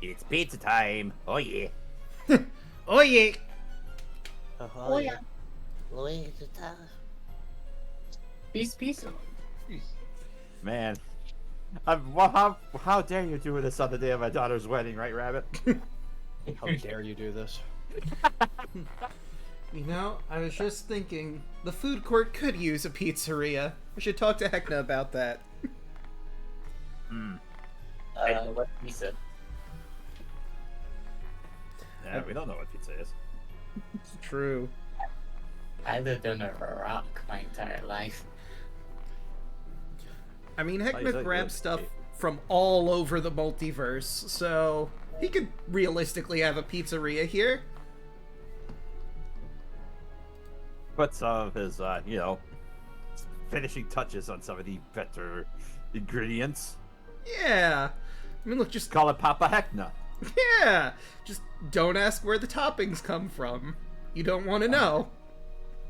It's pizza time. Oh yeah. Oh yeah. Oh yeah. Pizza time. Peace. Man, how dare you do this on the day of my daughter's wedding, right, Rabbit? How dare you do this? You know, I was just thinking, the food court could use a pizzeria. We should talk to Heckna about that. What pizza? Yeah, we don't know what pizza is. It's true. I lived under a rock my entire life. I mean, is Heckna that grabs good? stuff from all over the multiverse, so he could realistically have a pizzeria here. Put some of his, finishing touches on some of the better ingredients. Yeah. I mean, look, just Call it Papa Heckna. yeah. Just don't ask where the toppings come from. You don't want to know.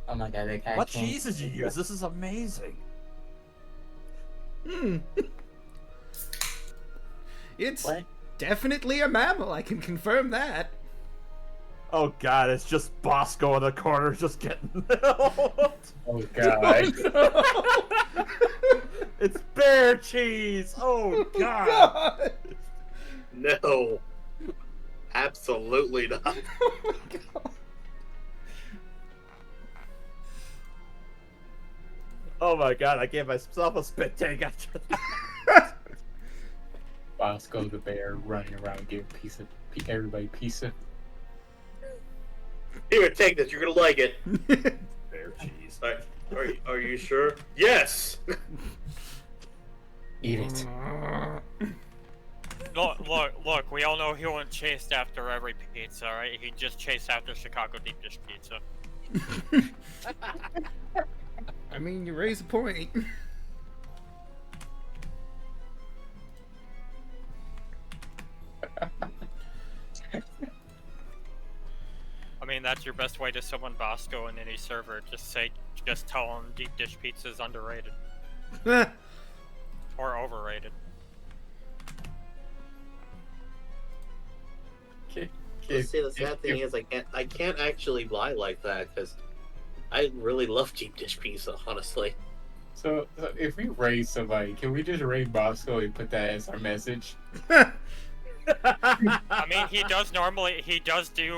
Oh my god, that guy What can't- cheese did you use? This is amazing. It's What? definitely a mammal. I can confirm that. Oh god, it's just Bosco in the corner just getting milked. Oh god. It's bear cheese. Oh god. God. No. Absolutely not. Oh my God. Oh my god, I gave myself a spit take after that. Bosco the bear running around giving everybody pizza. Here, take this. You're gonna like it. Bear cheese. Are you sure? Yes. Eat it. Look, we all know he wasn't chased after every pizza, right? He just chased after Chicago deep dish pizza. I mean, you raise a point. I mean, that's your best way to summon Bosco in any server. Just tell him deep dish pizza is underrated or overrated. See, the sad thing is, I can't actually lie like that because I really love deep dish pizza, honestly. So if we raid somebody, can we just raid Bosco and put that as our message? I mean, he does do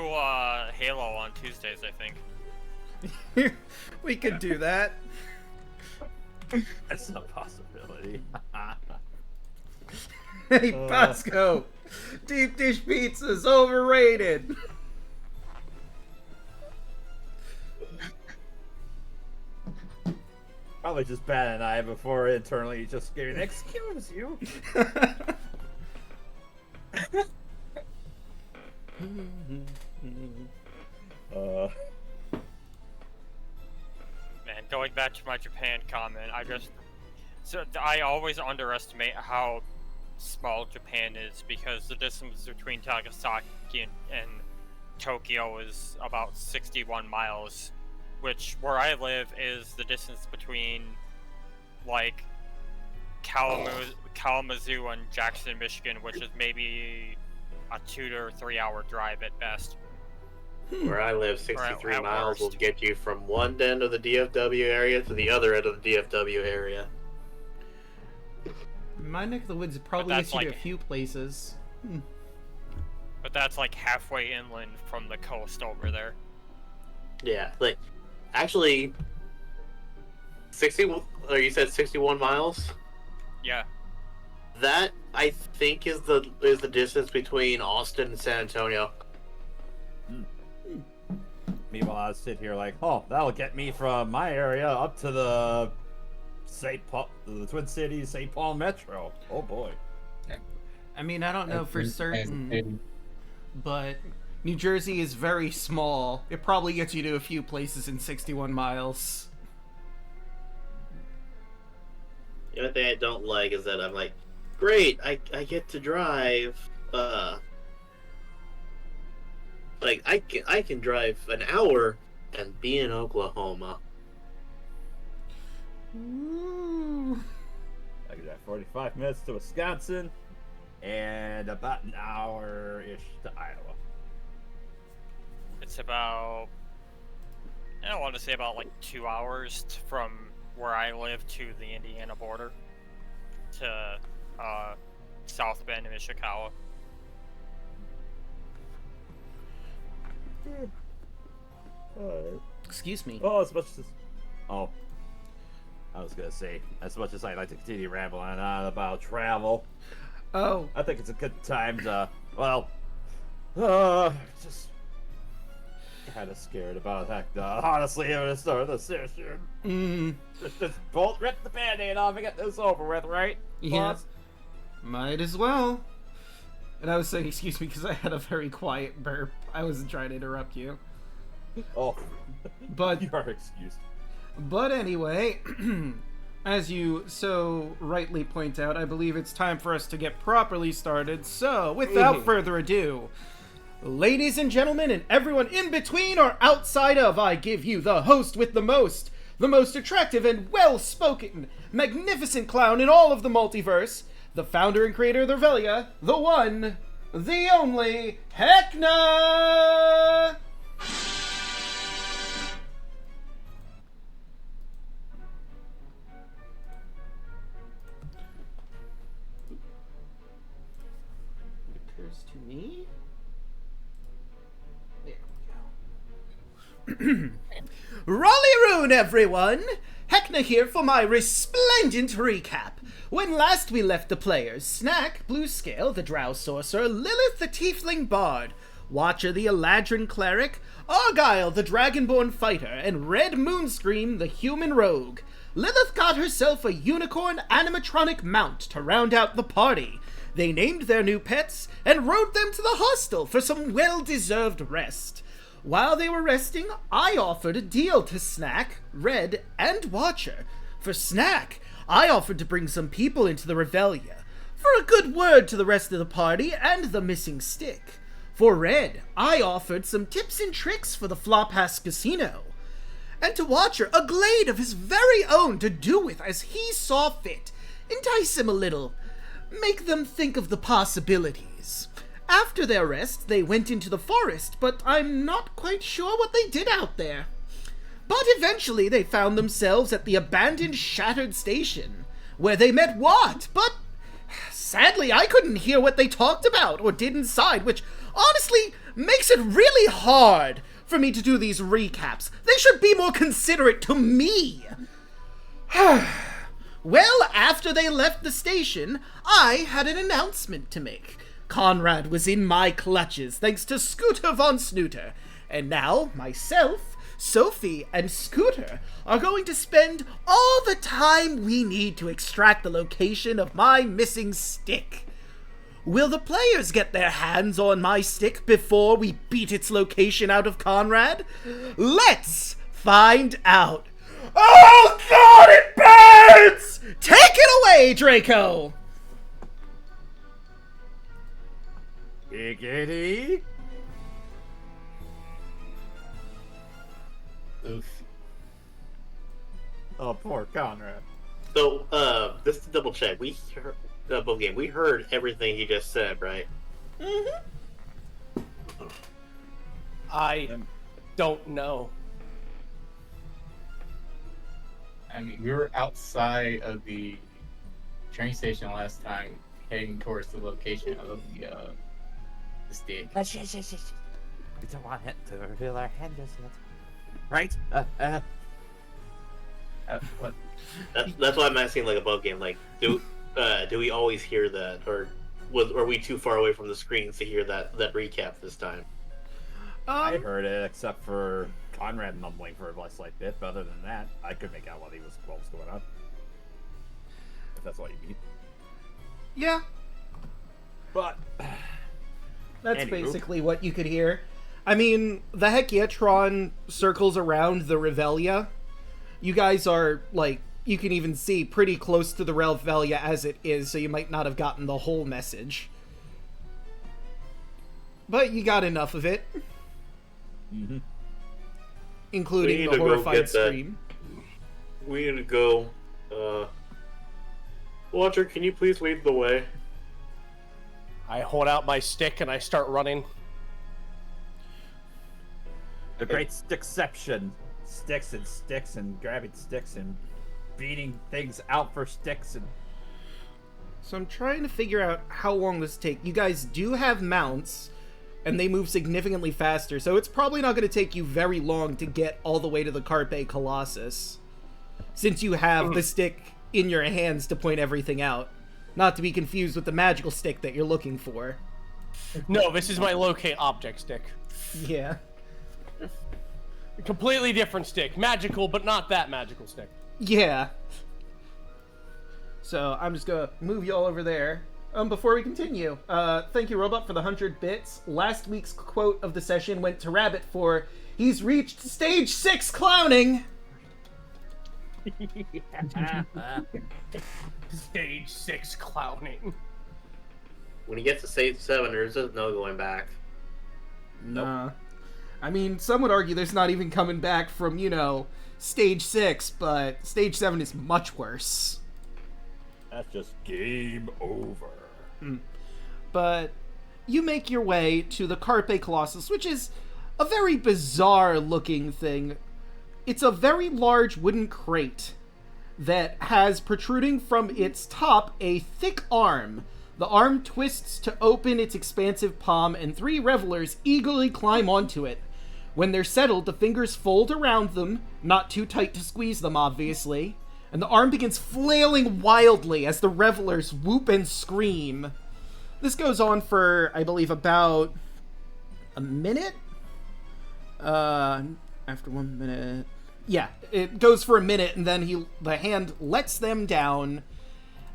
Halo on Tuesdays, I think. We could do that. That's a possibility. Hey, Bosco! Deep dish pizza's overrated! Probably just bat an eye before internally just giving, excuse you. Man, going back to my Japan comment, I always underestimate how small Japan is because the distance between Nagasaki and Tokyo is about 61 miles, which where I live is the distance between like Kalamazoo and Jackson, Michigan, which is maybe a 2 to 3 hour drive at best. Where I live, 63 at miles will worst. get you from one end of the DFW area to the other end of the DFW area. My neck of the woods probably that's gets you to like- a few places. But that's like halfway inland from the coast over there. Yeah, like, actually, 60, or you said 61 miles? Yeah. That, I think, is the distance between Austin and San Antonio. Meanwhile, I sit here like, oh, that'll get me from my area up to the the Twin Cities St. Paul Metro. Oh boy. I mean, I don't know for And- certain, but New Jersey is very small. It probably gets you to a few places in 61 miles. The only thing I don't like is that I'm like, great, I get to drive, like, I can drive an hour and be in Oklahoma. Ooh. I could drive 45 minutes to Wisconsin and about an hour-ish to Iowa. It's about, I want to say about like 2 hours from where I live to the Indiana border to South Bend and Ishikawa. Excuse me. Oh, as much as... Oh. I was gonna say, as much as I'd like to continue rambling on about travel, Oh. I think it's a good time to, well, just kind of scared about Heckna. Honestly, I'm gonna start the session. Just bolt rip the band-aid off and get this over with, right? Yeah. boss? Might as well. And I was saying, excuse me, because I had a very quiet burp. I wasn't trying to interrupt you. Oh, But you are excused. But anyway, as you so rightly point out, I believe it's time for us to get properly started. So, without further ado, ladies and gentlemen, and everyone in between or outside of, I give you the host with the most attractive and well-spoken, magnificent clown in all of the multiverse, the founder and creator of the Revelia, the one, the only, Heckna! To me. There we go. Rolly-roon, everyone! Heckna here for my resplendent recap. When last we left the players, Snack, Blue Scale, the Drow Sorcerer, Lilith, the Tiefling Bard, Watcher, the Eladrin Cleric, Argyle, the Dragonborn Fighter, and Red Moonscream, the Human Rogue. Lilith got herself a unicorn animatronic mount to round out the party. They named their new pets and rode them to the hostel for some well-deserved rest. While they were resting, I offered a deal to Snack, Red, and Watcher. For Snack, I offered to bring some people into the Revelia, for a good word to the rest of the party and the missing stick. For Red, I offered some tips and tricks for the Flophouse Casino. And to Watcher, a glade of his very own to do with as he saw fit. Entice him a little. Make them think of the possibilities. After their rest, they went into the forest, but I'm not quite sure what they did out there. But eventually they found themselves at the abandoned Shattered Station, where they met Watt, but sadly I couldn't hear what they talked about or did inside, which honestly makes it really hard for me to do these recaps. They should be more considerate to me. Well, after they left the station, I had an announcement to make. Conrad was in my clutches, thanks to Scooter von Snooter. And now, myself, Sophie, and Scooter are going to spend all the time we need to extract the location of my missing stick. Will the players get their hands on my stick before we beat its location out of Conrad? Let's find out. Oh God, it burns! Take it away, Draco! Giggity. Oof. Oh, poor Conrad. So, just to double check, we heard everything you just said, right? Mm-hmm. I don't know. I mean, we were outside of the train station last time, heading towards the location of the stick. We don't want him to reveal our hand just yet. Right? What? That's why I'm asking, like, above game. Like, do we always hear that, or are we too far away from the screens to hear that recap this time? I heard it, except for Conrad mumbling for a slight bit, but other than that, I could make out what was going on. If that's what you mean. Yeah, But that's Anywho. basically what you could hear. I mean, the Hekyatron circles around the Revelia. You guys are, like, you can even see pretty close to the Revelia as it is, so you might not have gotten the whole message. But you got enough of it. mm-hmm. Including We need the to go horrified get that. scream. We need to go. Watcher, can you please lead the way? I hold out my stick and I start running. The great stickception. Sticks and grabbing sticks and beating things out for sticks and... So I'm trying to figure out how long this takes. You guys do have mounts, and they move significantly faster, so it's probably not going to take you very long to get all the way to the Carpe Colossus, since you have the stick in your hands to point everything out. Not to be confused with the magical stick that you're looking for. No, this is my locate object stick. Yeah. A completely different stick. Magical, but not that magical stick. Yeah. So I'm just gonna move you all over there. Before we continue, thank you, Robot, for the 100 bits. Last week's quote of the session went to Rabbit for, "He's reached stage 6 clowning." Stage 6 clowning. When you get to stage 7, there's just no going back. Nah. I mean, some would argue there's not even coming back from, stage 6, but stage 7 is much worse. That's just game over. But you make your way to the Carpe Colossus, which is a very bizarre looking thing. It's a very large wooden crate that has protruding from its top a thick arm. The arm twists to open its expansive palm, and 3 revelers eagerly climb onto it. When they're settled, the fingers fold around them, not too tight to squeeze them, obviously, and the arm begins flailing wildly as the revelers whoop and scream. This goes on for, I believe, about a minute? After 1 minute... Yeah, it goes for a minute, and then the hand lets them down,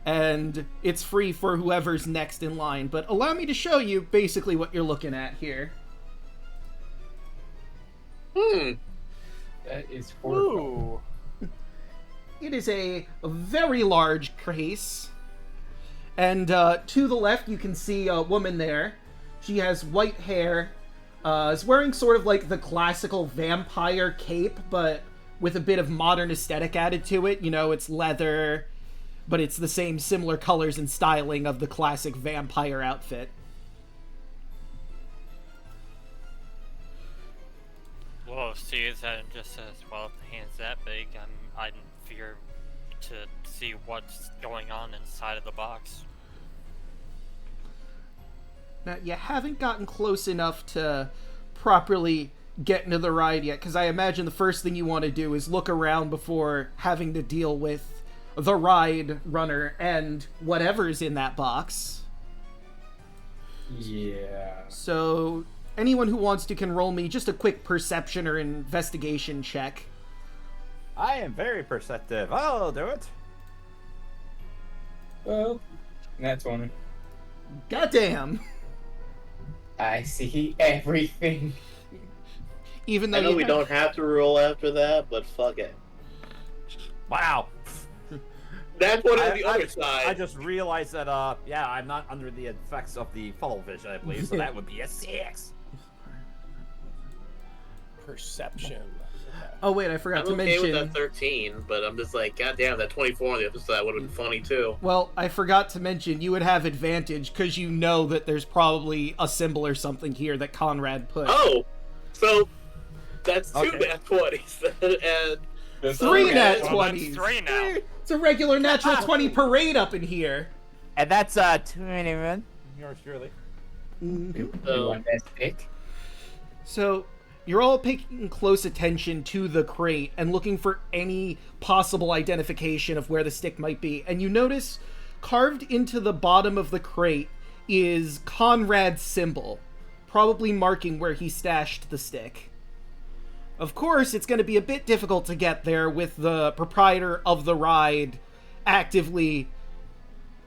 and it's free for whoever's next in line. But allow me to show you basically what you're looking at here. That is horrible. Ooh. It is a very large case, and to the left you can see a woman there. She has white hair, is wearing sort of like the classical vampire cape, but with a bit of modern aesthetic added to it. It's leather, but it's the same similar colors and styling of the classic vampire outfit. Well, see that just says, well, if the hand's that big, I'm in fear to see what's going on inside of the box. Now, you haven't gotten close enough to properly get into the ride yet, because I imagine the first thing you want to do is look around before having to deal with the ride runner and whatever's in that box. Yeah. So, anyone who wants to can roll me just a quick perception or investigation check. I am very perceptive. I'll do it. Well, that's one. Goddamn! I see everything. Even though I know you we don't have to roll after that, but fuck it. Wow. That's one on the other side. I just realized that, I'm not under the effects of the funnel vision, I believe, so that would be a 6. Perception. Oh wait, I forgot I'm to okay mention... with that 13, but I'm just like, goddamn, that 24 on the other side would have been funny too. Well, I forgot to mention you would have advantage because you know that there's probably a symbol or something here that Conrad put. Oh! So, that's 2 Okay. nat 20s, and... 3 nat Well, that's 20s! 3 now. It's a regular natural 20 parade up in here. And that's, 21. Yours truly. You want that stick? So, you're all paying close attention to the crate and looking for any possible identification of where the stick might be. And you notice, carved into the bottom of the crate is Conrad's symbol, probably marking where he stashed the stick. Of course, it's going to be a bit difficult to get there with the proprietor of the ride actively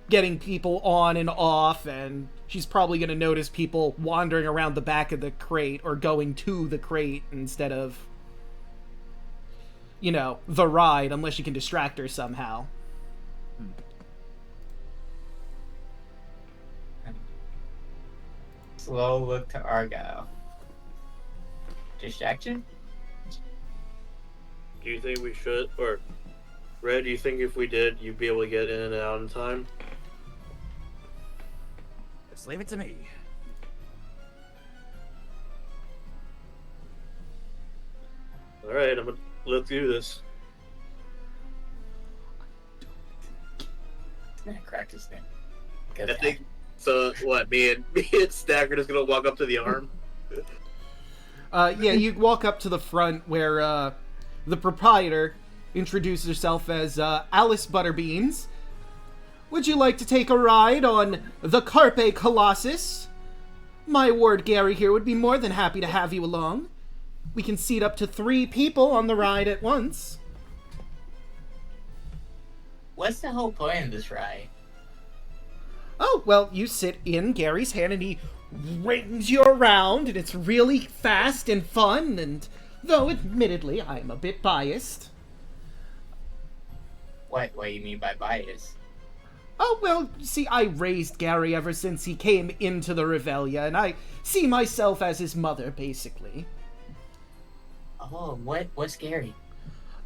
getting people on and off, and she's probably going to notice people wandering around the back of the crate or going to the crate instead of, the ride, unless you can distract her somehow. Slow look to Argyle. Distraction? Do you think we should, or... Red, do you think if we did, you'd be able to get in and out in time? Just leave it to me. All right, let's do this. I'm gonna crack this thing. I think so. What? Me and Stack are just gonna walk up to the arm. Yeah, you walk up to the front where the proprietor introduces herself as Alice Butterbeans. Would you like to take a ride on the Carpe Colossus? My ward Gary here would be more than happy to have you along. We can seat up to 3 people on the ride at once. What's the whole point of this ride? Oh, well, you sit in Gary's hand and he rings you around, and it's really fast and fun, and though admittedly I am a bit biased. What do you mean by bias? Oh, well, you see, I raised Gary ever since he came into the Revelia, and I see myself as his mother, basically. Oh, what's scary?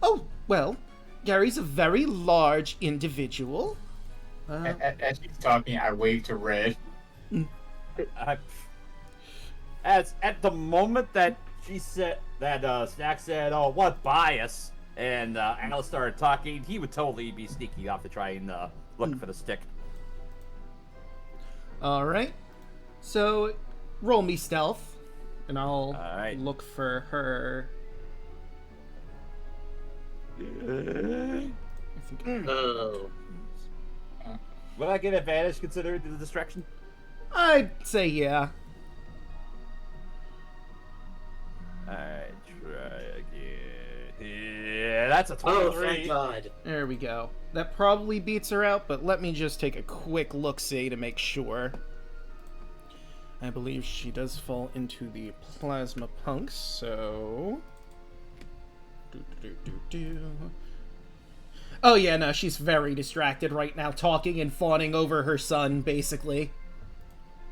Oh, well, Gary's a very large individual. As she's talking, I wave to Red. As at the moment that she said that, Snack said, "Oh, what bias?" and Alice started talking, he would totally be sneaking off to try and look for the stick. Alright. So, roll me stealth, and I'll Alright. look for her. I think Oh. Would I get advantage considering the distraction? I'd say yeah. Alright, try again. Yeah, that's a Oh, 23. thank God. There we go. That probably beats her out, but let me just take a quick look-see to make sure. I believe she does fall into the plasma punks, so... Oh yeah, no, she's very distracted right now, talking and fawning over her son, basically.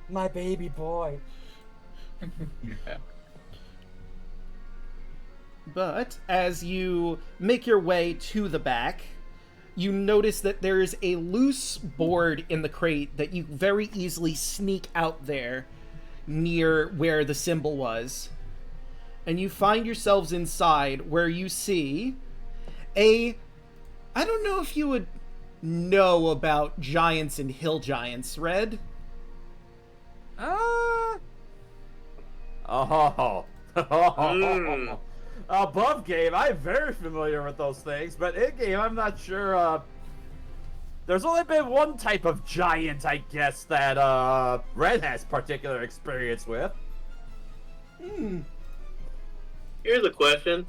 My baby boy. Yeah. But as you make your way to the back, you notice that there is a loose board in the crate that you very easily sneak out there near where the symbol was. And you find yourselves inside where you see I don't know if you would know about giants and hill giants, Red. Oh. Mm. Above game, I'm very familiar with those things, but in game, I'm not sure. There's only been one type of giant, I guess, that Red has particular experience with. Here's a question.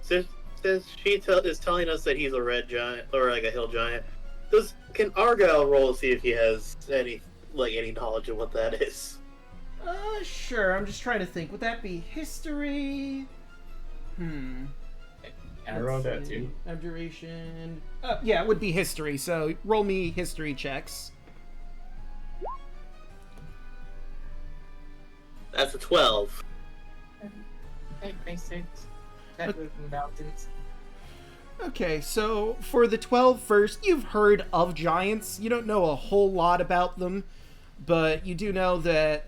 Since she is telling us that he's a red giant or like a hill giant, can Argyle roll to see if he has any knowledge of what that is? Sure. I'm just trying to think. Would that be history? And I rolled that too. Abjuration. Yeah, it would be history. So roll me history checks. That's a 12. Makes sense. That lives in the mountains. Okay, so for the 12 first, you've heard of giants. You don't know a whole lot about them, but you do know that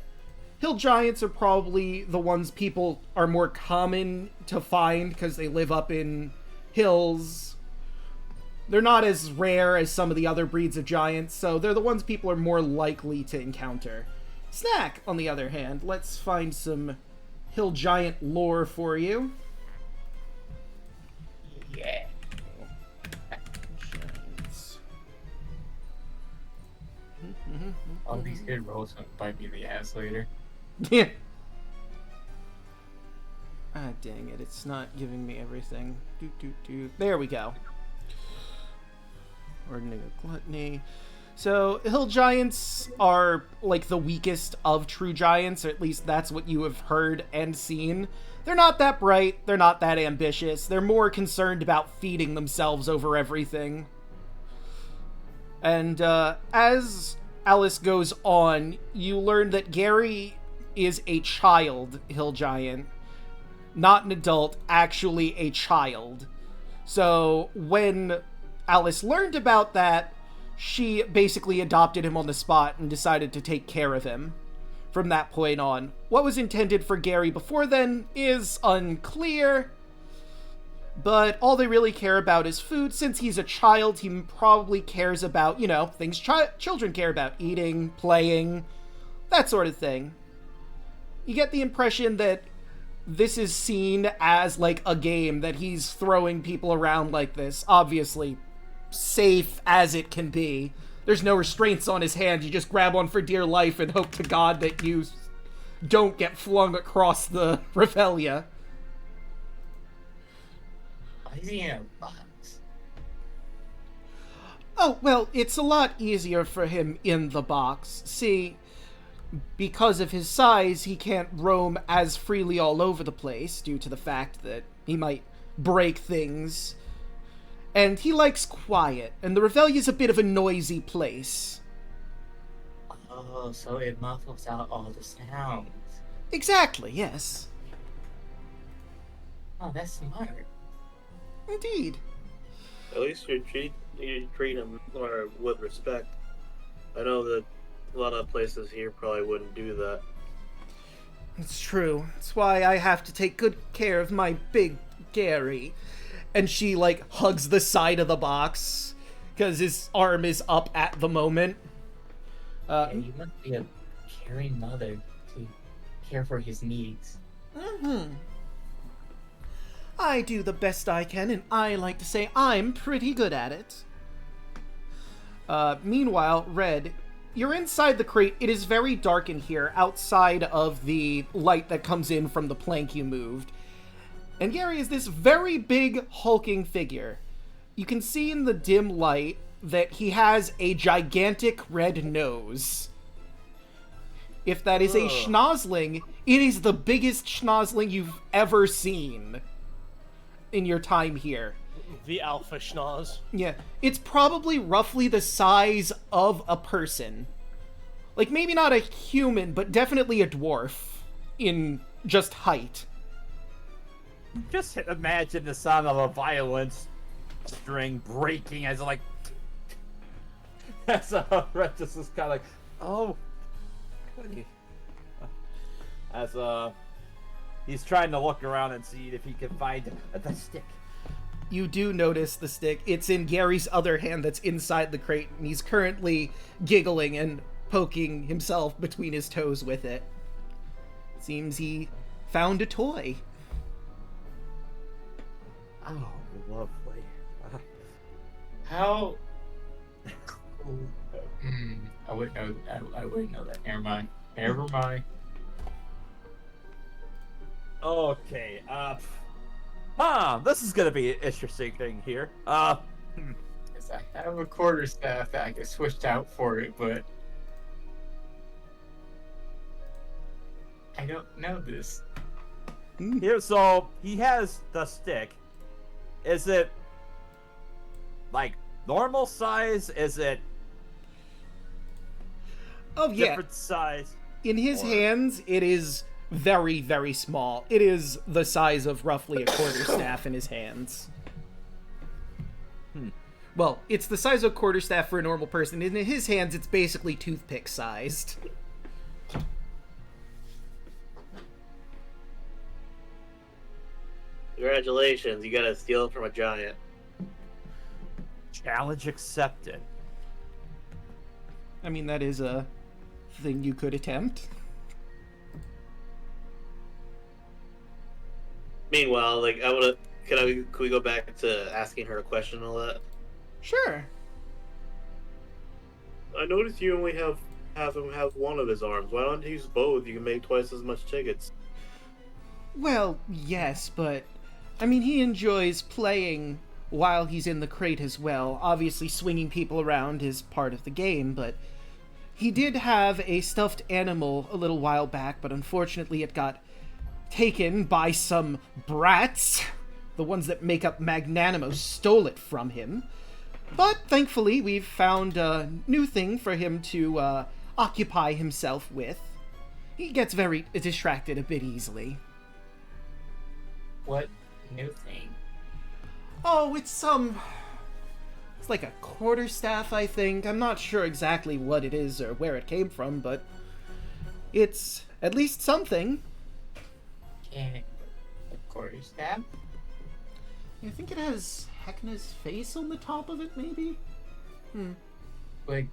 hill giants are probably the ones people are more common to find because they live up in hills. They're not as rare as some of the other breeds of giants, so they're the ones people are more likely to encounter. Snack, on the other hand, let's find some hill giant lore for you. Yeah. Giants. All these good rolls gonna bite me in the ass later. Yeah. Ah, dang it. It's not giving me everything. There we go. Ordering a gluttony. So, hill giants are, like, the weakest of true giants, or at least that's what you have heard and seen. They're not that bright, they're not that ambitious, they're more concerned about feeding themselves over everything. And, as Alice goes on, you learn that Gary is a child hill giant. Not an adult, actually a child. So, when Alice learned about that, she basically adopted him on the spot and decided to take care of him from that point on. What was intended for Gary before then is unclear, but all they really care about is food. Since he's a child, he probably cares about, you know, things children care about: eating, playing, that sort of thing. You get the impression that this is seen as like a game, that he's throwing people around like this. Obviously, safe as it can be. There's no restraints on his hand. You just grab one for dear life and hope to God that you don't get flung across the Revelia. Why is he in a box? Oh, well, it's a lot easier for him in the box. See, because of his size, he can't roam as freely all over the place due to the fact that he might break things. And he likes quiet, and the Revelia's a bit of a noisy place. Oh, so it muffles out all the sounds. Exactly, yes. Oh, that's smart. Indeed. At least you treat him with respect. I know that a lot of places here probably wouldn't do that. It's true. It's why I have to take good care of my big Gary. And she, like, hugs the side of the box, because his arm is up at the moment. Yeah, you must be a caring mother to care for his needs. I do the best I can, and I like to say I'm pretty good at it. Meanwhile, Red, you're inside the crate. It is very dark in here, outside of the light that comes in from the plank you moved. And Gary is this very big, hulking figure. You can see in the dim light that he has a gigantic red nose. If that is a schnozzling, it is the biggest schnozzling you've ever seen in your time here. The alpha schnoz. Yeah, it's probably roughly the size of a person. Like, maybe not a human, but definitely a dwarf in just height. Just imagine the sound of a violin string breaking as like, as Red just is kind of like, oh, goody. As he's trying to look around and see if he can find the stick. You do notice the stick. It's in Gary's other hand that's inside the crate, and he's currently giggling and poking himself between his toes with it. Seems he found a toy. Oh, lovely. How? I wouldn't know. I wouldn't know that. Never mind. Never mind. Okay. This is gonna be an interesting thing here. Because I have a quarterstaff that I could switch out for it, but I don't know this. Here, so he has the stick. Is it like normal size? Is it different size? In his hands, it is very, very small. It is the size of roughly a quarterstaff in his hands. Well, it's the size of a quarterstaff for a normal person. In his hands, it's basically toothpick sized. Congratulations, you gotta steal it from a giant. Challenge accepted. I mean, that is a thing you could attempt. Meanwhile, like, could we go back to asking her a question and all that? Sure. I noticed you only have one of his arms. Why don't you use both? You can make twice as much tickets. Well, yes, but I mean, he enjoys playing while he's in the crate as well. Obviously, swinging people around is part of the game, but he did have a stuffed animal a little while back, but unfortunately it got taken by some brats. The ones that make up Magnanimous stole it from him. But thankfully, we've found a new thing for him to occupy himself with. He gets very distracted a bit easily. What new thing? Oh, it's some It's like a quarterstaff, I think. I'm not sure exactly what it is or where it came from, but it's at least something. Okay. Quarterstaff? I think it has Heckna's face on the top of it, maybe? Would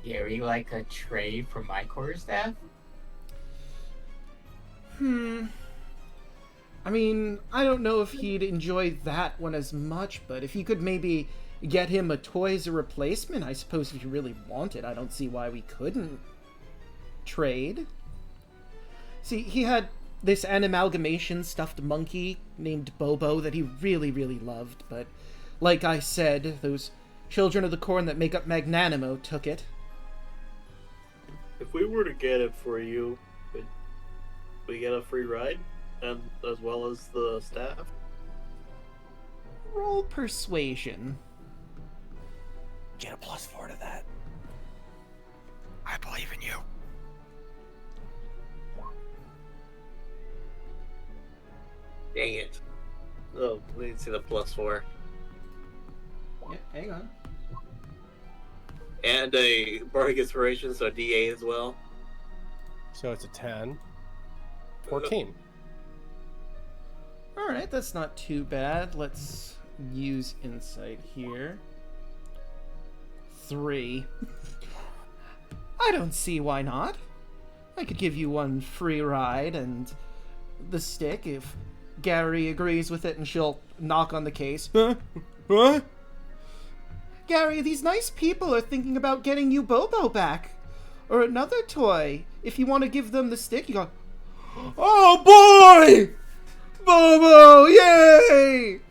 Gary like a tray for my quarterstaff? I mean, I don't know if he'd enjoy that one as much, but if you could maybe get him a toy as a replacement, I suppose if you really want it, I don't see why we couldn't trade. See, he had this amalgamation stuffed monkey named Bobo that he really, really loved, but like I said, those children of the corn that make up Magnanimo took it. If we were to get it for you, would we get a free ride? And as well as the staff? Roll persuasion. Get a +4 to that. I believe in you. Dang it. Oh, we need to see the +4. Yeah, hang on. And a Bardic Inspiration, so DA as well. So it's a 10. 14. Alright, that's not too bad. Let's use insight here. 3. I don't see why not. I could give you one free ride and the stick if Gary agrees with it, and she'll knock on the case. Huh? What? Gary, these nice people are thinking about getting you Bobo back. Or another toy. If you want to give them the stick, you go, oh boy! Bobo! Yay!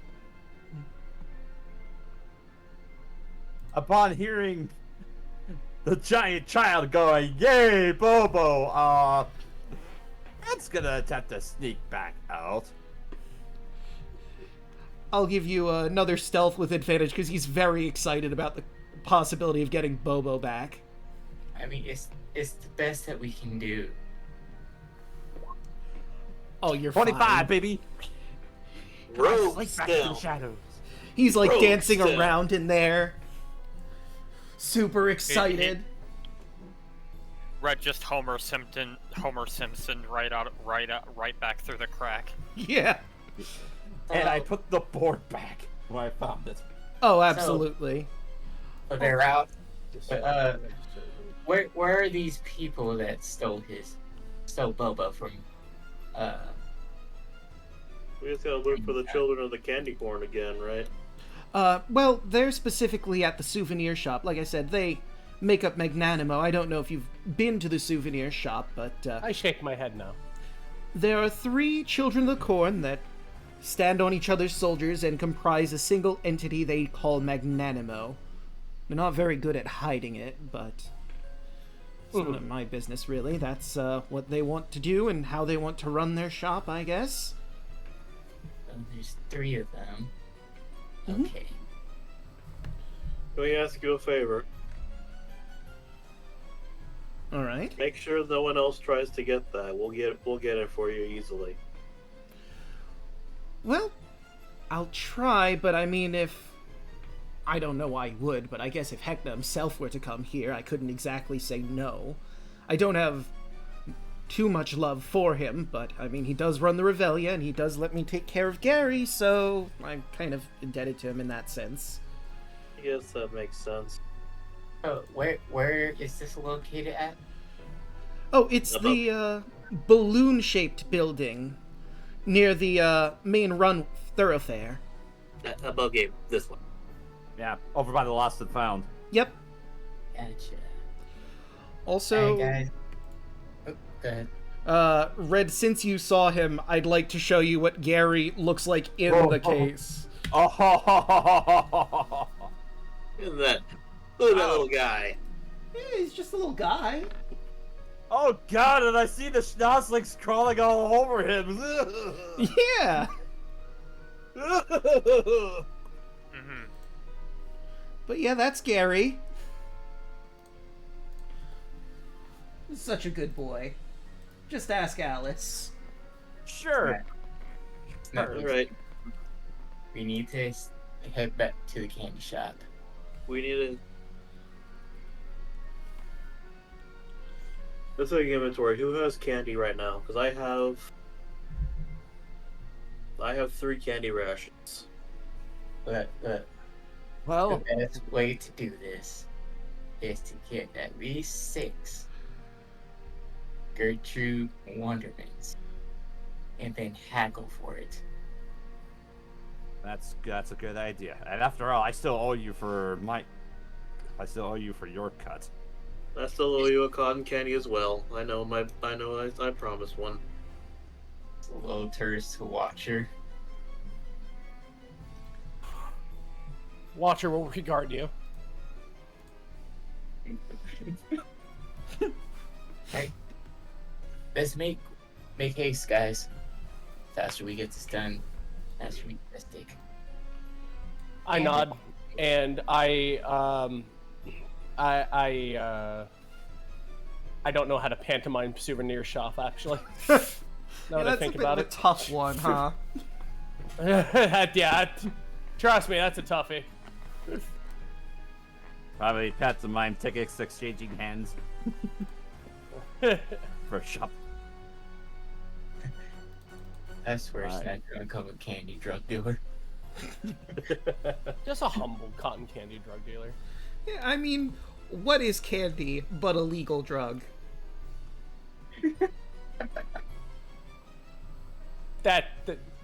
Upon hearing the giant child going, yay, Bobo, that's gonna attempt to sneak back out. I'll give you another stealth with advantage because he's very excited about the possibility of getting Bobo back. I mean, it's the best that we can do. Oh, you're 25, fine. baby. Rogue Slink back to the still. shadows. He's like Rogue dancing still. around in there. Super excited. Red just Homer Simpson right back through the crack. Yeah. And I put the board back when I found it. Oh, absolutely. So they're out. But, where are these people that stole Bobo from? We just gotta look for the children of the candy corn again, right? Well, they're specifically at the souvenir shop. Like I said, they make up Magnanimo. I don't know if you've been to the souvenir shop, but I shake my head no. there are 3 children of the corn that stand on each other's shoulders and comprise a single entity they call Magnanimo. They're not very good at hiding it, but it's none of my business, really. That's what they want to do and how they want to run their shop, I guess. There's 3 of them. Mhm. Okay. Can we ask you a favor? All right. Make sure no one else tries to get that. We'll get it for you easily. Well, I'll try, but I mean, if... I don't know why he would, but I guess if Heckna himself were to come here, I couldn't exactly say no. I don't have too much love for him, but, I mean, he does run the Revelian, and he does let me take care of Gary, so I'm kind of indebted to him in that sense. I guess that makes sense. Oh, where is this located at? Oh, it's the, balloon-shaped building near the, main run thoroughfare. Above game, this one. Yeah, over by the lost and found. Yep. Gotcha. Also... Hey guys. Oh, go ahead. Red, since you saw him, I'd like to show you what Gary looks like in the case. Oh, Look at that. Look at that little guy. Yeah, he's just a little guy. oh God! And I see the schnozzlings crawling all over him. Yeah. Mm-hmm. But yeah, that's Gary. Such a good boy. Just ask Alice. Sure. No, All right. we need to head back to the candy shop. We need to. Let's take inventory. Who has candy right now? Because I have 3 candy rations. But Well, the best way to do this is to get at least 6 Gertrude Wonderments and then haggle for it. that's a good idea. And after all, I still owe you for your cut. I still owe you a cotton candy as well. I promised one. It's a little tourist watcher. Watcher will regard you. Hey, let's make haste, guys. Faster we get this done, faster we get this take. I nod, and I don't know how to pantomime souvenir shop, actually. Now that I that's think a bit about of a it. tough one, huh? Yeah, trust me, that's a toughie. Probably pantomime tickets exchanging hands for a shop. I swear, Alright. Snack gonna become a candy drug dealer. Just a humble cotton candy drug dealer. Yeah, I mean, what is candy but a legal drug?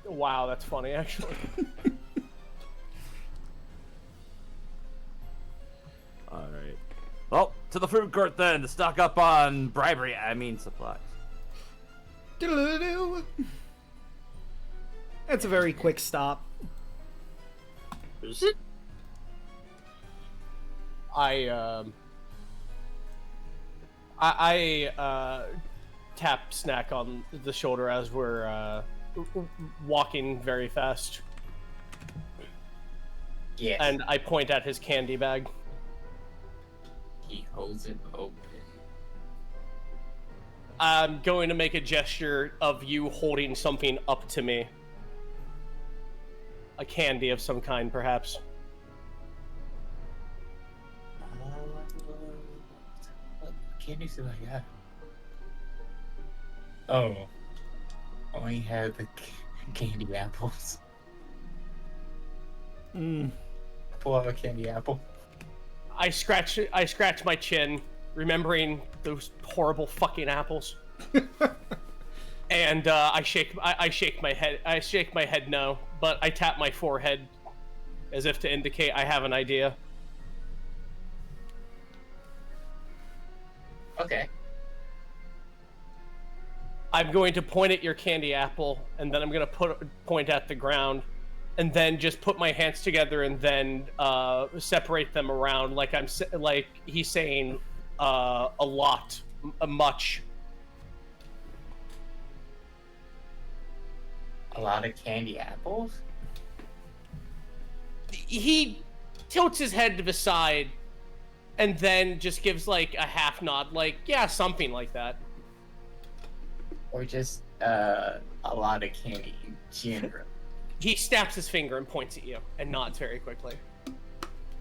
Wow, that's funny, actually. Alright. Well, to the food court then, to stock up on supplies. Doo-doo-doo. That's a very quick stop. I tap Snack on the shoulder as we're walking very fast, Yes. and I point at his candy bag. He holds it open. I'm going to make a gesture of you holding something up to me. A candy of some kind, perhaps. What candies do I got? Oh. Only have the candy apples. Pull out a candy apple. I scratch my chin, remembering those horrible fucking apples. And I shake my head. I shake my head no, but I tap my forehead as if to indicate I have an idea. Okay. I'm going to point at your candy apple, and then I'm going to point at the ground, and then just put my hands together and then separate them around like like he's saying a lot, much. A lot of candy apples? He tilts his head to the side and then just gives like a half nod, like, yeah, something like that. Or just a lot of candy in general? He snaps his finger and points at you and nods very quickly.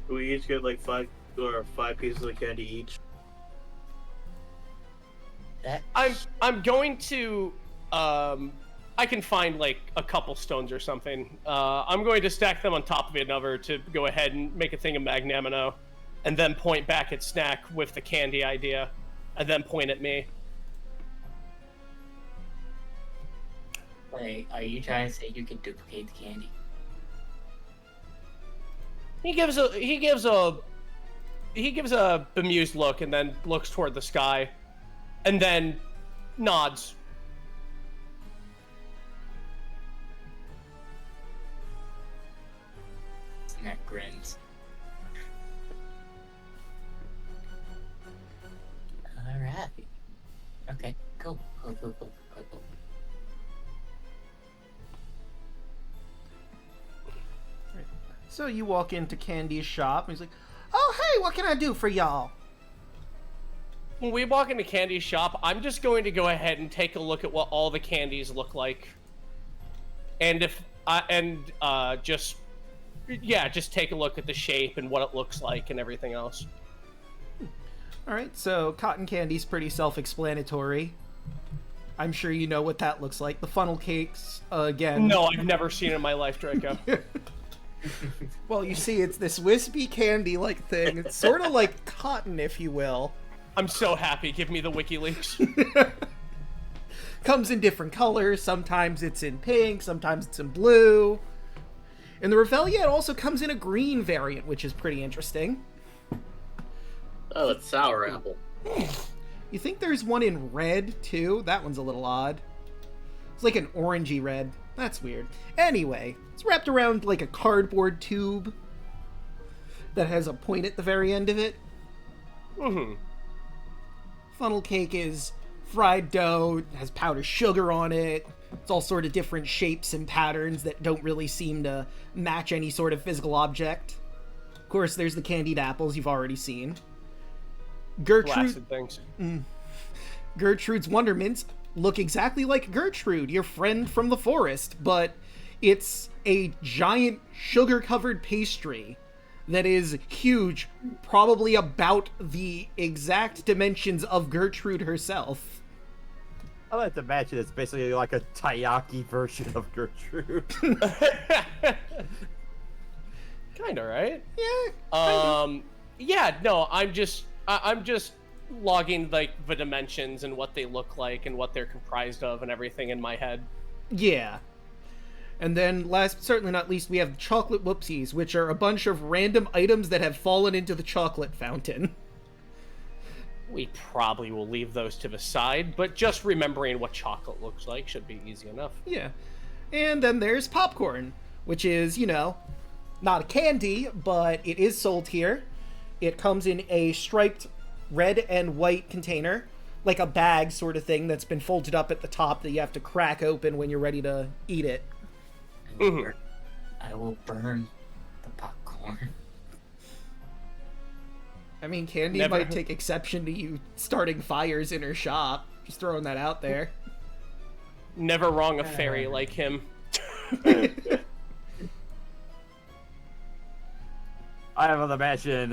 We each get like 5 pieces of candy each. That I'm going to I can find like a couple stones or something. I'm going to stack them on top of another to go ahead and make a thing of Magnamino, and then point back at Snack with the candy idea, and then point at me. Wait, are you trying to say you can duplicate the candy? He gives a bemused look and then looks toward the sky, and then nods. Snack grins. Alright. Okay, cool. Cool. So you walk into Candy's shop, and he's like, "Oh, hey, what can I do for y'all?" When we walk into Candy's shop, I'm just going to go ahead and take a look at what all the candies look like, and just Yeah, just take a look at the shape and what it looks like and everything else. All right, so cotton candy's pretty self-explanatory. I'm sure you know what that looks like. The funnel cakes, again. No, I've never seen it in my life, Draco. Well, you see, it's this wispy candy-like thing. It's sort of like cotton, if you will. I'm so happy. Give me the WikiLeaks. Comes in different colors. Sometimes it's in pink, sometimes it's in blue. In the Revelian, it also comes in a green variant, which is pretty interesting. Oh, it's sour apple. You think there's one in red, too? That one's a little odd. It's like an orangey red. That's weird. Anyway, it's wrapped around like a cardboard tube that has a point at the very end of it. Mm-hmm. Funnel cake is fried dough, has powdered sugar on it. It's all sort of different shapes and patterns that don't really seem to match any sort of physical object. Of course, there's the candied apples you've already seen. Blasted things. Gertrude's Wondermints look exactly like Gertrude, your friend from the forest, but it's a giant sugar-covered pastry that is huge, probably about the exact dimensions of Gertrude herself. I like to imagine it's basically like a taiyaki version of Gertrude. Kinda, right? Yeah. Yeah, no, I'm just logging like the dimensions and what they look like and what they're comprised of and everything in my head. Yeah. And then last but certainly not least, we have chocolate whoopsies, which are a bunch of random items that have fallen into the chocolate fountain. We probably will leave those to the side, but just remembering what chocolate looks like should be easy enough. Yeah. And then there's popcorn, which is, you know, not a candy, but it is sold here. It comes in a striped red and white container, like a bag sort of thing that's been folded up at the top that you have to crack open when you're ready to eat it. Mhm. I will burn the popcorn. I mean, Candy Never- might take exception to you starting fires in her shop. Just throwing that out there. Never wrong a fairy like him. I have to imagine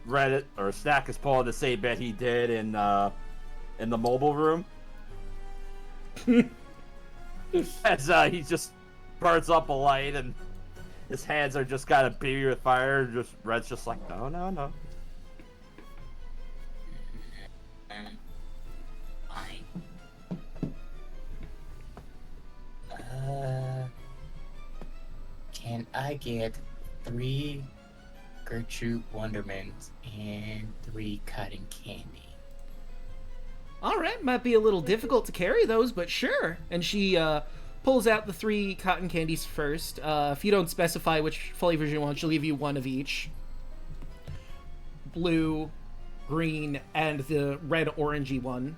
Reddit or Snack is pulling the same bet he did in the mobile room. As he just burns up a light and his hands are just kind of beaming with fire. Just Red's just like, no, no, no. Fine. Can I get 3 Gertrude Wonderments and 3 cotton candy? Alright, might be a little difficult to carry those, but sure. And she pulls out the 3 cotton candies first. If you don't specify which flavors you want, she'll give you 1 of each. Blue, green, and the red orangey one.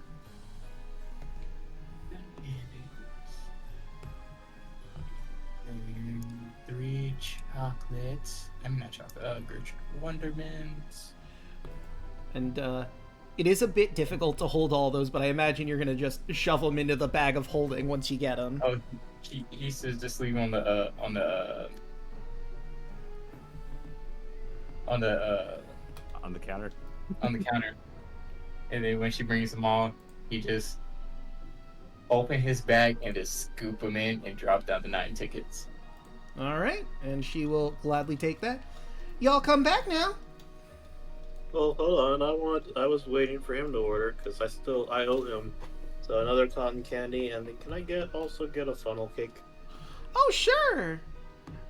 And 3 chocolates. I'm not chocolate. Gertrude Wonderments. And it is a bit difficult to hold all those, but I imagine you're gonna just shove them into the bag of holding once you get them. Oh, he says just leave them on the On the counter. on the counter. And then when she brings them all, he just open his bag and just scoop them in and drop down the 9 tickets. Alright, and she will gladly take that. Y'all come back now. Well, hold on. I was waiting for him to order because I owe him. So another cotton candy, and then can I also get a funnel cake? Oh, sure.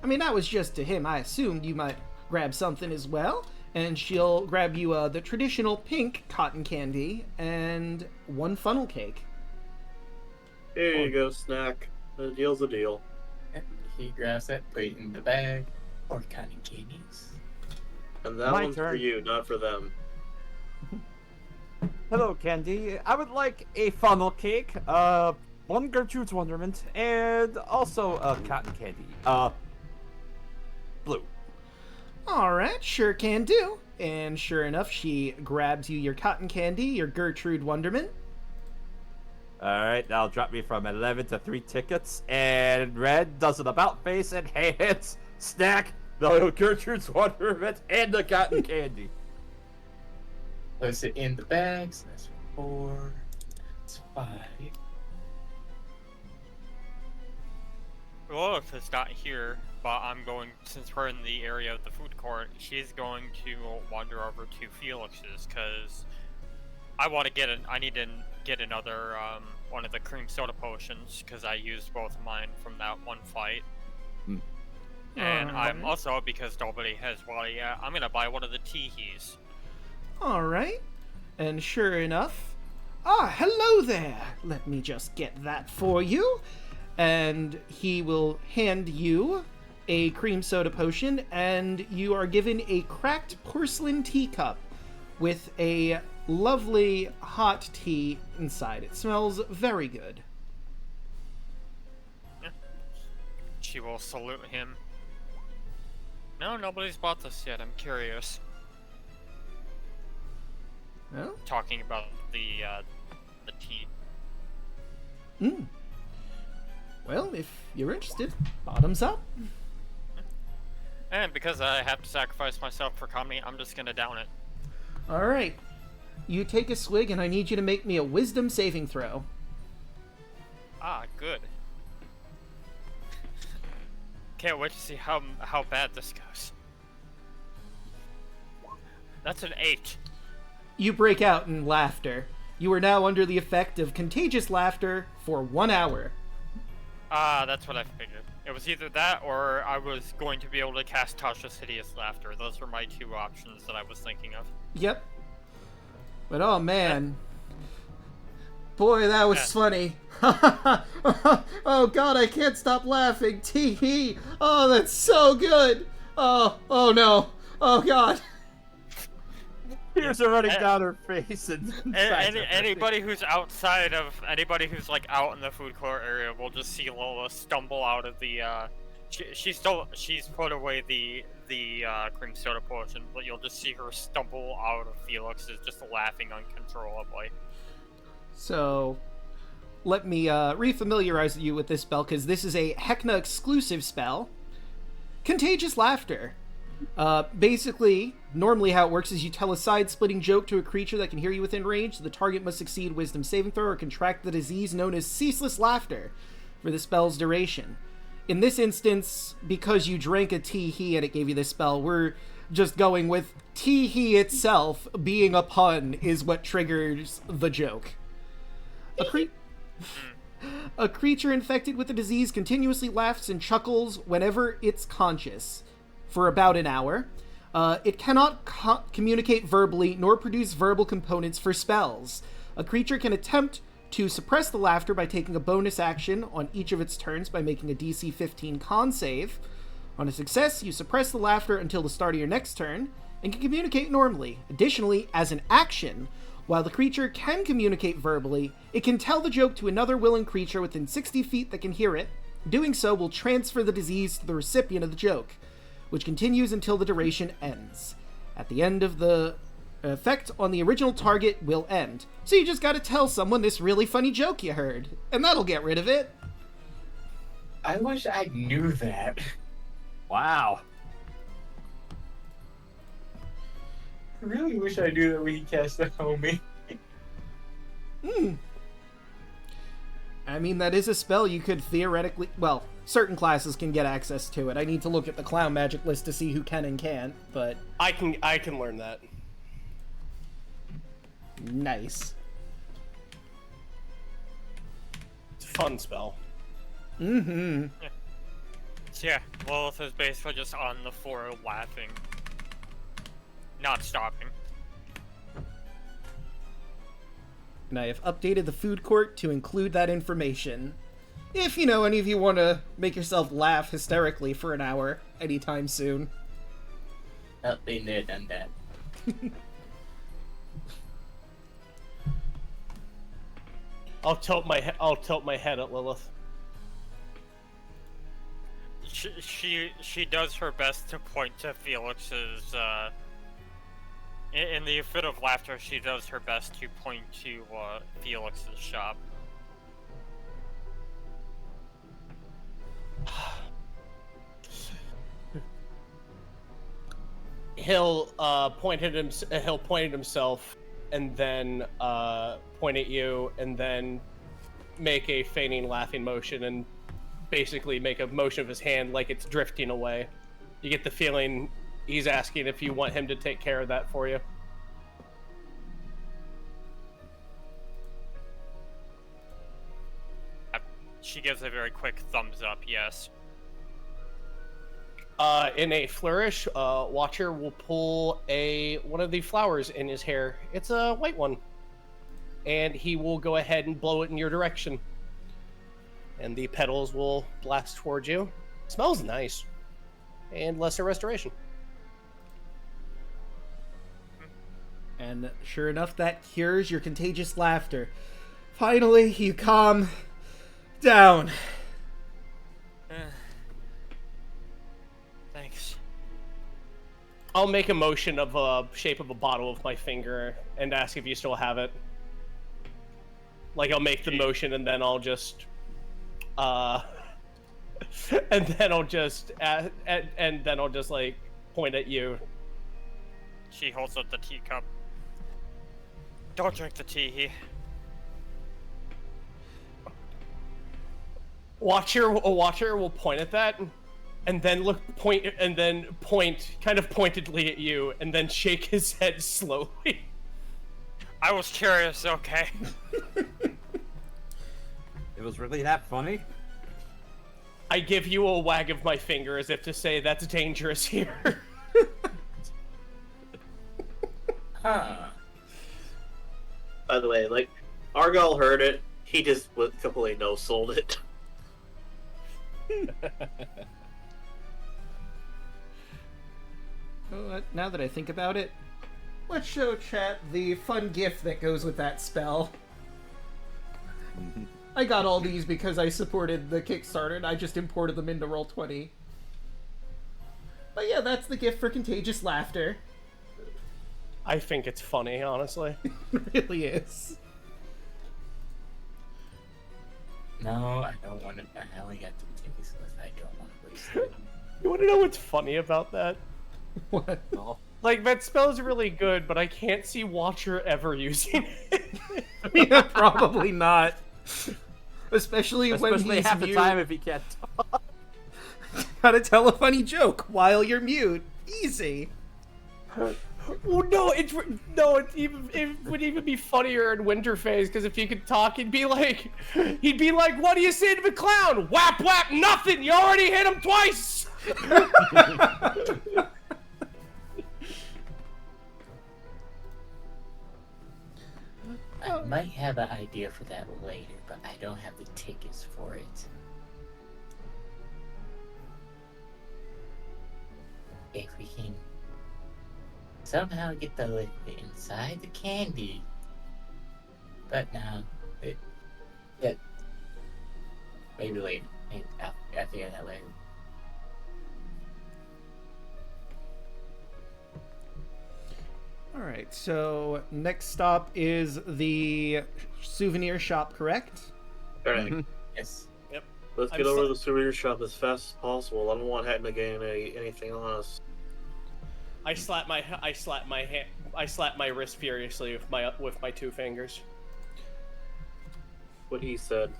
I mean, that was just to him. I assumed you might grab something as well. And she'll grab you the traditional pink cotton candy and 1 funnel cake. Here you go, Snack. The deal's a deal. He grabs that, put it in the bag, or cotton candies. And that My one's turn. for you, not for them. Hello, Candy. I would like a funnel cake, 1 Gertrude's Wonderment, and also a cotton candy. Blue. Alright, sure can do. And sure enough, she grabs you your cotton candy, your Gertrude Wonderment. Alright, that'll drop me from 11 to 3 tickets, and Red does an about face and hands snack, the Gertrude's Wonderment, and the cotton candy. Place it in the bags. That's 4. That's 5. Lilith is not here, but I'm going, since we're in the area of the food court, she's going to wander over to Felix's, because I need to get another, one of the cream soda potions, because I used both of mine from that one fight. And I'm also, because nobody has water yet, I'm gonna buy one of the teehees. Alright. And sure enough... Ah, hello there! Let me just get that for you. And he will hand you a cream soda potion, and you are given a cracked porcelain teacup with a lovely hot tea inside. It smells very good. Yeah. She will salute him. No, nobody's bought this yet. I'm curious. Well? Talking about the tea. Well, if you're interested, bottoms up. And because I have to sacrifice myself for comedy, I'm just gonna down it. Alright. You take a swig, and I need you to make me a wisdom saving throw. Ah, good. Can't wait to see how bad this goes. That's an 8. You break out in laughter. You are now under the effect of contagious laughter for 1 hour. Ah, that's what I figured. It was either that or I was going to be able to cast Tasha's Hideous Laughter. Those were my 2 options that I was thinking of. Yep. But oh man. Boy, that was funny. Oh god, I can't stop laughing. Tee-hee. Oh, that's so good. Oh no. Oh god. Tears are running down her face, and anybody who's like out in the food court area will just see Lola stumble out of the. She's put away the cream soda potion, but you'll just see her stumble out of Felix's, just laughing uncontrollably. So, let me refamiliarize you with this spell, because this is a Heckna exclusive spell. Contagious Laughter. Basically, normally how it works is you tell a side-splitting joke to a creature that can hear you within range. The target must succeed wisdom saving throw or contract the disease known as ceaseless laughter for the spell's duration. In this instance, because you drank a tee-hee and it gave you this spell, we're just going with tee-hee itself being a pun is what triggers the joke. A creature infected with the disease continuously laughs and chuckles whenever it's conscious. For about an hour. It cannot communicate verbally nor produce verbal components for spells. A creature can attempt to suppress the laughter by taking a bonus action on each of its turns by making a DC 15 con save. On a success, you suppress the laughter until the start of your next turn and can communicate normally. Additionally, as an action, while the creature can communicate verbally, it can tell the joke to another willing creature within 60 feet that can hear it. Doing so will transfer the disease to the recipient of the joke, which continues until the duration ends. At the end of the effect on the original target will end. So you just gotta tell someone this really funny joke you heard, and that'll get rid of it. I wish I knew that. Wow. I really wish I knew that we could cast the homie. I mean, that is a spell you could theoretically... Well, certain classes can get access to it. I need to look at the clown magic list to see who can and can't, but... I can learn that. Nice. It's a fun spell. Mm-hmm. Yeah. So yeah, Lilith is basically just on the floor laughing. Not stopping. And I have updated the food court to include that information. If, any of you want to make yourself laugh hysterically for an hour anytime soon. Oh, been there, done that. I'll tilt my head at Lilith. She does her best to point to Felix's, in the fit of laughter, she does her best to point to, Felix's shop. He'll point at himself, and then point at you, and then make a feigning laughing motion, and basically make a motion of his hand like it's drifting away. You get the feeling he's asking if you want him to take care of that for you. She gives a very quick thumbs up, yes. In a flourish, Watcher will pull one of the flowers in his hair. It's a white one. And he will go ahead and blow it in your direction. And the petals will blast towards you. Smells nice. And lesser restoration. And sure enough, that cures your contagious laughter. Finally, you calm down. Thanks. I'll make a motion of a shape of a bottle with my finger and ask if you still have it. Like, I'll make the motion and then I'll just and then I'll just like point at you. She holds up the teacup. Don't drink the tea. Watcher will point at that, and then point kind of pointedly at you, and then shake his head slowly. I was curious, okay. It was really that funny? I give you a wag of my finger as if to say that's dangerous here. Huh. By the way, like, Argyle heard it, he just completely no-sold it. Now that I think about it, let's show chat the fun GIF that goes with that spell. I got all these because I supported the Kickstarter, and I just imported them into Roll20. But yeah, that's the GIF for Contagious Laughter. I think it's funny, honestly. It really is. No, I don't want to. I only got 2 tickets left. I don't want to waste it. You want to know what's funny about that? What? Like, that spell's really good, but I can't see Watcher ever using it. Yeah, probably not. Especially when he's half mute. the time if he can't talk. Gotta tell a funny joke while you're mute. Easy. Well, no, it would even be funnier in Winterphase, because if he could talk, he'd be like, "What do you say to the clown? Whap whap, nothing. You already hit him twice." I might have an idea for that later, but I don't have the tickets for it. If we can somehow get the liquid inside the candy. But no, maybe later. I'll figure that later. Alright, so next stop is the souvenir shop, correct? Alright, Yes. let's get over to the souvenir shop as fast as possible. I don't want Heckna to gain anything on us. I slap my wrist furiously with my 2 fingers. What he said.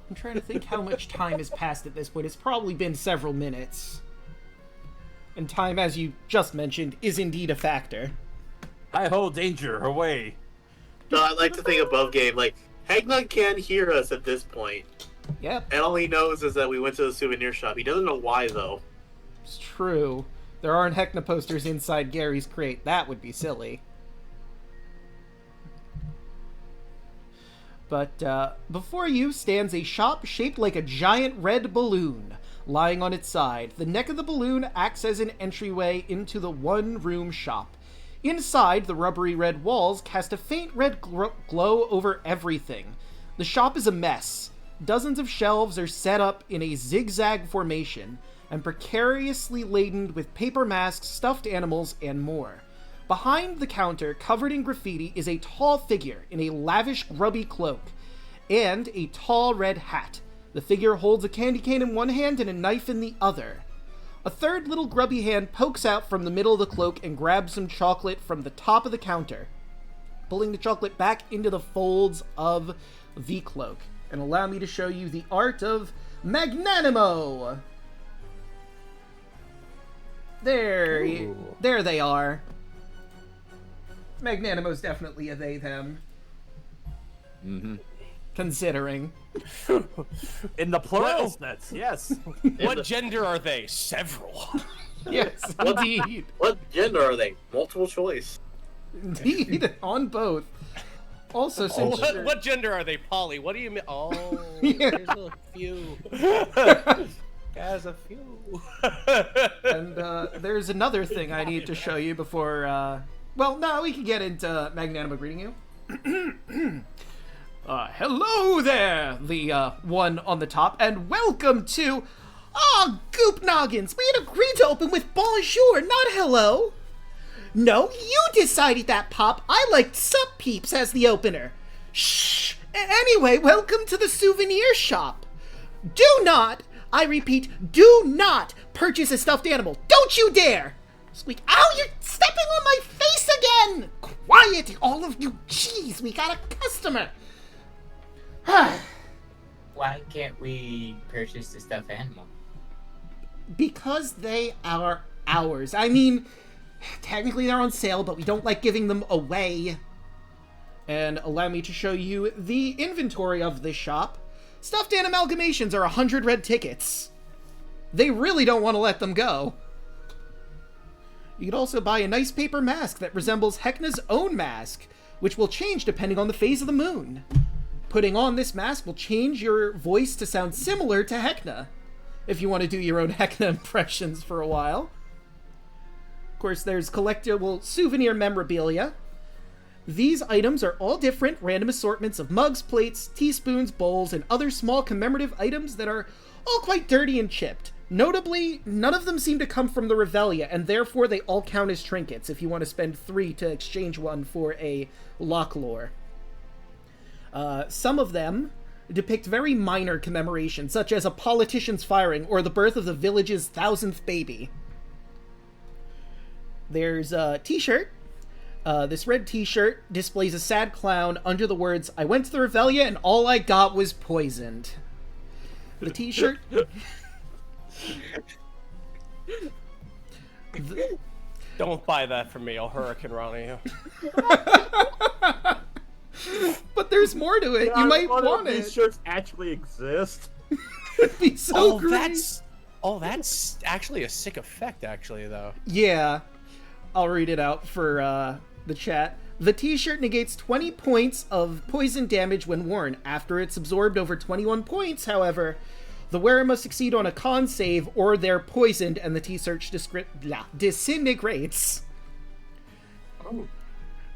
I'm trying to think how much time has passed at this point. It's probably been several minutes. And time, as you just mentioned, is indeed a factor. Hi-ho, danger, away. No, I like to think above game. Like, Heckna can't hear us at this point. Yep, And all he knows is that we went to the souvenir shop. He doesn't know why, though. it's true. There aren't Heckna posters inside Gary's crate. That would be silly. But before you stands a shop shaped like a giant red balloon, lying on its side. The neck of the balloon acts as an entryway into the one-room shop. Inside, the rubbery red walls cast a faint red glow over everything. The shop is a mess. Dozens of shelves are set up in a zigzag formation, and precariously laden with paper masks, stuffed animals, and more. Behind the counter, covered in graffiti, is a tall figure in a lavish, grubby cloak, and a tall red hat. The figure holds a candy cane in one hand and a knife in the other. A third little grubby hand pokes out from the middle of the cloak and grabs some chocolate from the top of the counter, pulling the chocolate back into the folds of the cloak. And allow me to show you the art of Magnanimo. There they are. Magnanimo's definitely a they, them. Mm-hmm. Considering. In the plural sense, yes. What gender are they? Several. Yes, indeed. What gender are they? Multiple choice. Indeed, on both. Also, since What gender are they, Polly? What do you mean? Oh, Yeah. there's a few. There's a few. and there's another thing I need to show you before. Well, no, we can get into Magnanimo greeting you. Hello there, the one on the top, and welcome to. Goop Noggins. We had agreed to open with bonjour, not hello. No, you decided that, Pop. I liked Sup Peeps as the opener. Shh. Anyway, welcome to the souvenir shop. Do not, I repeat, do not purchase a stuffed animal. Don't you dare. Squeak. Ow, you're stepping on my face again. Quiet, all of you. Jeez, we got a customer. Why can't we purchase the stuffed animal? Because they are ours. I mean, technically they're on sale, but we don't like giving them away. And allow me to show you the inventory of this shop. Stuffed amalgamations are 100 red tickets. They really don't want to let them go. You could also buy a nice paper mask that resembles Heckna's own mask, which will change depending on the phase of the moon. Putting on this mask will change your voice to sound similar to Heckna, if you want to do your own Heckna impressions for a while. Of course, there's collectible souvenir memorabilia. These items are all different random assortments of mugs, plates, teaspoons, bowls, and other small commemorative items that are all quite dirty and chipped. Notably, none of them seem to come from the Revelian, and therefore they all count as trinkets if you want to spend 3 to exchange one for a lock lore. Some of them depict very minor commemorations, such as a politician's firing or the birth of the village's 1000th baby. There's a t-shirt. This red t-shirt displays a sad clown under the words, "I went to the Revelian and all I got was poisoned." The t-shirt... Don't buy that from me. I'll hurricane Ronnie you. But there's more to it. You might want These it. shirts actually exist. It'd be so Oh, great. that's actually a sick effect, actually, though. Yeah. I'll read it out for the chat. The t-shirt negates 20 points of poison damage when worn. After it's absorbed over 21 points, however, the wearer must succeed on a con save or they're poisoned and the t-shirt disintegrates. Oh.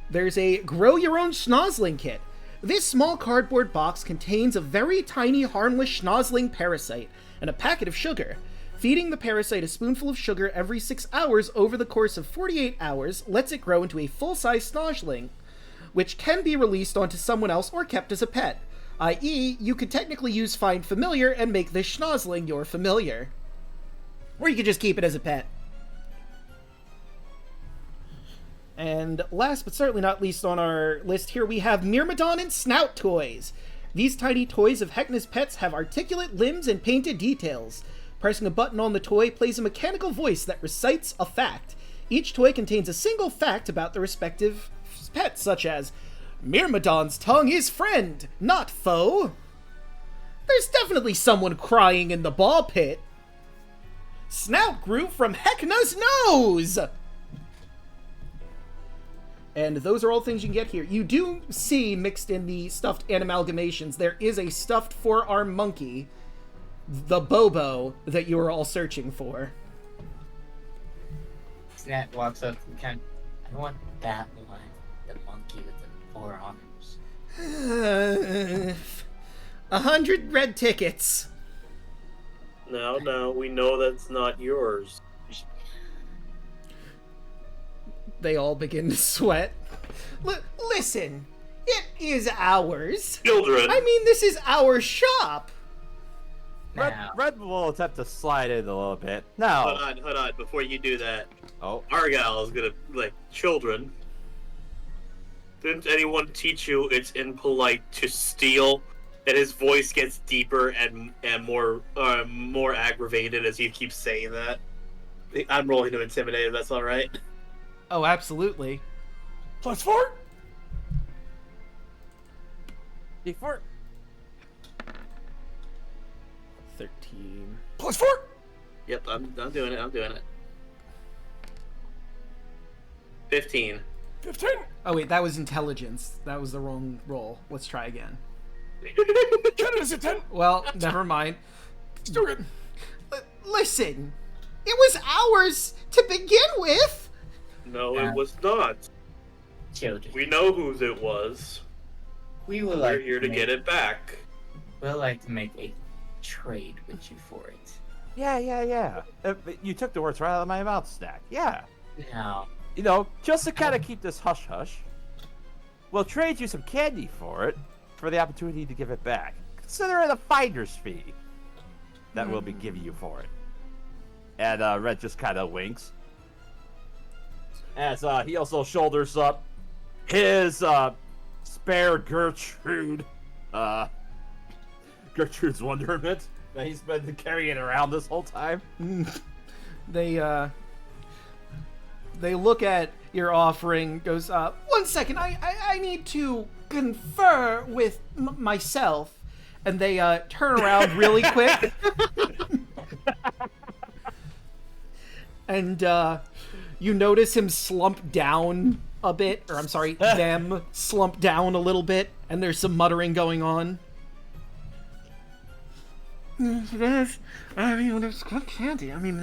There's a Grow Your Own Schnozzling kit. This small cardboard box contains a very tiny harmless schnozzling parasite and a packet of sugar. Feeding the parasite a spoonful of sugar every 6 hours over the course of 48 hours lets it grow into a full-size schnozzling, which can be released onto someone else or kept as a pet. I.e., you could technically use Find Familiar and make this schnozzling your familiar. Or you could just keep it as a pet. And last but certainly not least on our list here, we have Myrmidon and Snout toys. These tiny toys of Heckna's pets have articulate limbs and painted details. Pressing a button on the toy plays a mechanical voice that recites a fact. Each toy contains a single fact about the respective pet, such as, Myrmidon's tongue is friend, not foe. There's definitely someone crying in the ball pit. Snout grew from Heckna's nose! And those are all things you can get here. You do see, mixed in the stuffed amalgamations, there is a stuffed forearm monkey, the Bobo, that you are all searching for. Snap walks up and I want that one. The monkey with the 4 arms. 100 red tickets. No, we know that's not yours. They all begin to sweat. Listen, it is ours. Children! I mean, this is our shop. Now, Red will attempt to slide in a little bit. Now, Hold on. Before you do that, oh, Argyle is gonna children. Didn't anyone teach you it's impolite to steal? And his voice gets deeper and more aggravated as he keeps saying that. I'm rolling to intimidate if that's all right. Oh, absolutely. +4. D4. 13. +4. Yep, I'm doing it. 15. 15. Oh wait, that was intelligence. That was the wrong roll. Let's try again. Count it as a 10. Well, never mind. Still good. Listen, it was ours to begin with. No, it was not. children, We know whose it was. we would We're like here to make, get it back. We'd like to make a trade with you for it. Yeah. You took the words right out of my mouth, Snack. Yeah. Now, You know, just to kind of keep this hush-hush, we'll trade you some candy for it, for the opportunity to give it back. Consider it a finder's fee that we'll be giving you for it. And Red just kind of winks. As he also shoulders up his spare Gertrude. Gertrude's wonderment that he's been carrying around this whole time. They look at your offering, goes, 1 second, I need to confer with myself. And they turn around really quick. And you notice him slump down a bit, or I'm sorry, them slump down a little bit, and there's some muttering going on. I mean, it's good candy. I mean,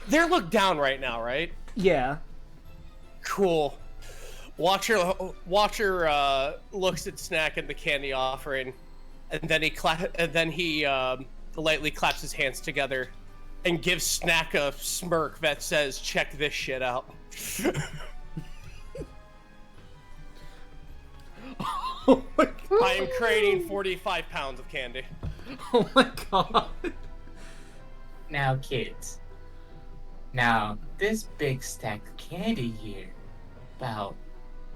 They're looked down right now, right? yeah. Cool. Watcher looks at Snack and the candy offering, and then he lightly claps his hands together and gives Snack a smirk that says, "Check this shit out." Oh my god. I am creating 45 pounds of candy. Oh my god. now, kids. Now, this big stack of candy here, about,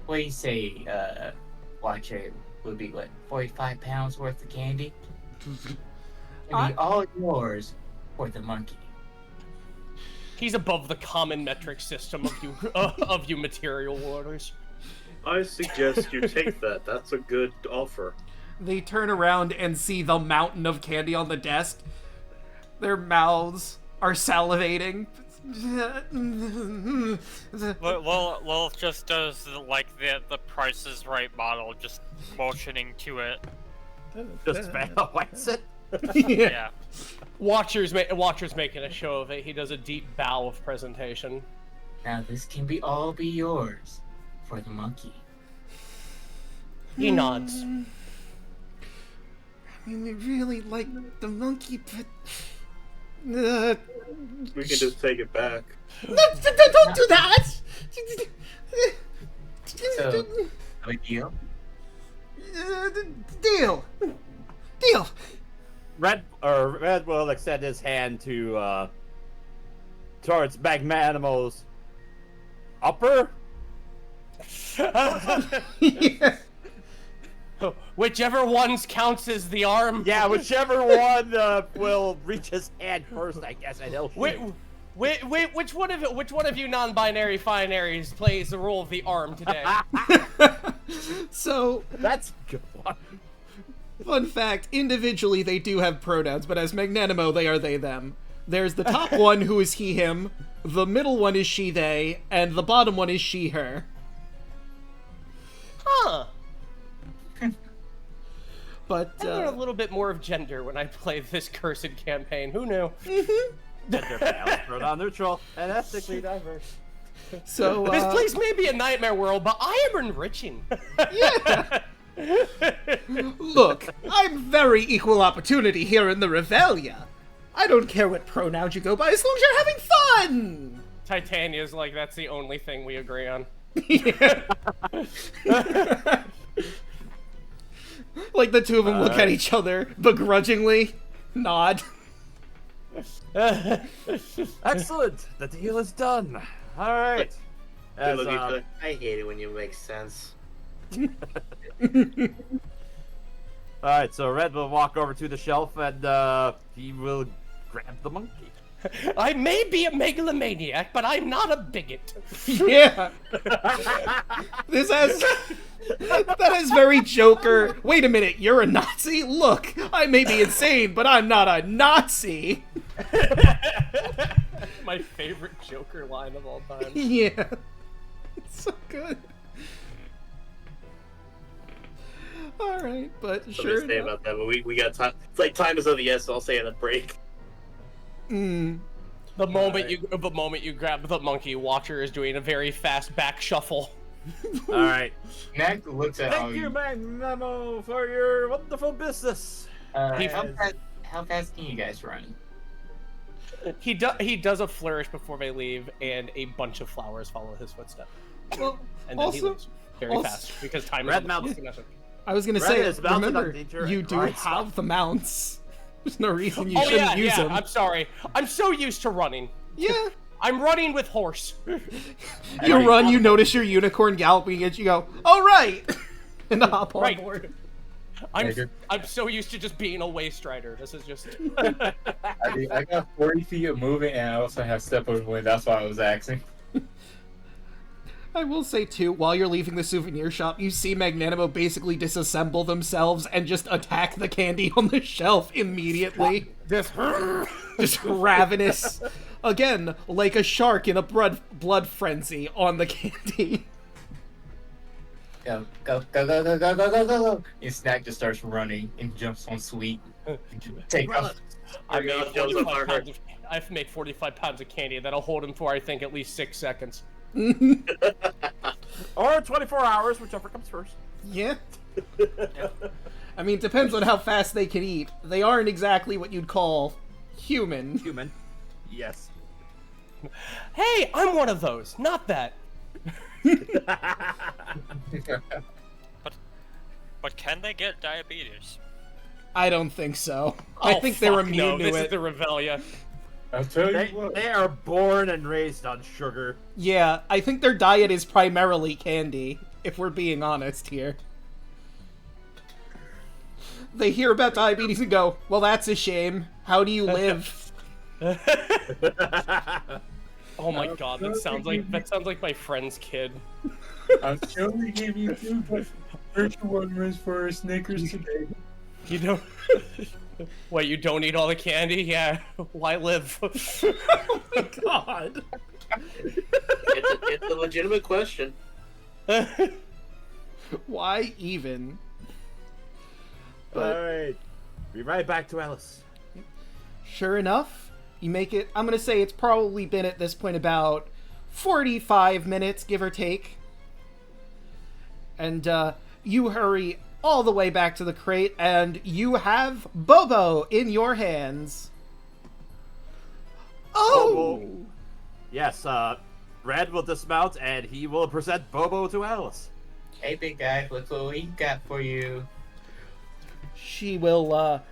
what do you say, Watcher, would be, 45 pounds worth of candy? It'd be all yours for the monkey. He's above the common metric system of you material warders. I suggest you take that. That's a good offer. They turn around and see the mountain of candy on the desk. Their mouths are salivating. Lil just does like the Price is Right model, just motioning to it. Just Vanna White's it. Yeah. Watcher's making a show of it. He does a deep bow of presentation. Now, this can all be yours for the monkey. He nods. I mean, we really like the monkey, but... We can just take it back. Don't do that! So, a deal? Deal! Deal! Red will extend his hand to towards Magnanimo's upper. Yeah. Whichever one counts as the arm. Yeah, whichever one will reach his hand first, I guess. I know. Wait, which one of you non-binary finaries plays the role of the arm today? So, That's a good one. fun fact, individually they do have pronouns, but as Magnanimo, they are they, them. There's the top one who is he, him, the middle one is she, they, and the bottom one is she, her. Huh. But, I learn a little bit more of gender when I play this cursed campaign. Who knew? Gender balanced, pronoun neutral, and ethnically diverse. so, This place may be a nightmare world, but I am enriching. yeah. Look, I'm very equal opportunity here in the Revelia. I don't care what pronouns you go by as long as you're having fun! Titania's like, that's the only thing we agree on. Yeah. Like the two of them look at each other begrudgingly. Nod. Excellent. The deal is done. All right. They As, look at each other. I hate it when you make sense. all right, so Red will walk over to the shelf and he will grab the monkey. I may be a megalomaniac, but I'm not a bigot. Yeah. This has... That is very Joker. Wait a minute, you're a Nazi? Look, I may be insane, but I'm not a Nazi. My favorite Joker line of all time. Yeah. It's so good. Alright, but Something sure to say enough. about that, but we got time. It's like time is of the essence. I'll say in a break. Mm. The moment you grab the monkey, Watcher is doing a very fast back shuffle. All right. Snack looks at how Thank you, Magnamo, for your wonderful business. how fast can you guys run? He does a flourish before they leave, and a bunch of flowers follow his footsteps. Well, And then he also, leaves very fast because time Red is Mountain. I was gonna Red say, is mounted on remember, danger you and do rides have stuff. the mounts. There's no reason you Oh shouldn't yeah, use them. I'm sorry. I'm so used to running. Yeah. I'm running with horse. You run, you notice your unicorn galloping at you, go, all right, and hop on Right. board. I'm so used to just being a waste rider. This is just. I got 40 feet of movement, and I also have step over wind. That's why I was asking. I will say, too, while you're leaving the souvenir shop, you see Magnanimo basically disassemble themselves and just attack the candy on the shelf immediately. Just ravenous. Again, like a shark in a blood frenzy on the candy. Go, go, go, go, go, go, go, go, go, go. And Snack just starts running and jumps on Sweet. Take off. I've made 45 pounds of candy that'll hold him for, I think, at least 6 seconds. Or 24 hours, whichever comes first. Yeah. I mean, depends on how fast they can eat. They aren't exactly what you'd call human. Human. Yes. Hey, I'm one of those. Not that. But can they get diabetes? I don't think so. I think they're fuck immune no. to This it. is the Revelia. I'll tell you They, what. they are born and raised on sugar. Yeah, I think their diet is primarily candy, if we're being honest here. They hear about diabetes and go, well, that's a shame. How do you live? Oh my god, that sounds like my friend's kid. I'm sure we gave you two, but first one was for Snickers today. You don't. Wait, you don't eat all the candy? Yeah. Why live? Oh my god. It's a legitimate question. Why even? But Alright. Be right back to Alice. sure enough, you make it. I'm gonna say it's probably been at this point about 45 minutes, give or take. And you hurry all the way back to the crate, and you have Bobo in your hands. Oh! Bobo. Yes, Red will dismount and he will present Bobo to Alice. Hey, big guy, look what we got for you. She will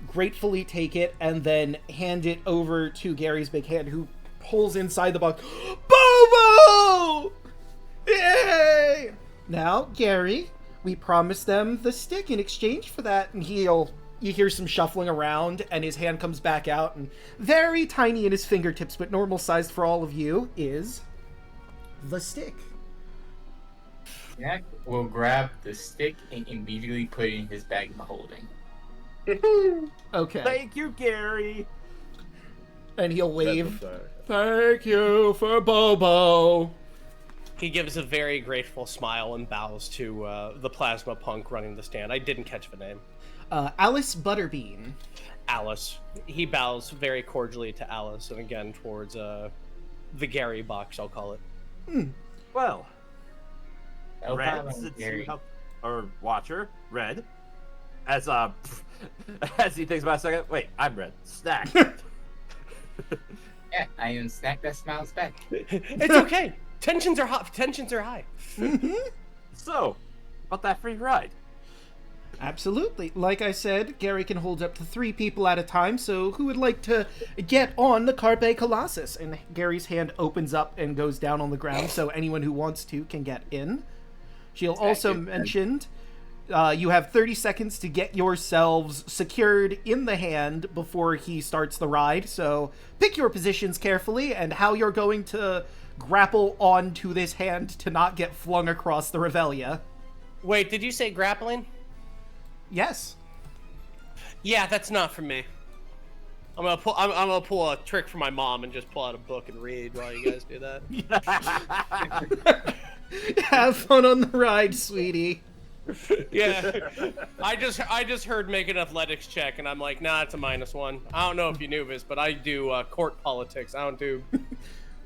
gratefully take it and then hand it over to Gary's big hand, who pulls inside the box. Bobo! Yay! Now, Gary, we promised them the stick in exchange for that, and you hear some shuffling around, and his hand comes back out, and very tiny in his fingertips, but normal sized for all of you, is the stick. Snack will grab the stick and immediately put it in his bag of holding. Okay. Thank you, Gary. And he'll wave. Thank you for Bobo. He gives a very grateful smile and bows to the plasma punk running the stand. I didn't catch the name. Alice Butterbean. Alice. He bows very cordially to Alice, and again towards the Gary box, I'll call it. Well, No Red, problem, since you Gary. help, or Watcher, Red, as as he thinks about a second. Wait, I'm Red. Snack. Yeah, I am Snack that smiles back. It's okay. Tensions are hot. Tensions are high. So, about that free ride. Absolutely. Like I said, Gary can hold up to 3 people at a time, so who would like to get on the Carpe Colossus? And Gary's hand opens up and goes down on the ground, so anyone who wants to can get in. She'll also mentioned you have 30 seconds to get yourselves secured in the hand before he starts the ride, so pick your positions carefully and how you're going to grapple onto this hand to not get flung across the Revelia. Wait, did you say grappling? Yes. Yeah, that's not for me. I'm gonna pull a trick for my mom and just pull out a book and read while you guys do that. Have fun on the ride, sweetie. Yeah, I just heard make an athletics check, and I'm like, nah, it's a -1. I don't know if you knew this, but I do court politics. I don't do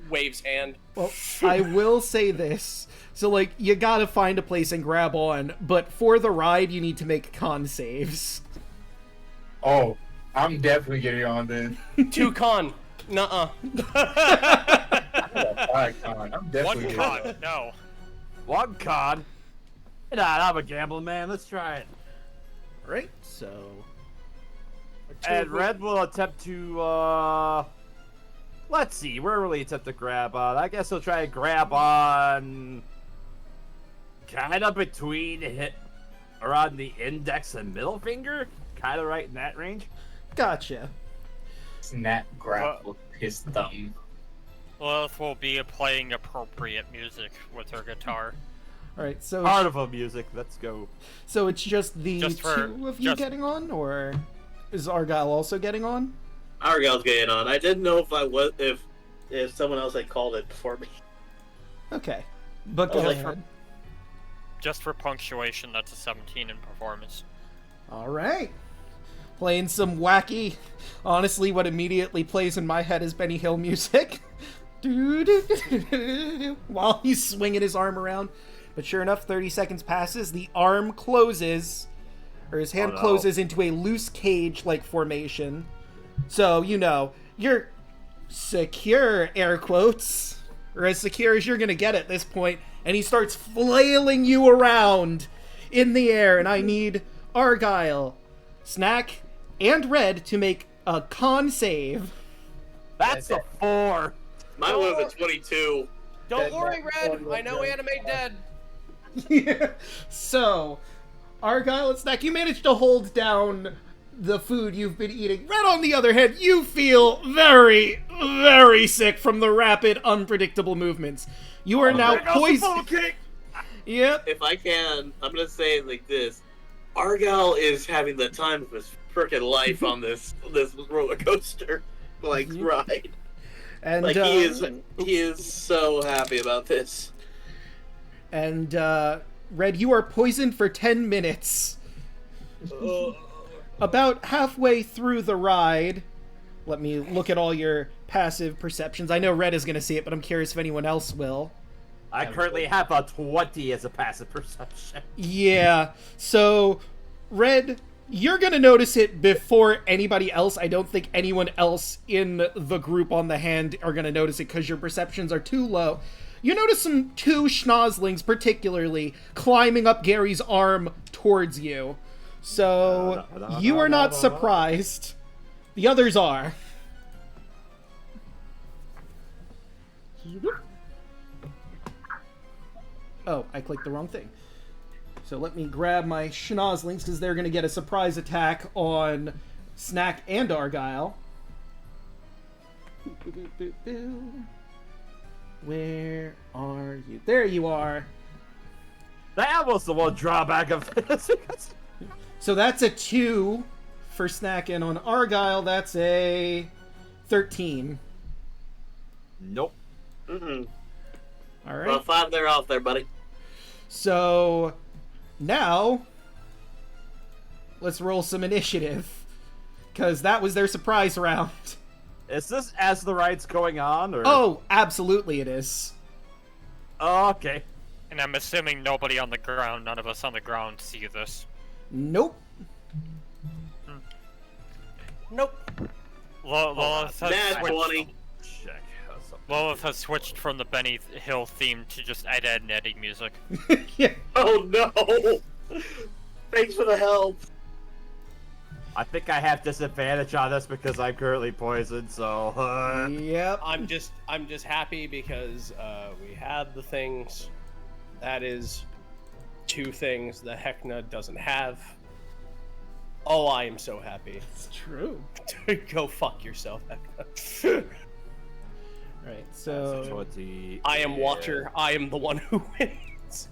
waves hand. Well, I will say this. So, like, you gotta find a place and grab on, but for the ride, you need to make con saves. Oh, I'm definitely getting on then. 2 con. Nuh-uh. 5 con. I'm definitely 1 getting con, on. no. 1 con. Nah, I'm a gambling man. Let's try it. Right, so... And Red will attempt to, let's see, where will he attempt to grab on? I guess he'll try to grab on... kind of between around the index and middle finger? Kind of right in that range? Gotcha. Snap grapple his thumb. Lilith will be playing appropriate music with her guitar. Alright, so... Carnival music, let's go. So it's just the Just for- 2 of you just- getting on, or is Argyle also getting on? Argyle's getting on. I didn't know if someone else had called it before me. Okay. But I go was like, ahead. Just for punctuation, that's a 17 in performance. Alright. Playing some wacky... Honestly, what immediately plays in my head is Benny Hill music. While he's swinging his arm around. But sure enough, 30 seconds passes, the arm closes, or his hand closes into a loose cage-like formation. So, you know, you're secure, air quotes, or as secure as you're gonna get at this point, and he starts flailing you around in the air, and I need Argyle, Snack, and Red to make a con save. That's a 4. Mine was a 22. Don't worry, Red. I know Animate Dead. Yeah. So, Argyle and Snack, you managed to hold down the food you've been eating. Red, on the other hand, you feel very, very sick from the rapid, unpredictable movements. You are now poisoned. Yep. If I can, I'm gonna say it like this: Argyle is having the time of his frickin' life on this roller coaster ride. And Like he is so happy about this. And Red, you are poisoned for 10 minutes. About halfway through the ride, let me look at all your passive perceptions. I know Red is going to see it, but I'm curious if anyone else will. I currently have a 20 as a passive perception. Yeah, so Red, you're going to notice it before anybody else. I don't think anyone else in the group on the hand are going to notice it because your perceptions are too low. You notice some 2 schnozzlings particularly climbing up Gary's arm towards you. So, you are not surprised. The others are. Oh, I clicked the wrong thing. So let me grab my schnozzlings because they're going to get a surprise attack on Snack and Argyle. Where are you? There you are. That was the one drawback of this. So that's a 2 for Snack, and on Argyle, that's a 13. Nope. Mm-mm. All right. Well, 5 there off there, buddy. So now let's roll some initiative because that was their surprise round. Is this as the ride's going on, or? Oh, absolutely it is. Oh, okay. And I'm assuming nobody on the ground, none of us on the ground see this. Nope. Nope. Lilith has Nat switched- 20. Check. Lilith has switched from the Benny Hill theme to just Ed, Ed and Eddie music. Yeah. Oh no! Thanks for the help. I think I have disadvantage on this because I'm currently poisoned, so... Yep. I'm just happy because we have the things. That is 2 things that Heckna doesn't have. Oh, I am so happy. It's true. Go fuck yourself, Heckna. Right, so... 20, I am Watcher. I am the one who wins.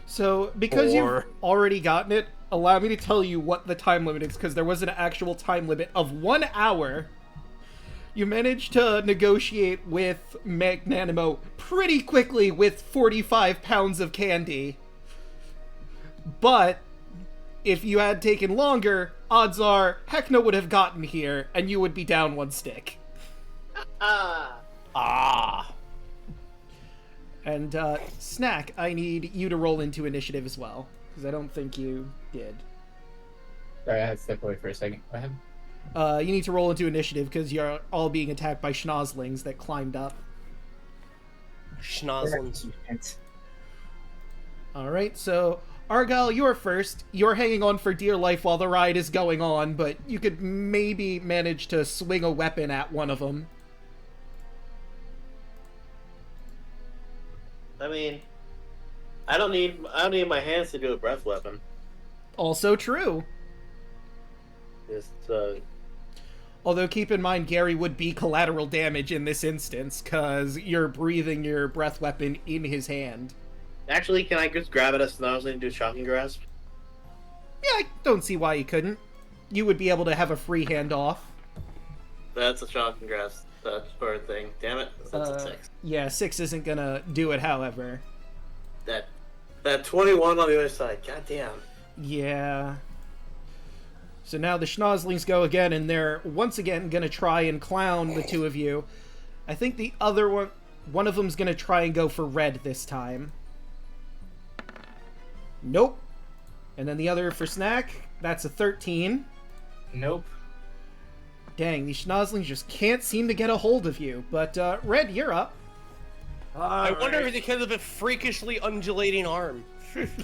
So, because you've 4. already gotten it, allow me to tell you what the time limit is, because there was an actual time limit of 1 hour. You managed to negotiate with Magnanimo pretty quickly with 45 pounds of candy. But, if you had taken longer, odds are Heckna would have gotten here, and you would be down 1 stick. Ah. And, Snack, I need you to roll into initiative as well, because I don't think you did. Sorry, I had to step away for a second. Go ahead. You need to roll into initiative, because you're all being attacked by schnozzlings that climbed up. Schnozzlings. Alright, so, Argyle, you're first. You're hanging on for dear life while the ride is going on, but you could maybe manage to swing a weapon at one of them. I mean, I don't need my hands to do a breath weapon. Also true. Just Although keep in mind, Gary would be collateral damage in this instance, because you're breathing your breath weapon in his hand. actually, can I just grab it as Snozzling and do shocking grasp? Yeah, I don't see why you couldn't. You would be able to have a free handoff. That's a shocking grasp. That sort of thing. Damn it. That's a 6. Yeah, 6 isn't gonna do it, however. That 21 on the other side. God damn. Yeah. So now the schnozzlings go again, and they're once again gonna try and clown the 2 of you. I think the other one of them's gonna try and go for red this time. Nope. And then the other for Snack, that's a 13. Nope. Dang, these schnozzlings just can't seem to get a hold of you. But, Red, you're up. I wonder if it's because of a freakishly undulating arm.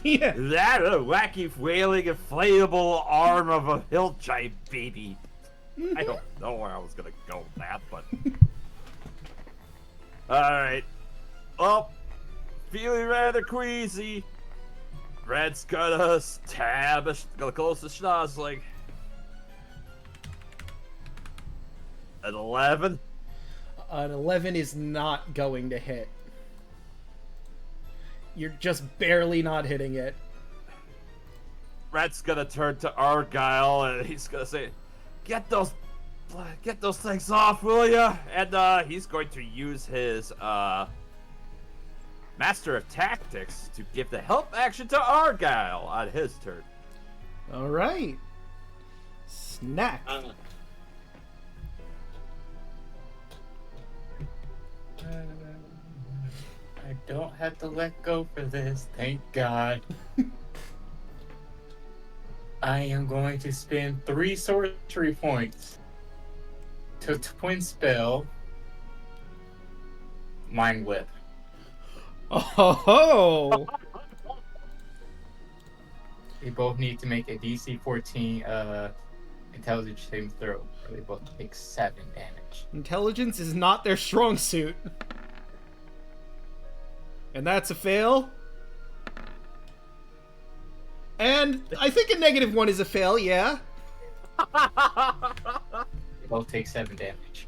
Yeah. That a wacky, wailing, inflatable arm of a hill giant baby. I don't know where I was gonna go with that, but... Alright. Well, feeling rather queasy. Red's gonna stab, gonna close the schnozzling. An 11? An 11 is not going to hit. You're just barely not hitting it. Red's gonna turn to Argyle and he's gonna say, Get those things off, will ya? And he's going to use his Master of Tactics to give the help action to Argyle on his turn. Alright. Snack. I don't have to let go for this, thank God. I am going to spend 3 sorcery points to twin spell Mind Whip. Oh! They both need to make a DC 14 intelligence saving throw, or they both take 7 damage. Intelligence is not their strong suit. And that's a fail. And I think a -1 is a fail, yeah. They both take 7 damage.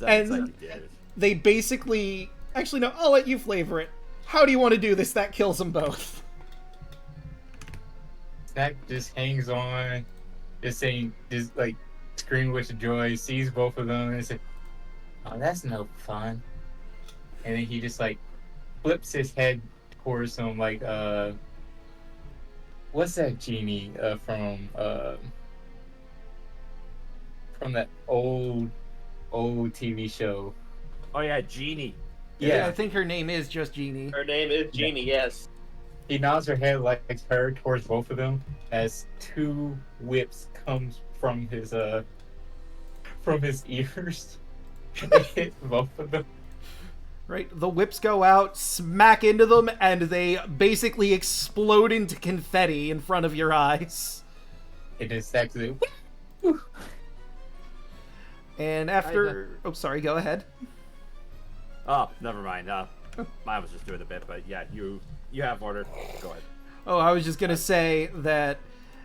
And they basically... Actually, no, I'll let you flavor it. How do you want to do this? That kills them both. Snack just hangs on, just like screaming with joy, sees both of them, and says, "Oh, that's no fun." And then he just like flips his head towards them, like what's that genie from that old TV show? Oh yeah, Genie. Yeah, I think her name is just Genie. Her name is Genie, yes. He nods her head like her towards both of them as 2 whips comes from his ears and hit both of them. Right, the whips go out, smack into them, and they basically explode into confetti in front of your eyes. It is actually. And after... Oh, sorry, go ahead. Oh, never mind. Mine was just doing a bit, but yeah, you have order. Go ahead. Oh, I was just gonna say that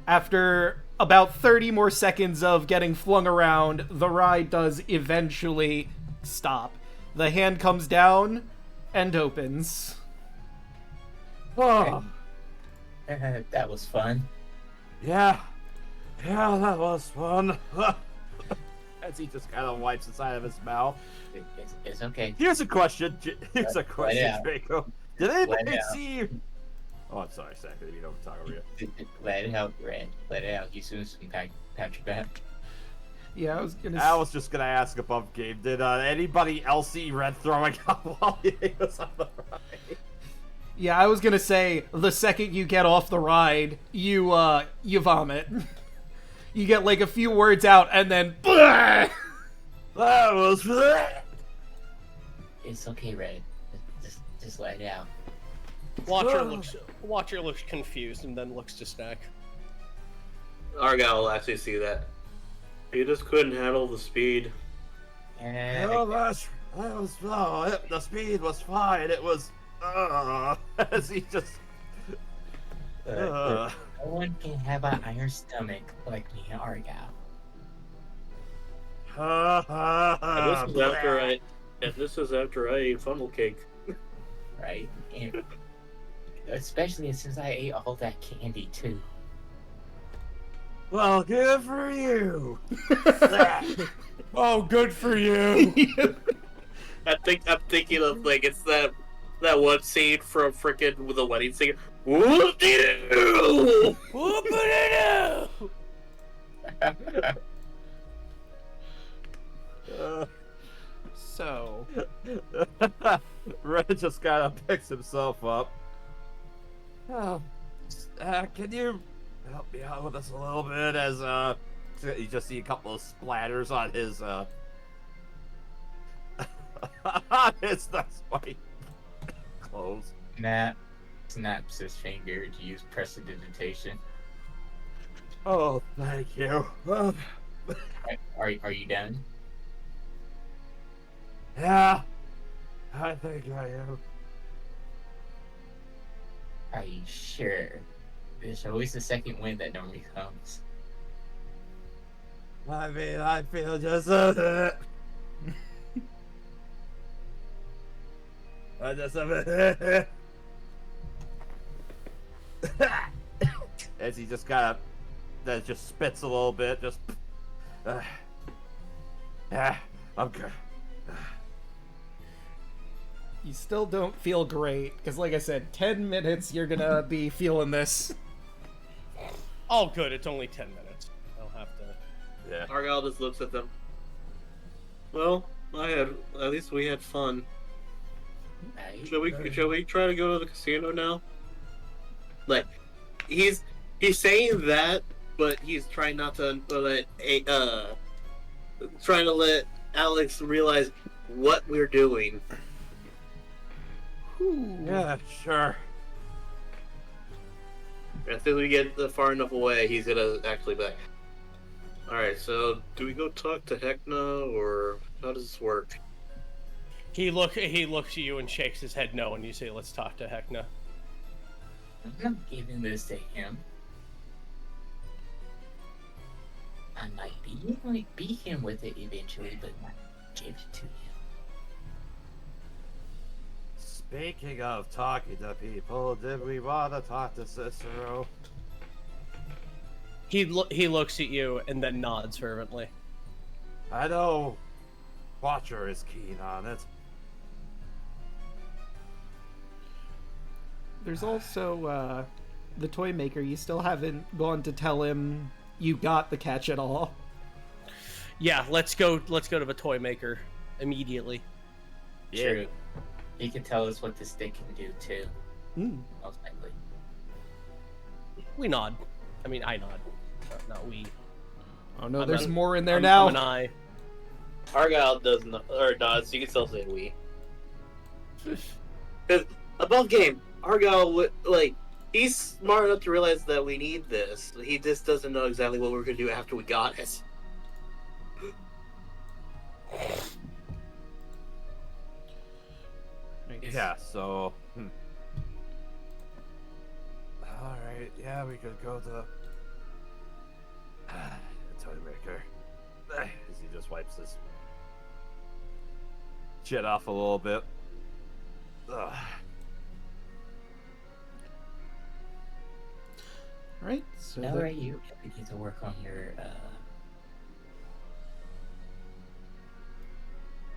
after about 30 more seconds of getting flung around, the ride does eventually stop. The hand comes down and opens. Oh, That was fun. yeah, that was fun. As he just kind of wipes the side of his mouth. It's okay. Here's a question. Here's a Let it question, out. Draco. Did anybody Let it out. see you? Oh, I'm sorry, Zach. I didn't mean to talk over you. Let it out, Red. Let it out. You soon pat your back. Yeah, I was gonna I was just gonna ask above game. Did anybody else see Red throwing up while he was on the ride? Yeah, I was gonna say, the second you get off the ride, you vomit. You get like a few words out, and then That was. It's okay, Red. Just let it out. Watcher looks confused and then looks to Snack. Argyle will actually see that. He just couldn't handle the speed. Oh, that was. Oh, the speed was fine. It was. As he just. No one can have an iron stomach like me and Argyle. This is after I ate funnel cake. Right? And especially since I ate all that candy too. Well, good for you. Oh, good for you! I'm thinking of like it's that one scene from frickin' with the wedding singer. Whoop-de-doo! So, Red just kind of picks himself up. Oh, can you help me out with this a little bit? As you just see a couple of splatters on his on his that's white clothes. Nat snaps his finger to use prestidigitation. Oh, thank you. Are you done? Yeah, I think I am. Are you sure? There's always the second wind that normally comes. I mean, I feel just a bit. I just a bit. As he just kind of, that just spits a little bit, just. Yeah, I'm good. you still don't feel great, because like I said, 10 minutes you're gonna be feeling this. Oh, good. It's only 10 minutes. I'll have to. Yeah. Argyle just looks at them. Well, at least we had fun. Right? Shall we try to go to the casino now? Like, he's saying that, but he's trying not to let Alex realize what we're doing. Yeah, sure. As soon as we get far enough away, he's gonna actually be like, alright, so do we go talk to Heckna, or how does this work? He looks at you and shakes his head no, and you say, "Let's talk to Heckna." I'm not giving this to him. I might beat him with it eventually, but not give it to him. Speaking of talking to people, did we want to talk to Cicero? He looks at you and then nods fervently. I know Watcher is keen on it. There's also, the toy maker. You still haven't gone to tell him you got the catch at all. Yeah, let's go to the toy maker immediately. Yeah. True. He can tell us what the stick can do too. Most likely. We nod. I mean, I nod. Not we. Oh no, I'm there's not- more in there I'm now. an I. Argyle does not, or nods, you can still say we. Because above game, Argyle he's smart enough to realize that we need this. He just doesn't know exactly what we're gonna do after we got it. Yeah, so... Alright, yeah, we could go to... the Toymaker. As he just wipes his shit off a little bit. Ugh. Right, so Now, right, you need to work on your,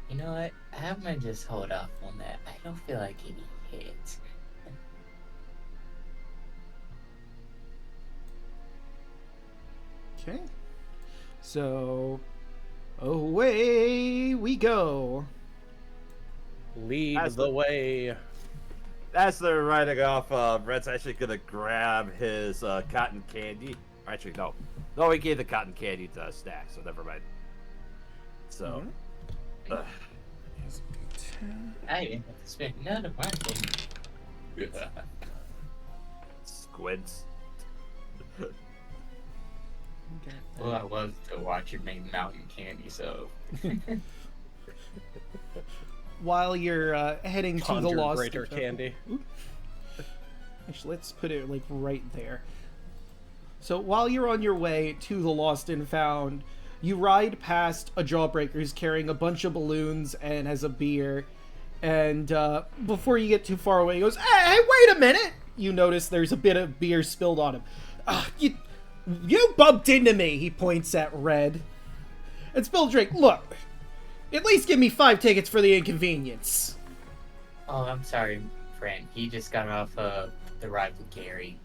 You know what? I'm gonna just hold off on that. I don't feel like any hits. Okay. So, away we go. Lead As the the- way. As they're riding off, Red's actually gonna grab his cotton candy. Actually, no. No, he gave the cotton candy to Snack, so never mind. So... I didn't have to spend none of my money. Squints. Well, I was to watch it make mountain candy, so. While you're heading to the Conjure lost greater candy. Actually, let's put it like right there. So while you're on your way to the Lost and Found, you ride past a Jawbreaker who's carrying a bunch of balloons and has a beer. And before you get too far away, he goes, "Hey, wait a minute!" You notice there's a bit of beer spilled on him. You bumped into me, he points at Red. And spill drink, look, at least give me 5 tickets for the inconvenience. Oh, I'm sorry, friend. He just got off the ride with Gary.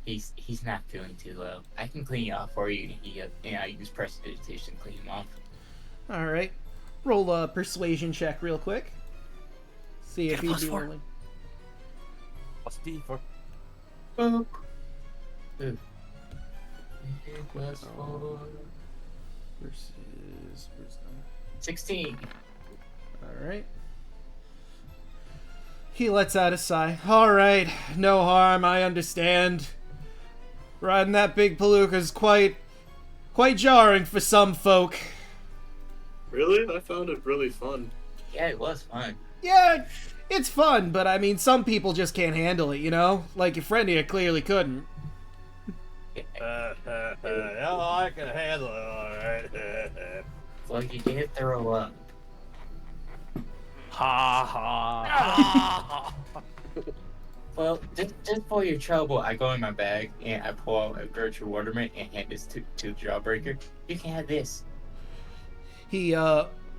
He's not feeling too well. I can clean you off for you. I use prestidigitation to clean him off. Alright. Roll a persuasion check real quick. See if Get a he'd be +4. willing. What's D for? Oh. Ooh. +4. Versus wisdom. 16. Alright. He lets out a sigh. Alright, no harm, I understand. Riding that big palooka's quite jarring for some folk. Really? I found it really fun. Yeah, it was fun. Yeah, it's fun, but I mean, some people just can't handle it, you know? Like your friend here clearly couldn't. Yeah, I can handle it, alright. Well, you did throw up. Ha ha. Well, just for your trouble, I go in my bag and I pull out a Gertrude Waterman and hand this to the Jawbreaker. You can have this. He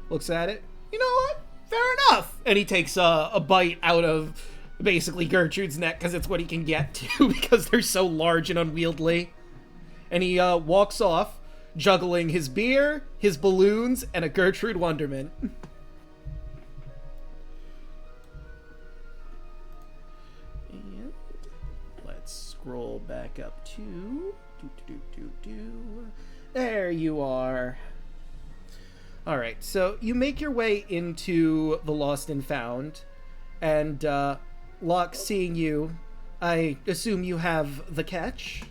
looks at it. You know what? Fair enough. And he takes a bite out of basically Gertrude's neck because it's what he can get to because they're so large and unwieldy. And he walks off, juggling his beer, his balloons, and a Gertrude Wonderment. And let's scroll back up to... There you are. Alright, so you make your way into the Lost and Found, and Locke, seeing you, I assume you have the catch?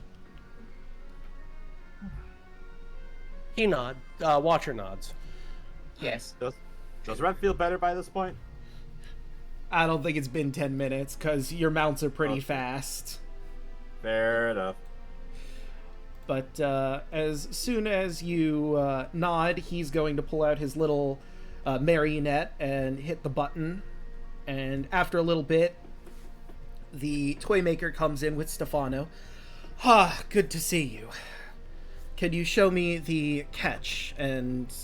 He nods. Watcher nods. Yes. Does Red feel better by this point? I don't think it's been 10 minutes, because your mounts are pretty Okay. fast. Fair enough. But as soon as you nod, he's going to pull out his little marionette and hit the button. And after a little bit, the toy maker comes in with Stefano. Ah, good to see you. Can you show me the catch, and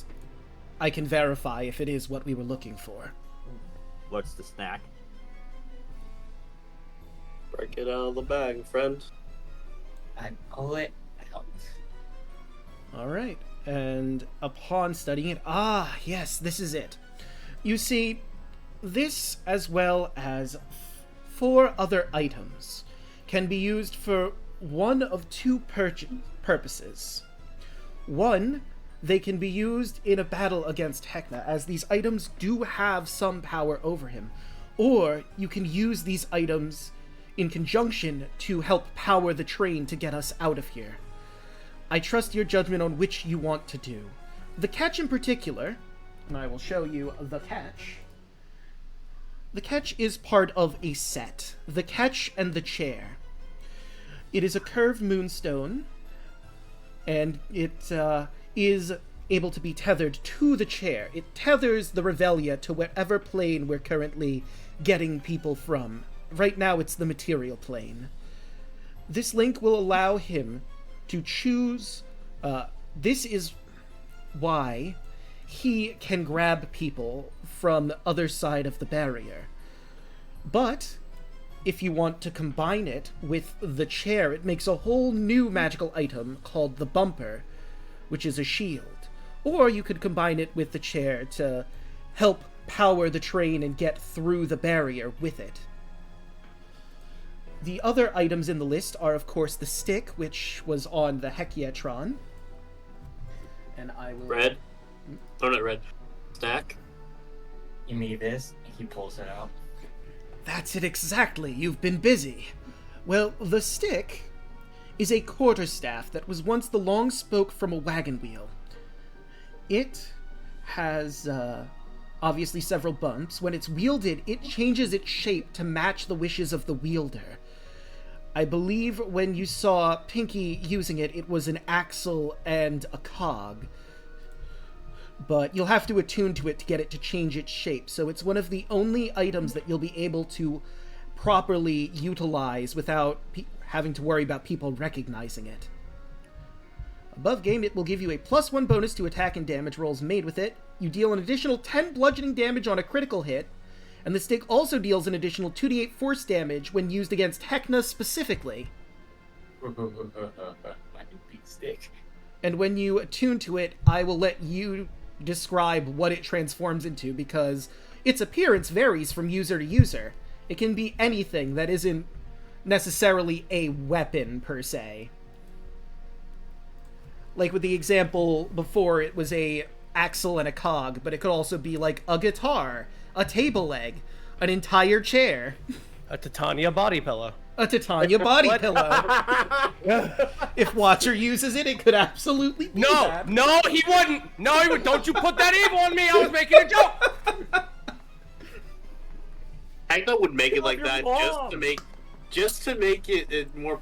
I can verify if it is what we were looking for? Looks to Snack. Break it out of the bag, friend. I pull it out. All right. And upon studying it, yes, this is it. You see, this as well as 4 other items can be used for one of 2 purposes. One, they can be used in a battle against Heckna, as these items do have some power over him. or you can use these items in conjunction to help power the train to get us out of here. I trust your judgment on which you want to do. The catch in particular, and I will show you the catch. The catch is part of a set. The catch and the chair. It is a curved moonstone, and it is able to be tethered to the chair. It tethers the Revelia to whatever plane we're currently getting people from. Right now it's the material plane. This link will allow him to choose... this is why he can grab people from the other side of the barrier. But if you want to combine it with the chair, it makes a whole new magical item called the Bumper, which is a shield. Or you could combine it with the chair to help power the train and get through the barrier with it. The other items in the list are, of course, the stick, which was on the Hekyatron. And I will... Red? Oh, not red. Stack? You need this? He pulls it out. That's it exactly. You've been busy. Well, the stick is a quarterstaff that was once the long spoke from a wagon wheel. It has, obviously several bumps. When it's wielded, it changes its shape to match the wishes of the wielder. I believe when you saw Pinky using it, it was an axle and a cog. But you'll have to attune to it to get it to change its shape, so it's one of the only items that you'll be able to properly utilize without having to worry about people recognizing it. Above game, it will give you a +1 bonus to attack and damage rolls made with it. You deal an additional 10 bludgeoning damage on a critical hit, and the stick also deals an additional 2d8 force damage when used against Heckna specifically. My big stick. And when you attune to it, I will let you describe what it transforms into, because its appearance varies from user to user. It can be anything that isn't necessarily a weapon, per se. Like with the example before, it was a axle and a cog, but it could also be like a guitar, a table leg, an entire chair. A Titania body pillow. A Titania body pillow. If Watcher uses it, it could absolutely be that. No, he wouldn't. No, he would. Don't you put that evil on me. I was making a joke. Heckna would make it like Your that mom. just to make it more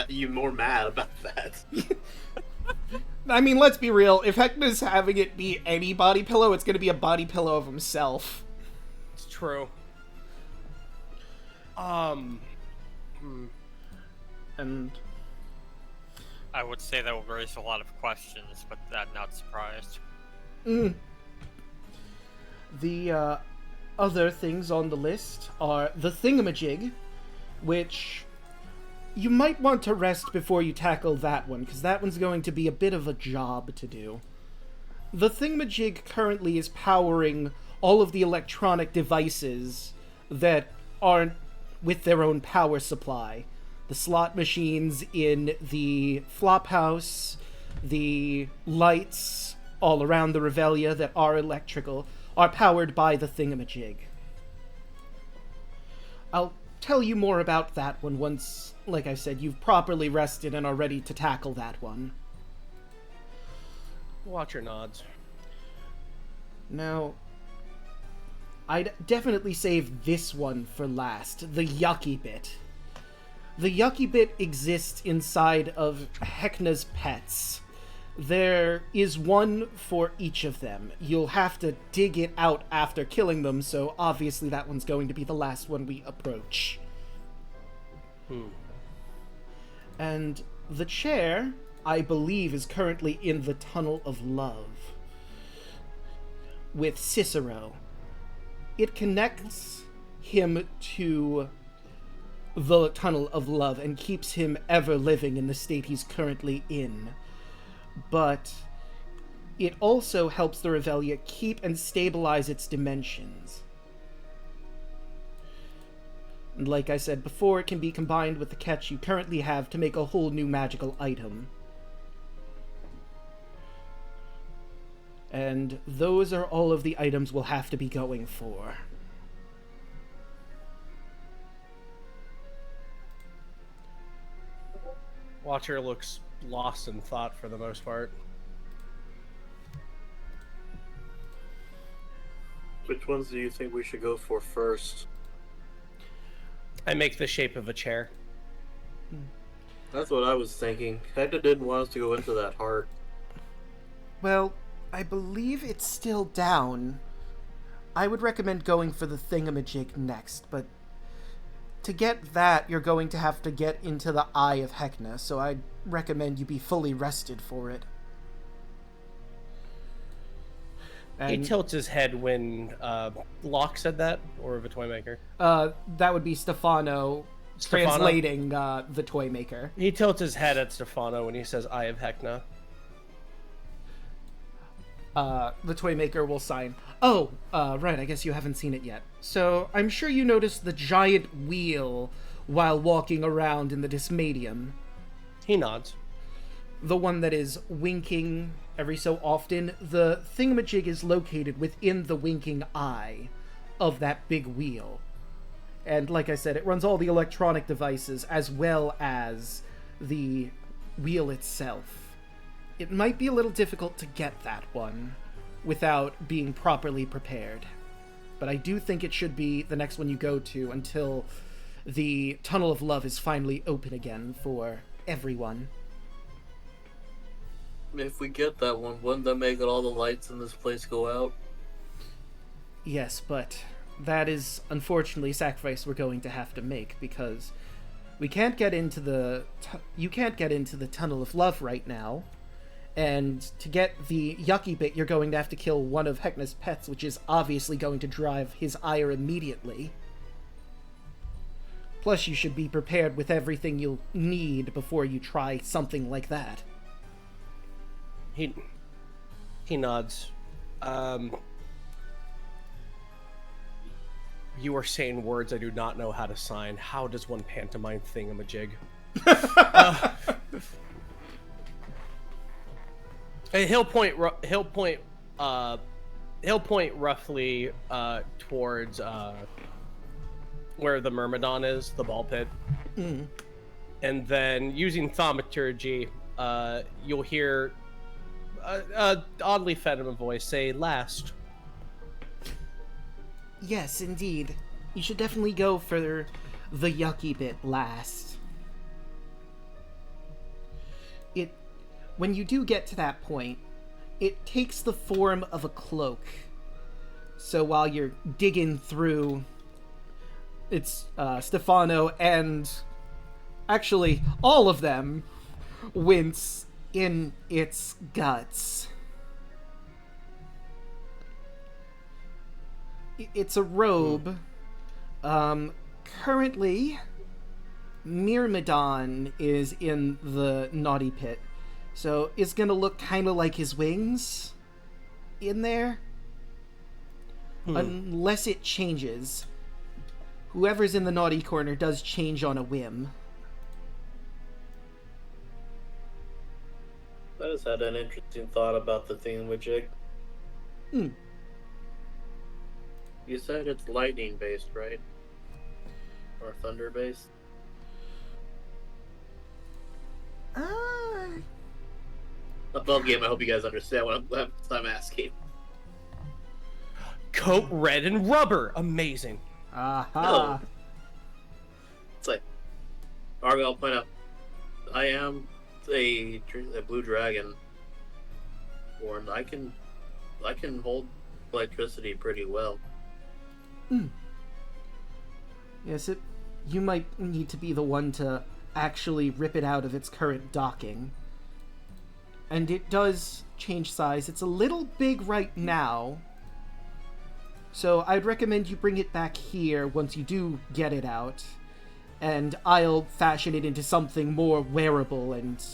you more mad about that. I mean, let's be real. If Heckna's having it be any body pillow, it's going to be a body pillow of himself. It's true. And I would say that would raise a lot of questions, but I'm not surprised. The other things on the list are the thingamajig, which you might want to rest before you tackle that one, because that one's going to be a bit of a job to do. The thingamajig currently is powering all of the electronic devices that aren't with their own power supply. The slot machines in the flophouse, the lights all around the Revelia that are electrical, are powered by the thingamajig. I'll tell you more about that one once, like I said, you've properly rested and are ready to tackle that one. Watch your nods. Now, I'd definitely save this one for last, the yucky bit. The yucky bit exists inside of Heckna's pets. There is one for each of them. You'll have to dig it out after killing them, so obviously that one's going to be the last one we approach. And the chair, I believe, is currently in the Tunnel of Love with Cicero. It connects him to the Tunnel of Love and keeps him ever living in the state he's currently in. But it also helps the Revelia keep and stabilize its dimensions. And like I said before, it can be combined with the catch you currently have to make a whole new magical item. And those are all of the items we'll have to be going for. Watcher looks lost in thought for the most part. Which ones do you think we should go for first? I make the shape of a chair. That's what I was thinking. Heckna didn't want us to go into that heart. Well, I believe it's still down. I would recommend going for the thingamajig next, but to get that, you're going to have to get into the eye of Heckna, so I'd recommend you be fully rested for it. He tilts his head when Locke said that, or the toy maker. That would be Stefano translating the toy maker. He tilts his head at Stefano when he says "Eye of Heckna." The toy maker will sign. Oh, right, I guess you haven't seen it yet. So, I'm sure you noticed the giant wheel while walking around in the Dysmadium. He nods. The one that is winking every so often. The thingamajig is located within the winking eye of that big wheel. And like I said, it runs all the electronic devices as well as the wheel itself. It might be a little difficult to get that one without being properly prepared. But I do think it should be the next one you go to until the Tunnel of Love is finally open again for everyone. If we get that one, wouldn't that make all the lights in this place go out? Yes, but that is unfortunately a sacrifice we're going to have to make, because we can't get into the you can't get into the Tunnel of Love right now. And to get the yucky bit, you're going to have to kill one of Heckna's pets, which is obviously going to drive his ire immediately. Plus, you should be prepared with everything you'll need before you try something like that. He nods. You are saying words I do not know how to sign. How does one pantomime thingamajig? He'll point roughly towards where the Myrmidon is, the ball pit. Mm. And then using thaumaturgy, you'll hear a oddly feminine voice say, "Last." Yes, indeed. You should definitely go for the yucky bit last. When you do get to that point, it takes the form of a cloak. So while you're digging through, it's Stefano and actually all of them wince in its guts. It's a robe. Currently, Myrmidon is in the naughty pit. So it's gonna look kind of like his wings in there. Unless it changes. Whoever's in the naughty corner does change on a whim. I just had an interesting thought about the thingamajig. You said it's lightning based, right? Or thunder based? Above game, I hope you guys understand what I'm asking. Coat red and rubber. Amazing. Aha. It's like, Argyle point out, I am a blue dragon born. I can hold electricity pretty well. Yes, you might need to be the one to actually rip it out of its current docking. And it does change size. It's a little big right now. So I'd recommend you bring it back here once you do get it out. And I'll fashion it into something more wearable and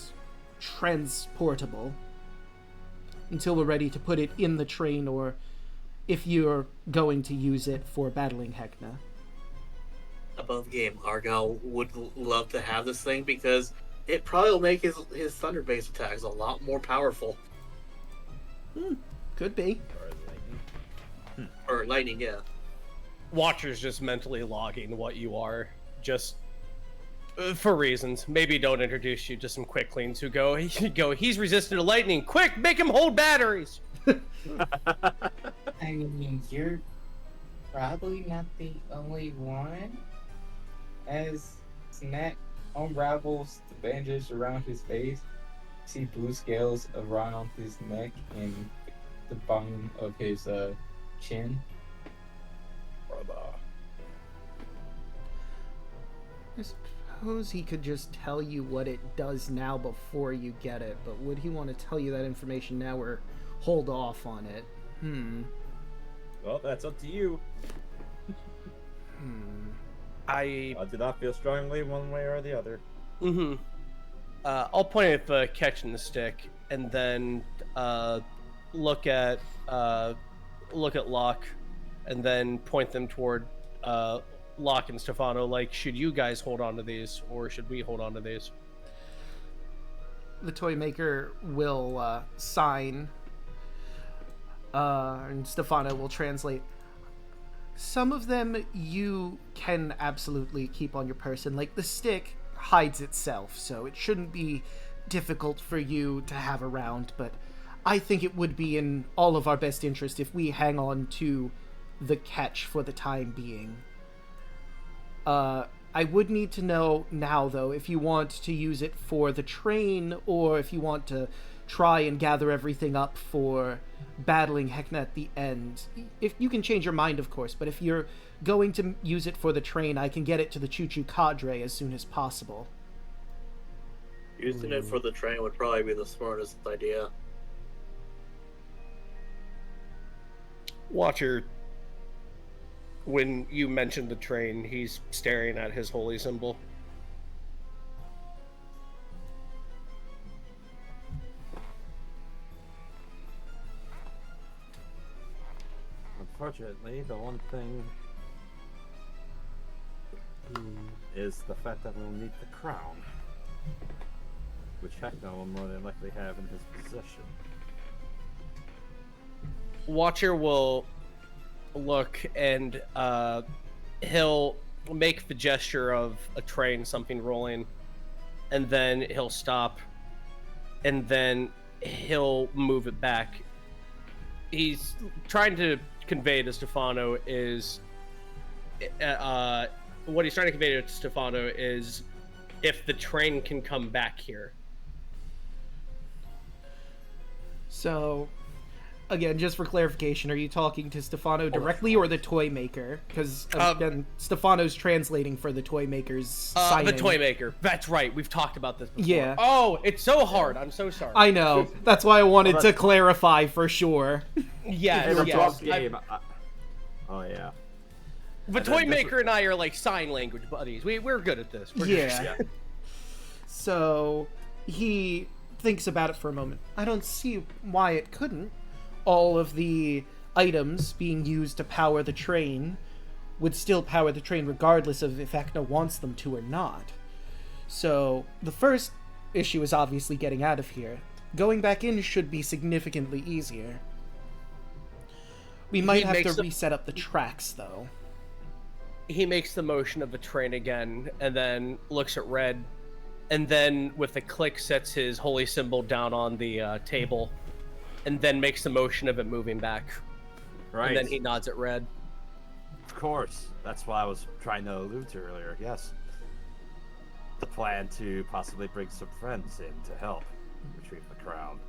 transportable. Until we're ready to put it in the train, or if you're going to use it for battling Heckna. Above game, Argyle would love to have this thing because it probably will make his thunder-based attacks a lot more powerful. Could be. Or lightning, yeah. Watcher's just mentally logging what you are. Just For reasons. Maybe don't introduce you to some quick cleans who go, he's resistant to lightning. Quick, make him hold batteries. I mean, you're probably not the only one. As Snack unravels the bandage around his face, see blue scales around his neck and the bottom of his chin. I suppose he could just tell you what it does now before you get it, but would he want to tell you that information now or hold off on it? Well, that's up to you. I do not feel strongly one way or the other. I'll point at the catch in the stick, and then look at Locke, and then point them toward Locke and Stefano. Like, should you guys hold on to these, or should we hold on to these? The toy maker will sign, and Stefano will translate. Some of them you can absolutely keep on your person. Like, the stick hides itself, so it shouldn't be difficult for you to have around, but I think it would be in all of our best interest if we hang on to the catch for the time being. I would need to know now, though, if you want to use it for the train, or if you want to try and gather everything up for battling Heckna at the end. If you can change your mind, of course, but if you're going to use it for the train, I can get it to the Choo-Choo cadre as soon as possible. Using it for the train would probably be the smartest idea. Watcher, when you mentioned the train, he's staring at his holy symbol. Unfortunately, the one thing is the fact that we'll need the crown, which Heckna will more than likely have in his possession. Watcher will look, and he'll make the gesture of a train, something rolling, and then he'll stop, and then he'll move it back. He's trying to convey to Stefano is what he's trying to convey to Stefano is if the train can come back here. So, again, just for clarification, are you talking to Stefano directly or the toy maker? Because again, Stefano's translating for the toy maker's signing. The toy maker. That's right. We've talked about this before. Yeah. Oh, it's so hard. I'm so sorry. I know. That's why I wanted to clarify for sure. Yes, yes. Game. Oh yeah. The toy maker and I are like sign language buddies. We're good at this. Yeah. So he thinks about it for a moment. I don't see why it couldn't. All of the items being used to power the train would still power the train regardless of if Heckna wants them to or not. So the first issue is obviously getting out of here. Going back in should be significantly easier. We might have to reset up the tracks, though. He makes the motion of the train again, and then looks at Red, and then with a click sets his holy symbol down on the table, and then makes the motion of it moving back. Right. And then he nods at Red. Of course. That's what I was trying to allude to earlier, yes. The plan to possibly bring some friends in to help retrieve the crown.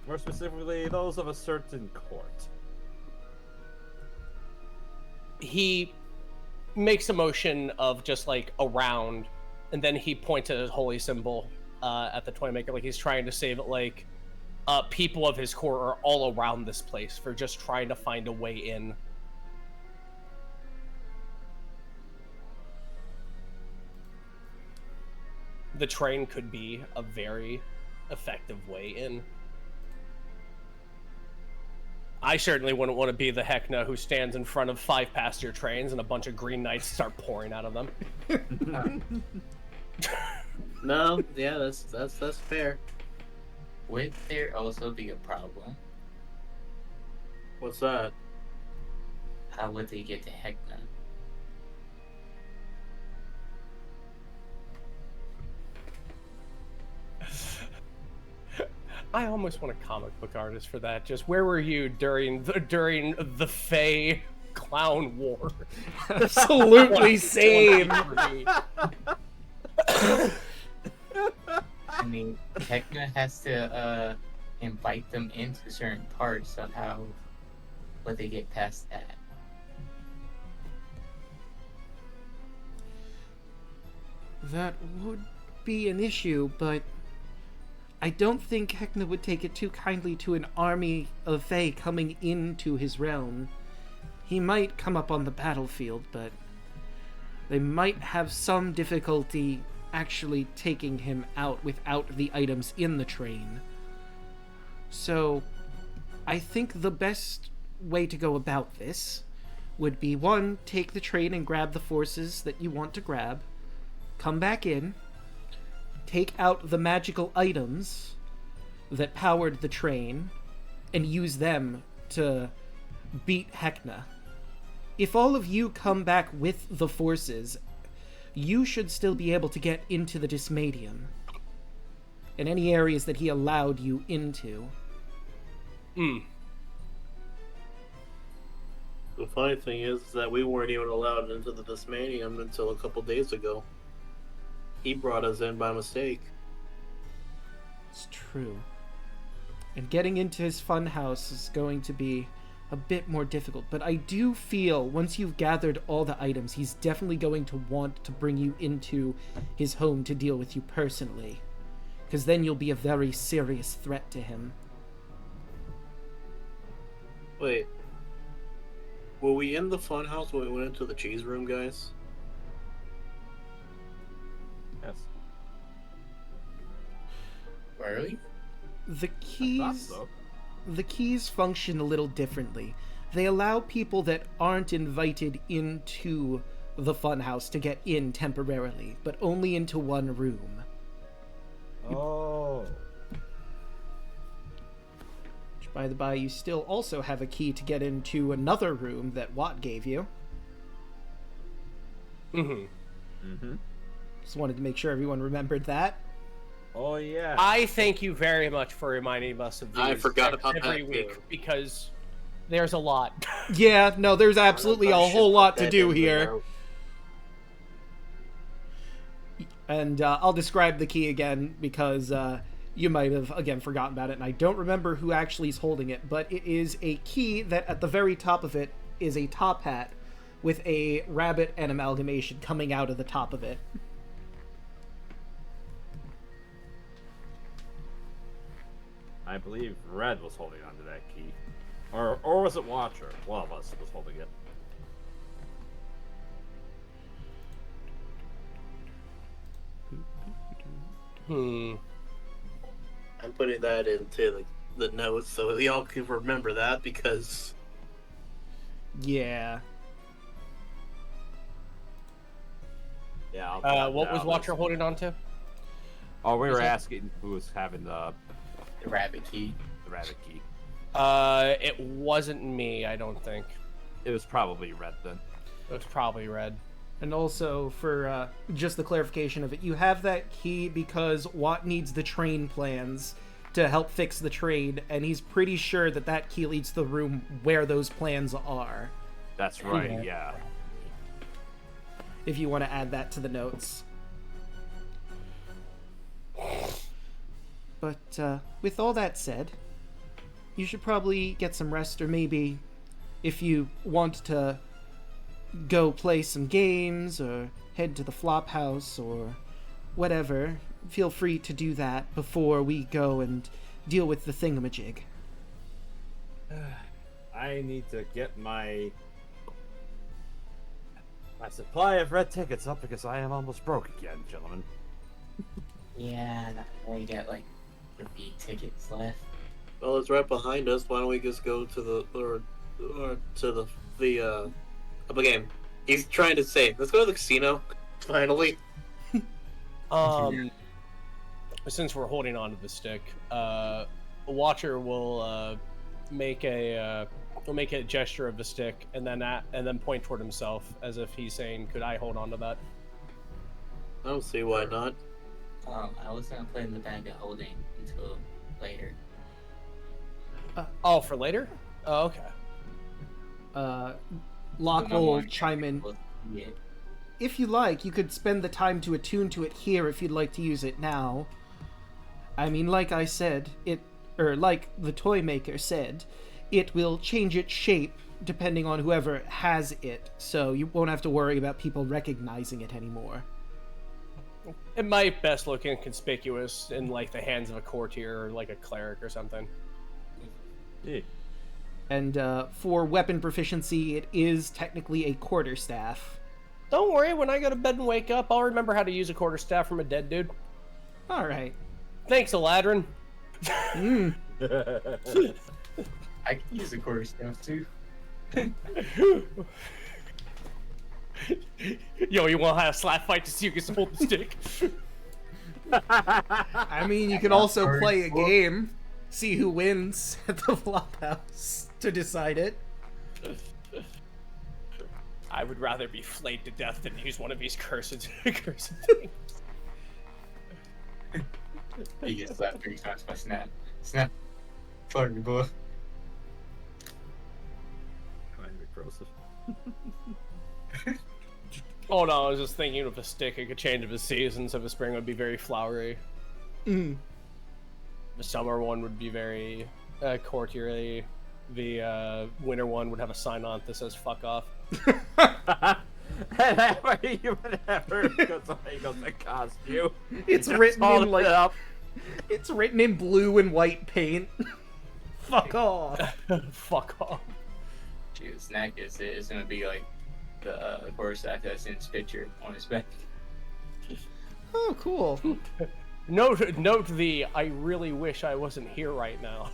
More specifically, those of a certain court. He makes a motion of just like around, and then he points at his holy symbol at the toy maker, like he's trying to say that like people of his court are all around this place for just trying to find a way in. The train could be a very effective way in. I certainly wouldn't want to be the Heckna who stands in front of 5 passenger trains and a bunch of green knights start pouring out of them. No, yeah, that's fair. Would there also be a problem? What's that? How would they get to Heckna? I almost want a comic book artist for that. Just where were you during the Fae Clown War? Absolutely same. I mean, Heckna has to invite them into certain parts, so how would they get past that? That would be an issue, but I don't think Heckna would take it too kindly to an army of Fae coming into his realm. He might come up on the battlefield, but they might have some difficulty actually taking him out without the items in the train. So, I think the best way to go about this would be, 1, take the train and grab the forces that you want to grab, come back in, take out the magical items that powered the train, and use them to beat Heckna. If all of you come back with the forces, you should still be able to get into the Dysmadium in any areas that he allowed you into. The funny thing is that we weren't even allowed into the Dysmadium until a couple days ago. He brought us in by mistake. It's true. And getting into his funhouse is going to be a bit more difficult, but I do feel once you've gathered all the items, he's definitely going to want to bring you into his home to deal with you personally, because then you'll be a very serious threat to him. Wait. Were we in the funhouse when we went into the cheese room, guys? Yes. Really? The I thought keys... so. The keys function a little differently. They allow people that aren't invited into the funhouse to get in temporarily, but only into one room. Oh. Which, by the by, you still also have a key to get into another room that Watt gave you. Just wanted to make sure everyone remembered that. Oh yeah. I thank you very much for reminding us of these I forgot about every that, week too. because there's a lot. Yeah, no, there's absolutely a whole lot to do here. And I'll describe the key again because you might have, again, forgotten about it, and I don't remember who actually is holding it, but it is a key that at the very top of it is a top hat with a rabbit and amalgamation coming out of the top of it. I believe Red was holding onto that key. Or was it Watcher? One of us was holding it. I'm putting that into the notes so y'all can remember that because... Yeah. Yeah. I'll put that What was down. Watcher holding on to? Oh, we were that- asking who was having the rabbit key. rabbit key. It wasn't me, I don't think. It was probably Red then. It was probably Red. And also, for just the clarification of it, you have that key because Watt needs the train plans to help fix the train, and he's pretty sure that that key leads to the room where those plans are. That's right, yeah. If you want to add that to the notes. But with all that said, you should probably get some rest, or maybe if you want to go play some games or head to the flop house or whatever, feel free to do that before we go and deal with the thingamajig. I need to get my supply of red tickets up because I am almost broke again, gentlemen. Yeah, I only got like 3 tickets left. Well, it's right behind us. Why don't we just go to the up a game? He's trying to say, let's go to the casino. Finally. Since we're holding on to the stick, Watcher will make a gesture of the stick and then point toward himself as if he's saying, "Could I hold on to that?" I don't see why not. I was gonna put in the bag of holding until later. Oh, for later? Oh, okay. Locke will chime in. Yeah. If you like, you could spend the time to attune to it here if you'd like to use it now. I mean, like I said, like the toy maker said, it will change its shape depending on whoever has it, so you won't have to worry about people recognizing it anymore. It might best look inconspicuous in, like, the hands of a courtier or, like, a cleric or something. Yeah. And for weapon proficiency, it is technically a quarterstaff. Don't worry, when I go to bed and wake up, I'll remember how to use a quarterstaff from a dead dude. Alright. Thanks, Eladrin. I can use a quarterstaff too. Yo, you want to have a slap fight to see who can hold the stick? I mean, you can also play a game, see who wins at the flophouse to decide it. I would rather be flayed to death than use one of these cursed things. You get slapped 3 times by Snap. Snap. Fuck me, boy. Kind of corrosive. Oh no, I was just thinking of a stick. It could change of the seasons. So the spring would be very flowery. Mm. The summer one would be very courtiery. The winter one would have a sign on that says "fuck off." Whenever somebody goes to costume, It's just written hold in it like up. it's written in blue and white paint. Fuck off. Fuck off. Dude, Snack is gonna be like the quarterstaff that's in his picture on his back. Oh, cool. Note the I really wish I wasn't here right now.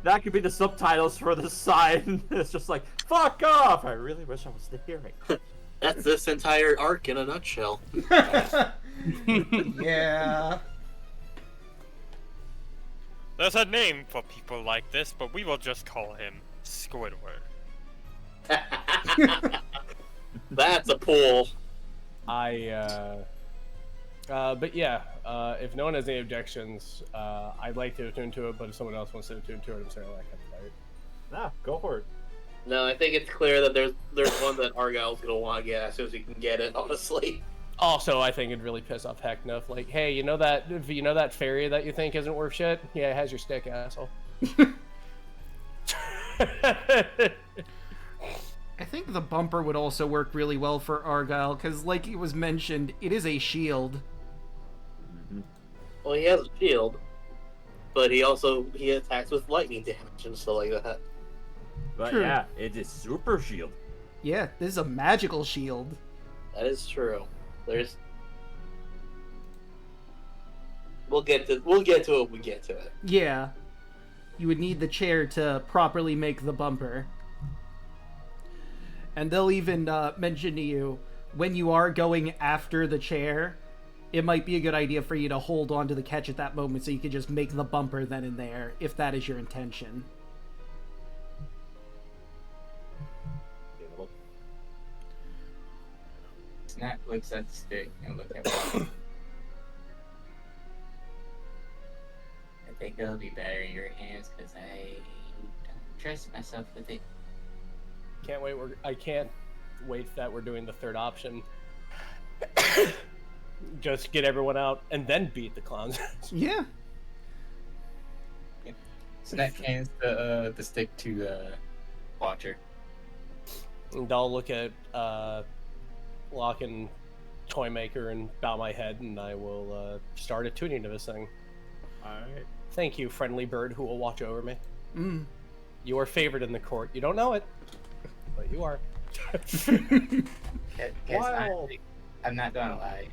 That could be the subtitles for the sign. It's just like, fuck off! I really wish I was here. That's this entire arc in a nutshell. Yeah. There's a name for people like this, but we will just call him Squidward. That's a pull. But yeah, if no one has any objections, I'd like to attune to it, but if someone else wants to attune to it, I'm sorry, I can't play it. Nah, go for it. No, I think it's clear that there's one that Argyle's gonna want to get as soon as he can get it. Honestly. Also, I think it'd really piss off Heckna if, like, hey, you know that fairy that you think isn't worth shit? Yeah, it has your stick, asshole. I think the bumper would also work really well for Argyle, because like it was mentioned, it is a shield. Well, he has a shield, but he attacks with lightning damage and stuff like that. But True. yeah, it is super shield. Yeah, this is a magical shield. That is true. We'll get to it when we get to it. Yeah. You would need the chair to properly make the bumper. And they'll even mention to you, when you are going after the chair, it might be a good idea for you to hold on to the catch at that moment so you can just make the bumper then and there, if that is your intention. Snap looks at the stick and looks at me. I think it'll be better in your hands because I don't trust myself with it. I can't wait that we're doing the third option. Just get everyone out and then beat the clowns. Yeah. Snap hands the stick to the Watcher. And I'll look at Locke and Toymaker and bow my head, and I will start attuning to this thing. Alright. Thank you, friendly bird who will watch over me. Mm. You are favored in the court. You don't know it, but you are. Wow. I'm not gonna lie.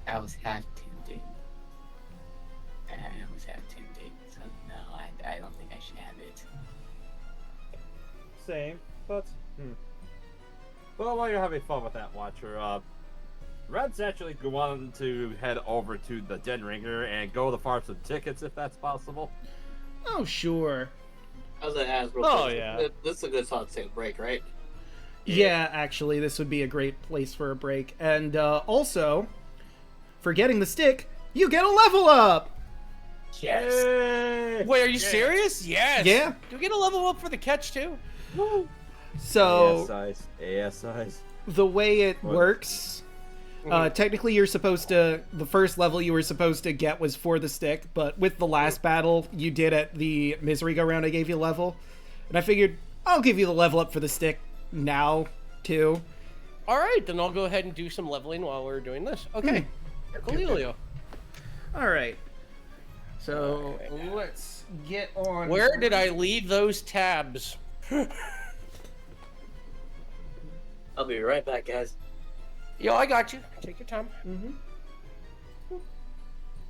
I was half tempted. So no, I don't think I should have it. Same, but well, while you're having fun with that, Watcher, Red's actually wanting to head over to the Den Ringer and go to farm some tickets if that's possible. Oh, sure. I was gonna ask real Oh, quick. yeah. This is a good spot to take a break, right? Yeah, actually, this would be a great place for a break. And also, for getting the stick, You get a level up! Yes. Yay! Wait, are you serious? Yes. Yeah. Do we get a level up for the catch too? So, ASIs. the way it What? works, technically you're supposed to, the first level you were supposed to get was for the stick, but with the last battle you did at the Misery Go round, I gave you a level. And I figured, I'll give you the level up for the stick now, too. All right, then I'll go ahead and do some leveling while we're doing this. Okay. Coolio. Alright. So, let's get on... Where did I leave those tabs? I'll be right back, guys. Yo, I got you. Take your time.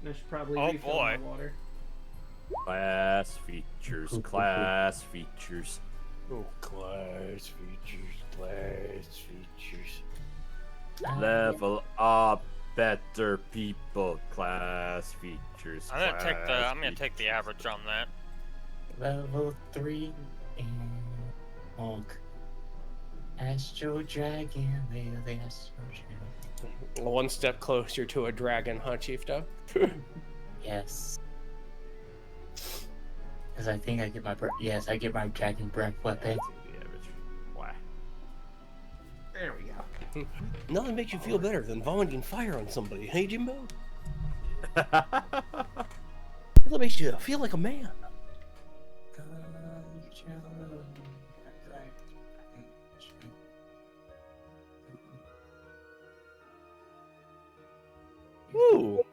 I should probably Oh, refill boy. my water. Class features. Class features. Oh, class features. Level up, better people. Class features. I'm class gonna take the average on that. Level 3 and Hulk. Astro Dragon, Leo the Astro Dragon. One step closer to a dragon, huh, Chiefto? Yes. Because I think I get my I get my dragon breath weapon. The average. Why? There we go. Nothing makes you feel better than vomiting fire on somebody, hey Jimbo? That makes you feel like a man. Ooh.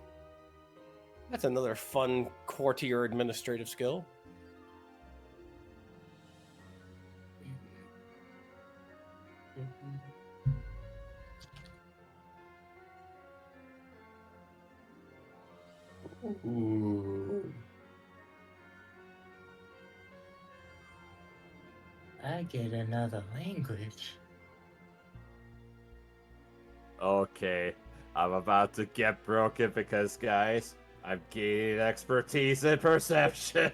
That's another fun courtier administrative skill. Ooh. I get another language. Okay, I'm about to get broken because, guys, I'm gaining expertise in perception.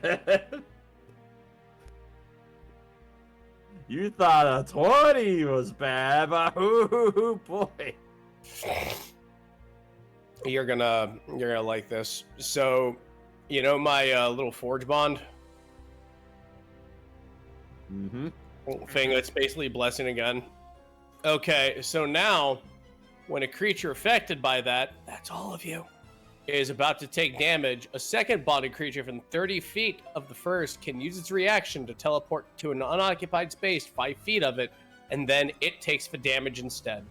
You thought a 20 was bad, but ooh boy. You're gonna like this. So, you know my little forge bond Mm-hmm. thing that's basically blessing again. Okay, so now when a creature affected by that, that's all of you, is about to take damage, a second bonded creature within 30 feet of the first can use its reaction to teleport to an unoccupied space 5 feet of it, and then it takes the damage instead.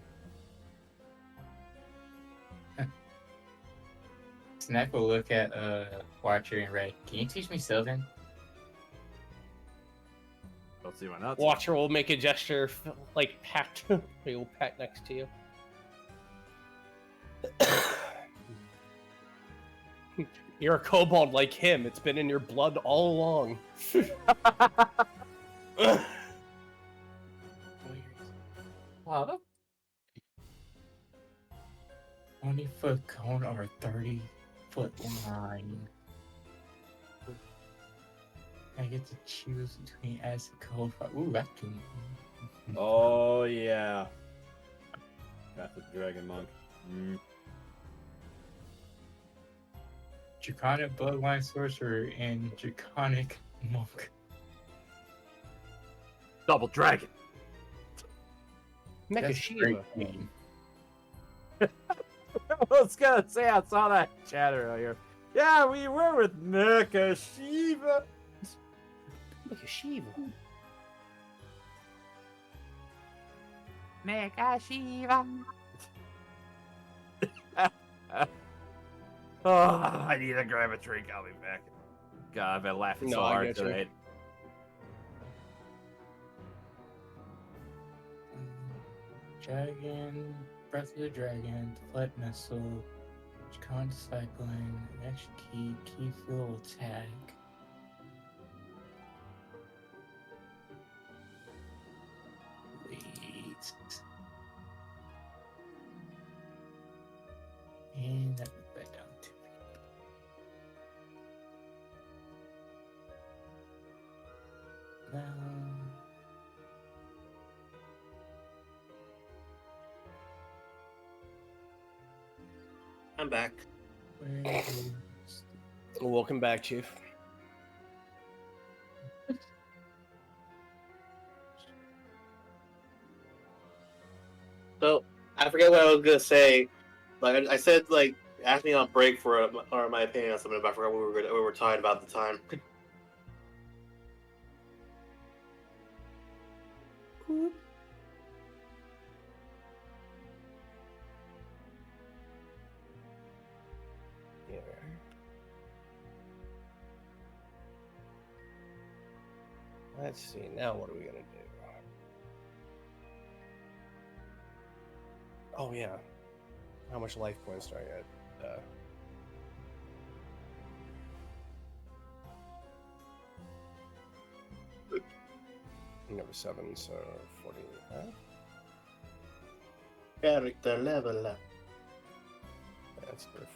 Snack will look at Watcher and Red. Can you teach me Sylvan? Don't see why not. Watcher will make a gesture, like pat. He will pat next to you. You're a kobold like him. It's been in your blood all along. What? 20-foot cone or 30-foot line. I get to choose between acid cold fire. Ooh, that can. Oh yeah. Got the dragon monk. Draconic Bloodline Sorcerer and Draconic Monk. Double dragon. That's a Shiva. great name. I was gonna say I saw that chat earlier. Yeah, we were with Mecha Shiva. Look at Shiva. Mega Shiva. Oh, I need to grab a drink. I'll be back. God, I've been laughing so No, I hard get you. tonight. Dragon, Breath of the Dragon, Deflect Missile, Draconic Discipling, Action Key Fuel Attack. Wait. And that went back down to I'm back. Welcome back, Chief. So I forget what I was gonna say. Like I said, like ask me on break for or my opinion on something, but I forgot what we were talking about at the time. Let's see. Now, what are we gonna do? Oh yeah. How much life points do I get? Number 7, so 45. Character level up. That's good.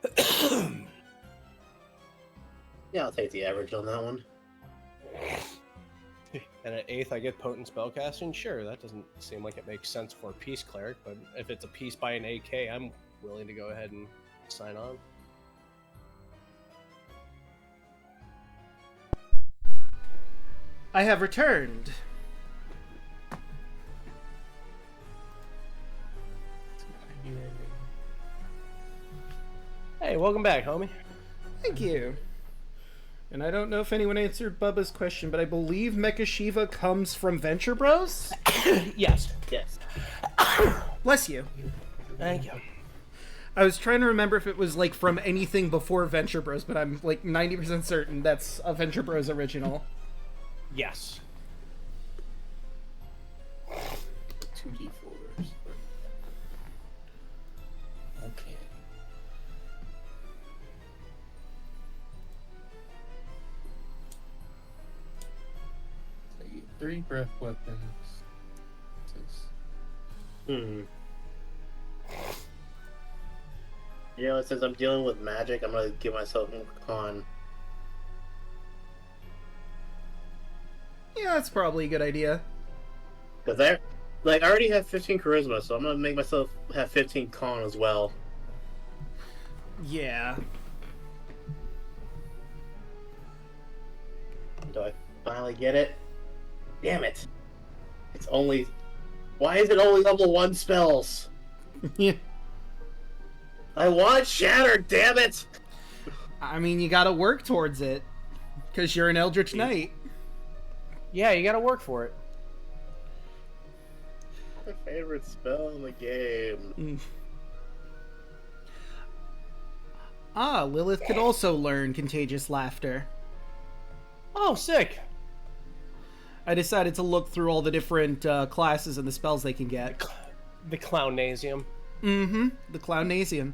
45. Yeah, I'll take the average on that one. And at 8th, I get potent spellcasting. Sure, that doesn't seem like it makes sense for a peace cleric, but if it's a peace by an AK, I'm willing to go ahead and sign on. I have returned. Hey, welcome back, homie. Thank you. And I don't know if anyone answered Bubba's question, but I believe Mecha Shiva comes from Venture Bros? Yes. Yes. Bless you. Thank you. I was trying to remember if it was like from anything before Venture Bros, but I'm like 90% certain that's a Venture Bros original. Yes. 2d4s. Okay. So you get 3 breath weapons. Hmm. You know, since I'm dealing with magic, I'm gonna give myself more con. Yeah, that's probably a good idea. Because I already have 15 charisma, so I'm gonna make myself have 15 con as well. Yeah. Do I finally get it? Damn it! It's only. Why is it only level 1 spells? Yeah. I want Shatter, damn it! I mean, you gotta work towards it. Because you're an Eldritch Knight. Yeah, you gotta work for it. My favorite spell in the game. Ah, Lilith could also learn Contagious Laughter. Oh, sick. I decided to look through all the different classes and the spells they can get. The Clownasium. Mm-hmm. The Clownasium.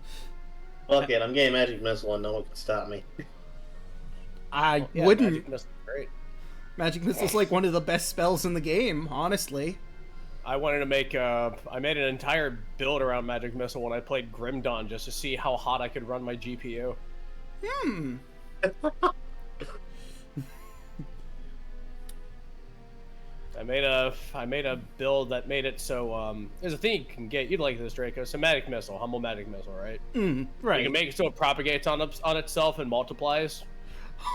Fuck it, I'm getting Magic Missile and no one can stop me. I Yeah, wouldn't. Magic Missile is great. Magic Missile's like one of the best spells in the game, honestly. I wanted to make I made an entire build around Magic Missile when I played Grim Dawn just to see how hot I could run my GPU. Hmm. I made a build that made it so there's a thing you can get. You'd like this, Draco. So Magic Missile, humble Magic Missile, right? Right. You can make it so it propagates on itself and multiplies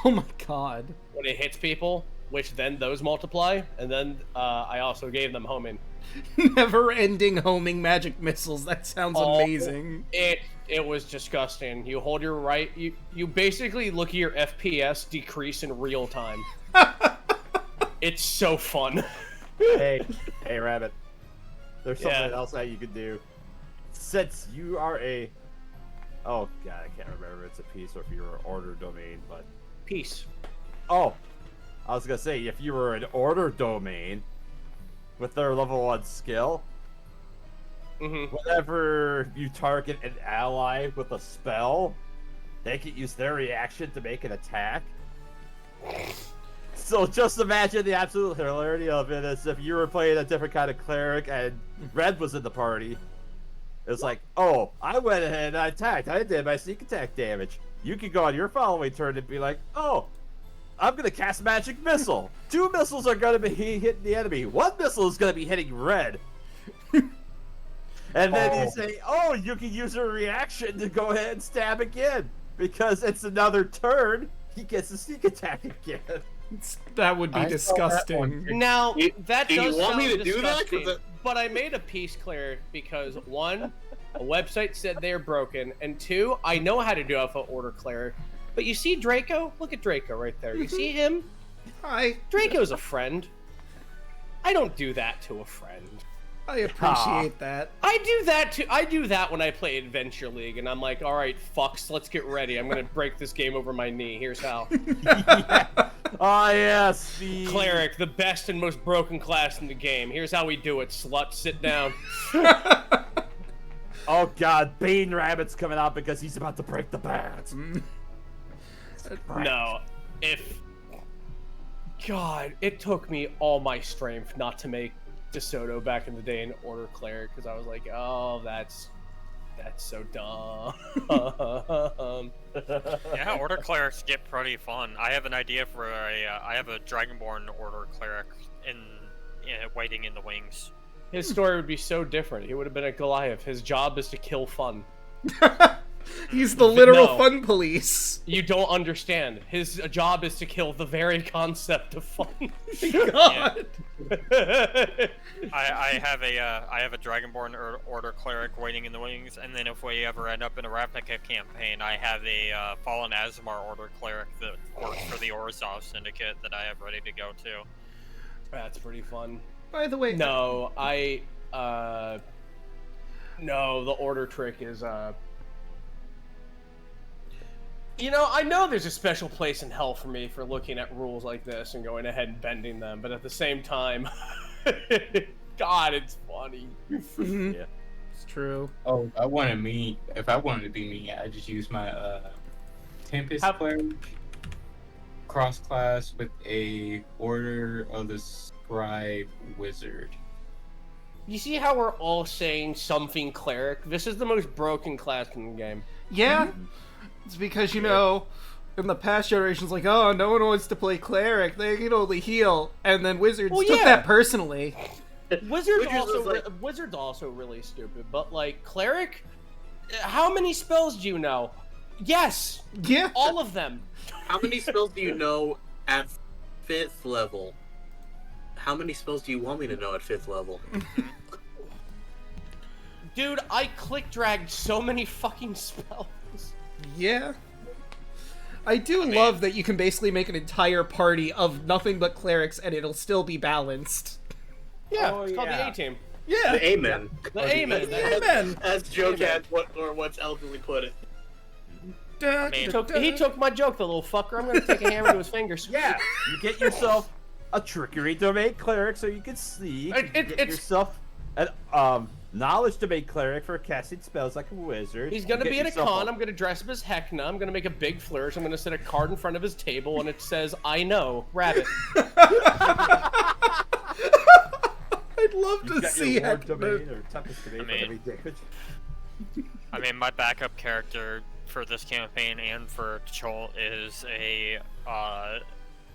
Oh my god. when it hits people, which then those multiply. And then I also gave them homing. Never-ending homing magic missiles. That sounds amazing. It was disgusting. You hold your right. You basically look at your FPS decrease in real time. It's so fun. Hey, Rabbit. There's something Yeah. else that you could do. Since you are a... Oh, God, I can't remember if it's a piece or if you're an order domain, but... Peace. Oh, I was going to say, if you were an order domain with their level 1 skill, whenever you target an ally with a spell, they can use their reaction to make an attack. So just imagine the absolute hilarity of it as if you were playing a different kind of cleric and Red was in the party. It's like, oh, I went ahead and I attacked. I did my sneak attack damage. You could go on your following turn and be like, oh, I'm going to cast Magic Missile. 2 missiles are going to be hitting the enemy. 1 missile is going to be hitting Red. And then you say, oh, you can use a reaction to go ahead and stab again. Because it's another turn, he gets a sneak attack again. That would be I saw that one. disgusting. Now, that Do does you want me sound to do that? 'Cause disgusting, but I made a peace cleric because, one, a website said they're broken, and two, I know how to do Alpha Order cleric. But you see Draco? Look at Draco right there. You see him? Hi. Draco's a friend. I don't do that to a friend. I appreciate that. I do that too. I do that when I play Adventure League, and I'm like, all right, fucks, let's get ready. I'm gonna break this game over my knee. Here's how. Oh, yes. The... Cleric, the best and most broken class in the game. Here's how we do it. Slut, sit down. Oh, God. Bane Rabbit's coming out because he's about to break the bats. No, if... God, it took me all my strength not to make DeSoto back in the day an Order Cleric, because I was like, oh, that's so dumb. Yeah, Order Clerics get pretty fun. I have an idea for I have a Dragonborn Order Cleric waiting in the wings. His story would be so different. He would have been a Goliath. His job is to kill fun. He's the literal No. fun police. You don't understand. His job is to kill the very concept of fun. God. I have a Dragonborn Order Cleric waiting in the wings, and then if we ever end up in a Ravnica campaign, I have a Fallen Azamar Order Cleric that works for the Orzhov Syndicate that I have ready to go to. That's pretty fun. By the way, No, no, the order trick is, You know, I know there's a special place in hell for me for looking at rules like this and going ahead and bending them, but at the same time, God, it's funny. Yeah. It's true. Oh, I want to meet. If I wanted to be me, I'd just use my Tempest cleric cross class with a Order of the Scribe Wizard. You see how we're all saying something cleric? This is the most broken class in the game. Yeah. It's because, you know, in the past generations, like, oh, no one wants to play cleric. They can only heal. And then wizards Well, took yeah. that personally. Wizard's Wizards Wizard's also really stupid, but like cleric, how many spells do you know? Yes, Yeah. all of them. How many spells do you know at 5th level? How many spells do you want me to know at 5th level? Dude, I click dragged so many fucking spells. Yeah. I do love that you can basically make an entire party of nothing but clerics and it'll still be balanced. Yeah, Oh, it's called the yeah. A-Team. Yeah. The Amen. The Amen. Amen. As Joe Cat what's elderly put it. He took my joke, the little fucker. I'm gonna take a hammer to his fingers. Yeah, you get yourself a trickery domain cleric so you can sneak. You get it's- yourself an knowledge domain cleric for casting spells like a wizard. He's gonna You be get in a yourself con. I'm gonna dress up as Heckna. I'm gonna make a big flourish. I'm gonna set a card in front of his table, and it says, "I know, rabbit." I'd love You've to got see your ward Heckna. domain or tempest domain I for mean- every damage. I mean, my backup character for this campaign and for Chol is a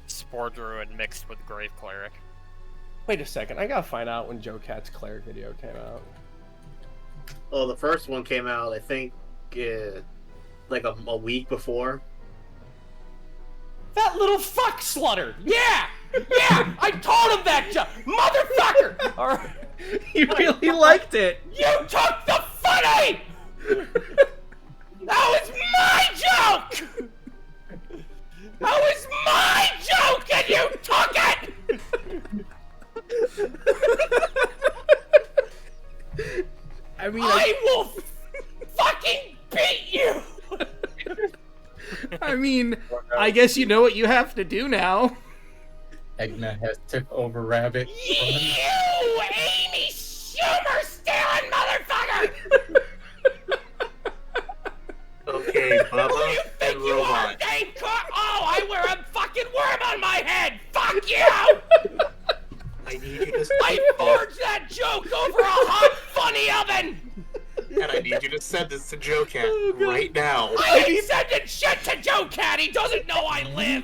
Spore Druid mixed with Grave Cleric. Wait a second. I gotta find out when Joe Cat's cleric video came out. Well, the first one came out, I think, like a week before. That little fuck slutter! Yeah! Yeah! I told him that, motherfucker! All right. He really liked it. You took the funny! That was my joke! That was my joke and you took it! I mean, I will fucking beat you! I guess you know what you have to do now. Heckna has took over Rabbit. You Amy Schumer stealing motherfucker! Okay, Who do you Bubba think and you are, Robot. Dave Cook? Oh, I wear a fucking worm on my head! Fuck you! I need you to I forged that joke over a hot funny oven! and I need you to send this to Joe Cat right now. I ain't sending shit to Joe Cat, he doesn't know I live!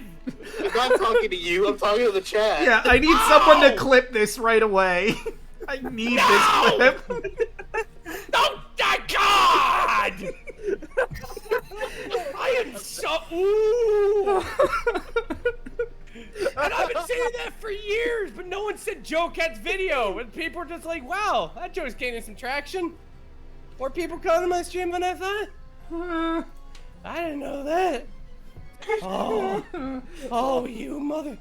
I'm not talking to you, I'm talking to the chat. Yeah, I need someone to clip this right away. I need No! this clip. God! I am so. Ooh! And I've been saying that for years, but no one said Joe Cat's video. And people are just like, wow, that Joe's gaining some traction. More people come to my stream than I thought. I didn't know that. Oh, you mother.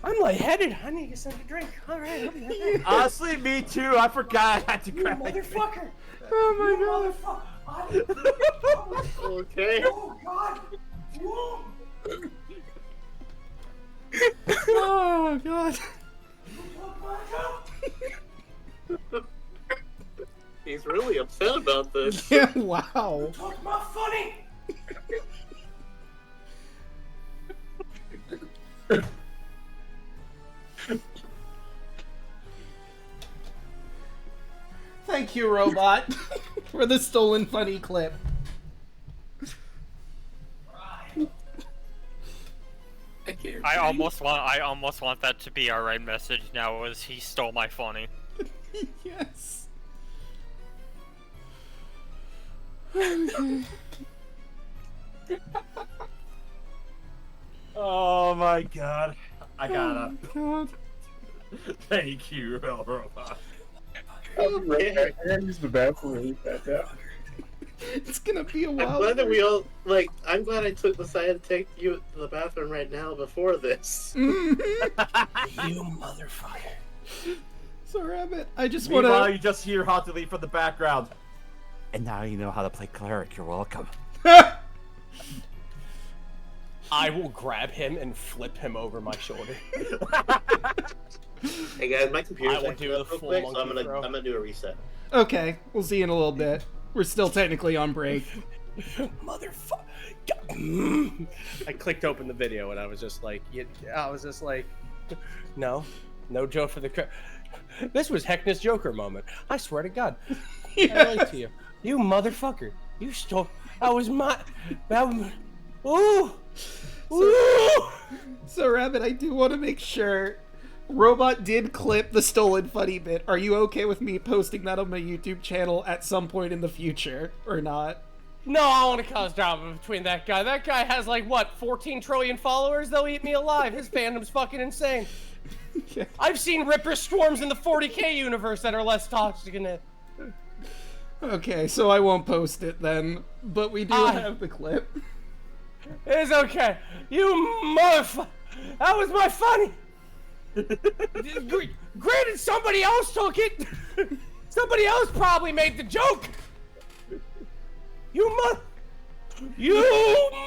I'm lightheaded. I need to get something to drink. All right, I'll be right back. Honestly, me too. I forgot I had to grab it. Motherfucker. Oh my god. Okay. Oh, God. Oh god. He's really upset about this. Yeah, wow. Talk about funny. Thank you, Robot, for the stolen funny clip. I almost want that to be our right message now. Is he stole my funny? Yes. Oh my god. I gotta. God. Thank you, Robot. I'm right back. I gotta use the bathroom really bad now. It's gonna be a I'm while. glad that we all I'm glad I took the side to take you to the bathroom right now before this. You motherfucker. So, Rabbit, I just Meanwhile, wanna. you just hear Hotly from the background. And now you know how to play cleric. You're welcome. I will grab him and flip him over my shoulder. Hey guys, my computer's I will acting do up the real full quick, so monkey I'm throw. gonna do a reset. Okay, we'll see you in a little bit. We're still technically on break. Motherfucker. I clicked open the video and I was just like, no Joe for the crowd. This was Heckna's Joker moment. I swear to God. I lied to you. You motherfucker. You stole. That was my. Ooh. Ooh. So, Rabbit, I do want to make sure. Robot did clip the stolen funny bit. Are you okay with me posting that on my YouTube channel at some point in the future, or not? No, I want to cause drama between that guy. That guy has 14 trillion followers? They'll eat me alive. His fandom's fucking insane. Yeah. I've seen Ripper Swarms in the 40k universe that are less toxic than it. Okay, so I won't post it then, but we do have the clip. It's okay. You motherfucker. That was my funny. Granted, somebody else took it. Somebody else probably made the joke. You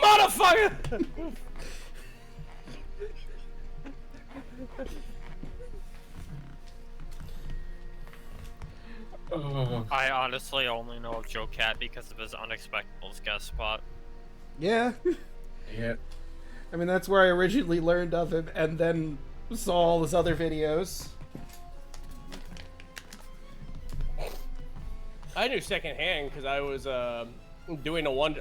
motherfucker. I honestly only know of Joe Cat because of his unexpected guest spot. Yeah. Yeah. I mean, that's where I originally learned of him, and then saw all his other videos. I knew secondhand because I was doing a one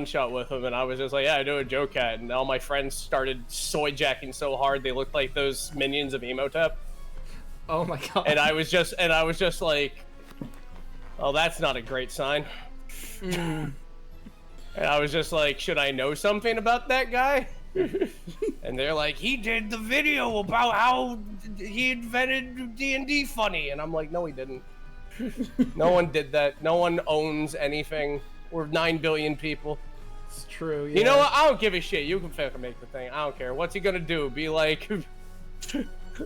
shot with him, and I was just like, yeah, I do a Joe Cat, and all my friends started soy jacking so hard they looked like those minions of Emotep. Oh my god. And I was just like, oh, that's not a great sign. And I was just like, should I know something about that guy? And they're like, he did the video about how he invented D&D funny. And I'm like, no, he didn't. No one did that. No one owns anything. We're 9 billion people. It's true, yeah. You know what? I don't give a shit. You can fucking make the thing. I don't care. What's he gonna do? Be like...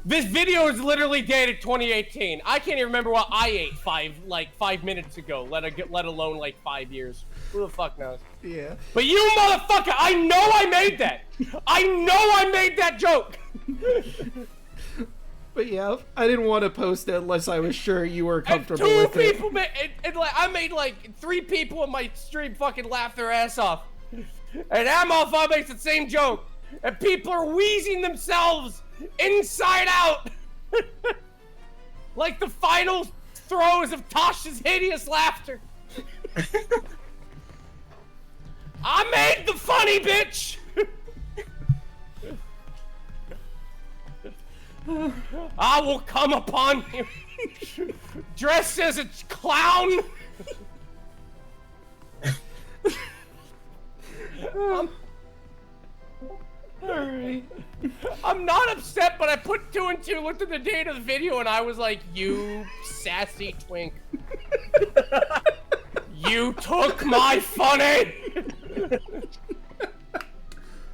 This video is literally dated 2018. I can't even remember what I ate 5 minutes ago, let alone 5 years. Who the fuck knows? Yeah. But you motherfucker, I know I made that. I know I made that joke. But yeah, I didn't want to post it unless I was sure you were comfortable And with it. people made, I made 3 people in my stream fucking laugh their ass off. And that motherfucker makes the same joke. And people are wheezing themselves inside out. Like the final throes of Tasha's hideous laughter. I made the funny, bitch! I will come upon you dressed as a clown Alright. I'm not upset, but I put 2 and 2, looked at the date of the video, and I was like, you sassy twink. You took my funny!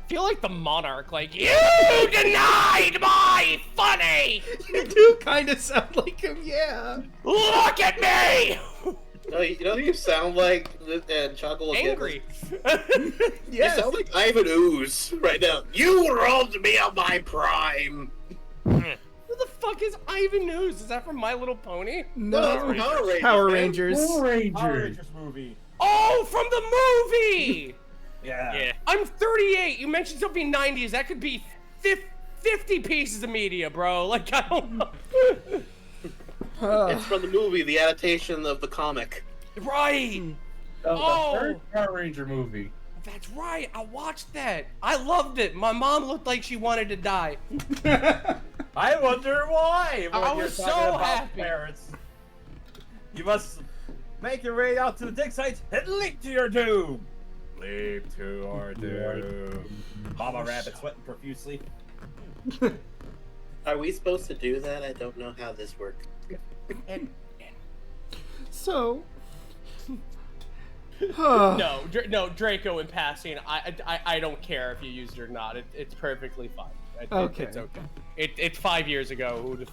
Feel like the monarch, like, you denied my funny! You do kind of sound like him, yeah. Look at me! No, you know who you sound like? And Chuckle again. Angry. Yes. You sound like Ivan Ooze right now. You robbed me of my prime! Who the fuck is Ivan News? Is that from My Little Pony? No, that's Power Rangers. Power Power Rangers. Rangers movie. Oh, from the movie! Yeah. Yeah. I'm 38. You mentioned something 90s. That could be 50 pieces of media, bro. Like, I don't know. It's from the movie, the adaptation of the comic. Right. The third Power Ranger movie. That's right. I watched that. I loved it. My mom looked like she wanted to die. I wonder why. When I you're was talking so about happy. Parents, you must make your way out to the dig site and leap to your doom. Leap to our doom. Mama Rabbit sweating profusely. Are we supposed to do that? I don't know how this works. So. No, Draco in passing. I don't care if you used it or not. It's perfectly fine. Okay. It's okay. It's 5 years ago. Who'd-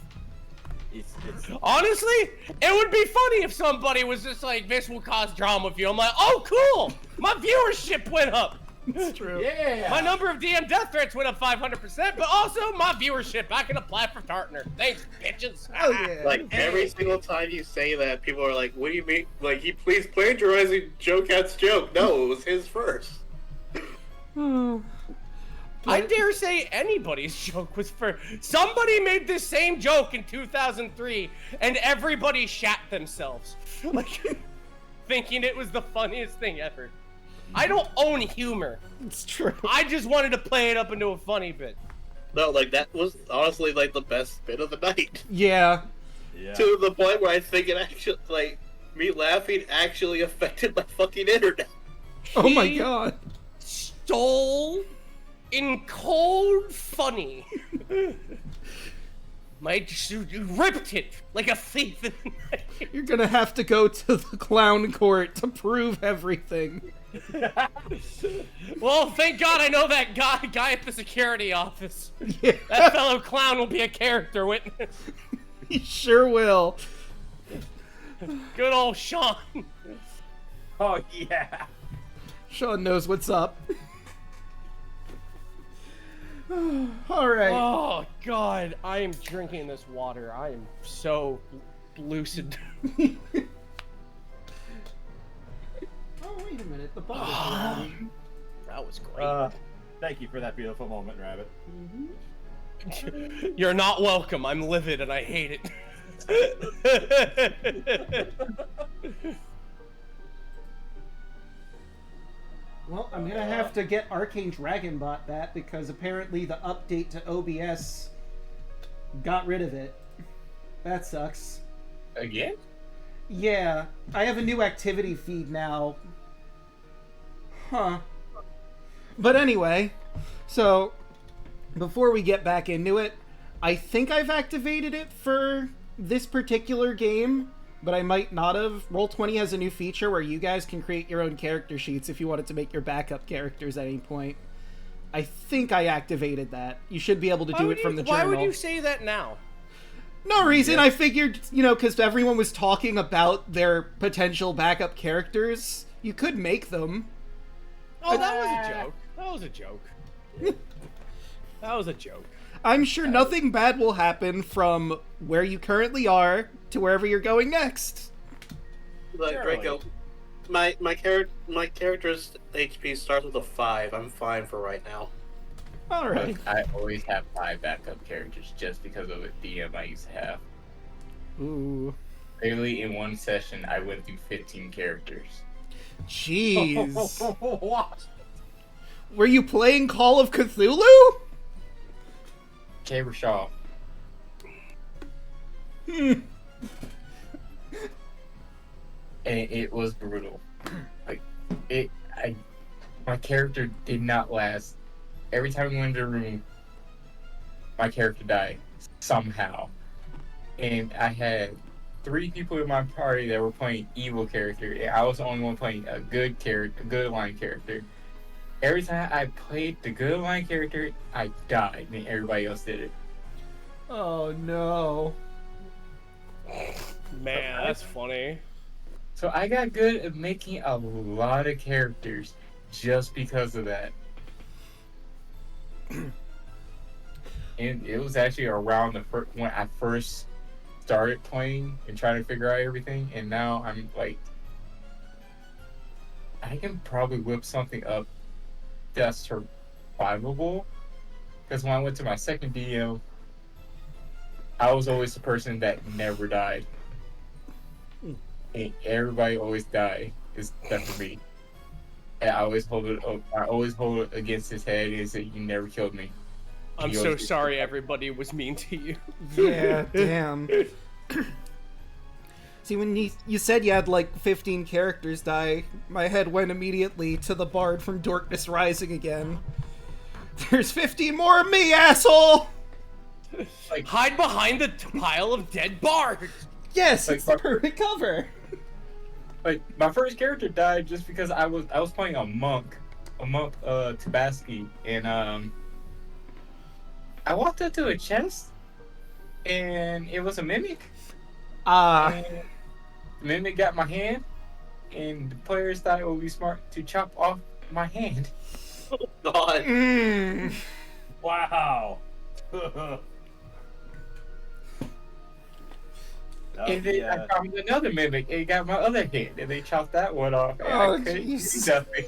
It's Honestly, it would be funny if somebody was just like, this will cause drama for you. I'm like, oh, cool! My viewership went up! It's true. yeah. My number of DM death threats went up 500%, but also my viewership. I can apply for partner. Thanks, bitches. Oh, yeah. Like, every single time you say that, people are like, what do you mean? Like, he's plagiarizing Joe Cat's joke. No, it was his first. I dare say anybody's joke was for... Somebody made this same joke in 2003, and everybody shat themselves. Like, thinking it was the funniest thing ever. I don't own humor. It's true. I just wanted to play it up into a funny bit. No, like, that was honestly, like, the best bit of the night. Yeah. Yeah. To the point where I think it actually, like, me laughing actually affected my fucking internet. Oh my He god. Stole in cold funny. You ripped it like a thief in the night. You're gonna have to go to the clown court to prove everything. Well, thank God I know that guy at the security office. Yeah. That fellow clown will be a character witness. He sure will. Good old Sean. Oh yeah. Sean knows what's up. Alright. Oh, God. I am drinking this water. I am so lucid. Oh, wait a minute. The bottle. That was great. Thank you for that beautiful moment, Rabbit. You're not welcome. I'm livid and I hate it. Well, I'm gonna have to get Arcane Dragonbot that because apparently the update to OBS got rid of it. That sucks. Again? Yeah, I have a new activity feed now. Huh. But anyway, so before we get back into it, I think I've activated it for this particular game, but I might not have. Roll20 has a new feature where you guys can create your own character sheets if you wanted to make your backup characters at any point. I think I activated that. You should be able to do it from the journal. Why would you say that now? No reason. I figured, because everyone was talking about their potential backup characters, you could make them. Oh, that was a joke. That was a joke. That was a joke. I'm sure nothing bad will happen from where you currently are to wherever you're going next. Like, Draco, my character's HP starts with a 5. I'm fine for right now. All right. I always have 5 backup characters just because of a DM I used to have. Ooh. Literally, in one session, I went through 15 characters. Jeez. What? Were you playing Call of Cthulhu? Shaw. and it was brutal. Like my character did not last. Every time we went into the room, my character died somehow, and I had 3 people in my party that were playing evil character, and I was the only one playing a good character, a good line character. Every time I played the good line character, I died, and everybody else did it. Oh no. Man, that's funny. So I got good at making a lot of characters just because of that. And it was actually around when I first started playing and trying to figure out everything, and now I'm like, I can probably whip something up that's survivable. Because when I went to my second DM, I was always the person that never died. And everybody always died, except for me. And I always hold it against his head and say, "You never killed me." I'm so sorry everybody was mean to you. Yeah, damn. See, when you said you had like 15 characters die, my head went immediately to the bard from Darkness Rising again. There's 15 more of me, asshole! Like, hide behind the pile of dead bards! Yes, it's the perfect cover! Like, my first character died just because I was playing a monk, Tabaski, and I walked up to a chest, and it was a mimic. The mimic got my hand, and the players thought it would be smart to chop off my hand. Oh God! Wow. And then I found another mimic, and got my other hand, and they chopped that one off. And I couldn't do nothing.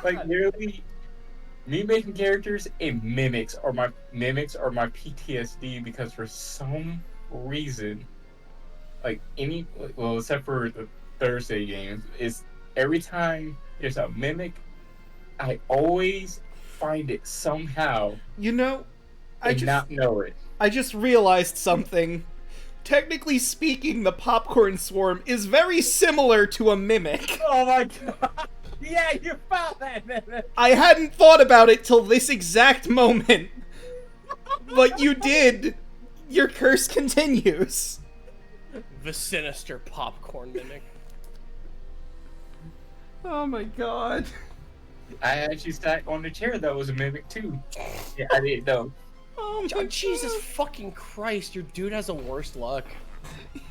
Like, literally, me making characters and mimics are my PTSD, because for some reason, like except for the Thursday games, is every time there's a mimic, I always find it somehow. You know, not know it. I just realized something. Technically speaking, the popcorn swarm is very similar to a mimic. Oh my God. Yeah, you found that mimic. I hadn't thought about it till this exact moment. But you did. Your curse continues. The sinister popcorn mimic. Oh my God. I actually sat on the chair that was a mimic too. Yeah, I didn't know. Oh my Jesus God. fucking Christ, your dude has the worst luck.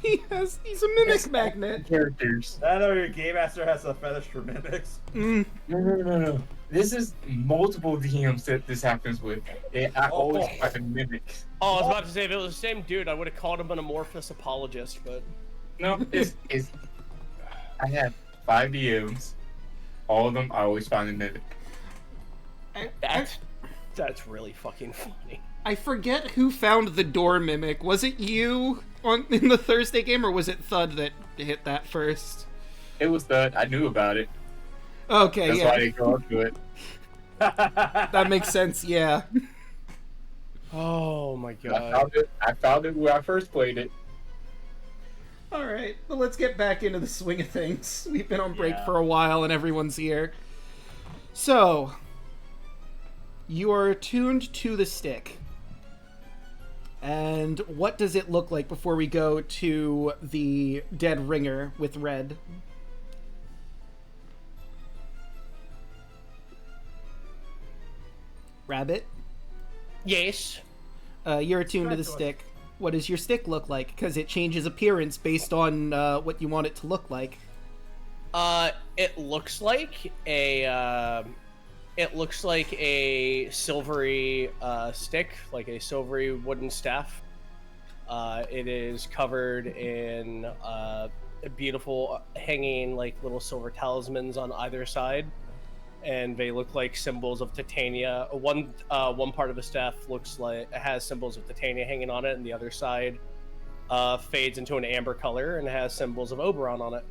He's a mimic magnet. Characters. I know your game master has a fetish for mimics. No. This is multiple DMs that this happens with. I always find mimics. Oh, I was about to say, if it was the same dude, I would have called him an amorphous apologist, but... No, it's I had 5 DMs. All of them, I always find a mimic. That's really fucking funny. I forget who found the door mimic. Was it you in the Thursday game, or was it Thud that hit that first? It was Thud. I knew about it. Okay, That's yeah. why I didn't go up to it. That makes sense, yeah. Oh my God. I found it when I first played it. Alright, well, let's get back into the swing of things. We've been on break for a while and everyone's here. So, you are attuned to the stick. And what does it look like before we go to the dead ringer with Red? Rabbit? Yes. You're attuned to the stick. What does your stick look like? Because it changes appearance based on what you want it to look like. It looks like a silvery stick, like a silvery wooden staff. It is covered in beautiful hanging like little silver talismans on either side, and they look like symbols of Titania. One part of the staff has symbols of Titania hanging on it, and the other side fades into an amber color and has symbols of Oberon on it.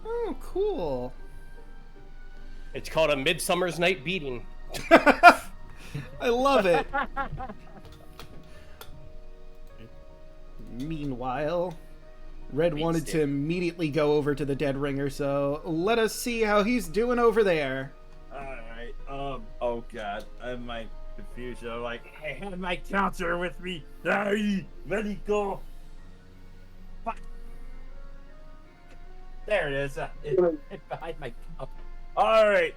Oh, cool. It's called a Midsummer's Night Beating. I love it. Meanwhile, Red wanted to immediately go over to the dead ringer, so let us see how he's doing over there. Alright, oh god, I'm my confusion. I'm like, I had my counter with me. Hey, let it go. Fuck. There it is. It's behind my cup. Alright.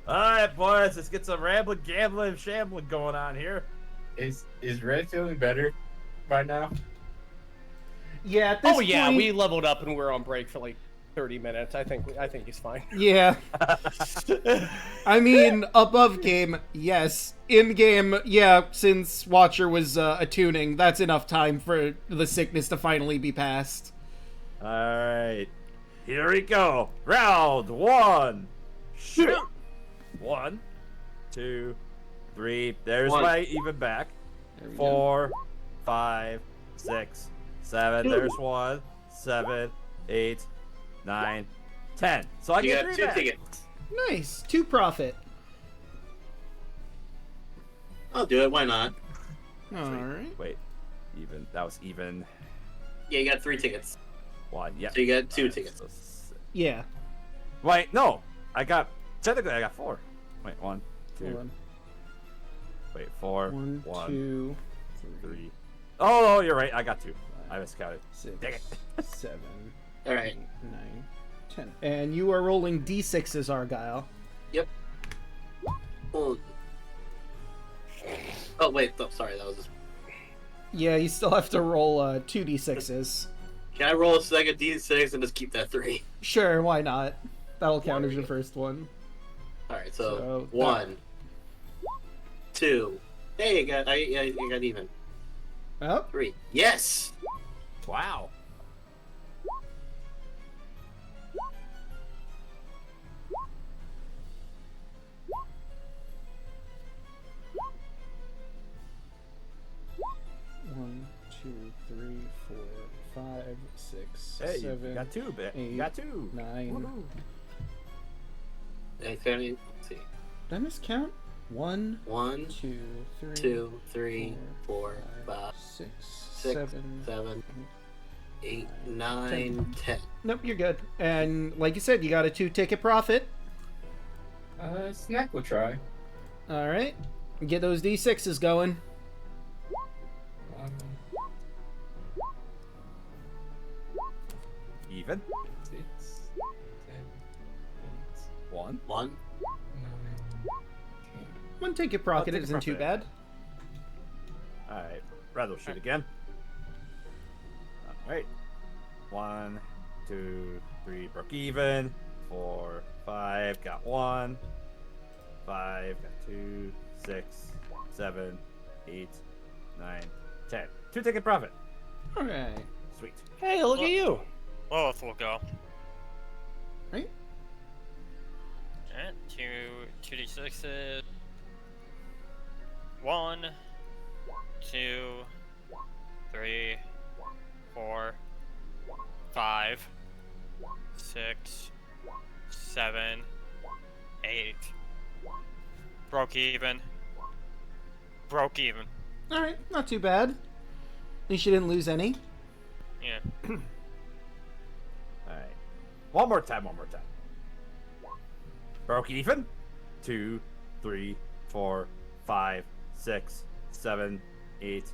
Alright, boys, let's get some rambling, gambling, shambling going on here. Is Red feeling better by now? Yeah, at this point... we leveled up and we're on break for like 30 minutes. I think he's fine. Yeah. I mean, above game, yes. In game, yeah, since Watcher was attuning, that's enough time for the sickness to finally be passed. Alright. Here we go. Round one. Shoot. 1, 2, 3. There's my even back. 4, 5, 6, 7. There's 1, 7, 8, 9, 10. So I get 3 2 back. tickets. Nice. 2 profit. I'll do it. Why not? Alright. Wait. Even. That was even. Yeah, you got 3 tickets. 1. Yeah. So you got 2 tickets. So Yeah. wait, no. Technically, I got 4. Wait, 1, 2. Hold on. Wait, 4. 1, 1, 2, 3. Oh, you're right. I got 2. I miscounted. 6, Dang it. 7, All right. 9, 10. And you are rolling d6s, Argyle. Yep. Oh wait. Oh, sorry. That was just... Yeah, you still have to roll 2d6s. Can I roll a second D6 and just keep that 3? Sure, why not? That'll count as your first one. All right. So 1, 2. Hey, you got even. Oh, 3. Yes. Wow. One, 2, 3, 4, 5, 6, Hey, 7. you got 2, man. 8, You got 2. 9. Woohoo. Let's see. Did I miscount? 1, 1, 2, 3, 2, 3, 4, 5, 6, 6, 7. 7, 8, 9, 10. Nope, you're good. And like you said, you got a 2-ticket profit. Snack will try. All right, get those d6s going. Even. 6, 7, 1. 1. 9, 1 ticket profit ticket isn't too profit. bad. Alright. Red will shoot again. Alright. 1, 2, 3. Broke even. 4, 5. Got 1. 5. Got 2. 6, 7, 8, 9, 10. 2 ticket profit. All right. Sweet. Hey, look at you. Lilith will go. Right. Alright, 2d6s. 1, 2, 3, 4, 5, 6, 7, 8. Broke even. Broke even. All right, not too bad. At least you didn't lose any. Yeah. Alright. One more time. Broke even. 2, 3, 4, 5, 6, 7, 8,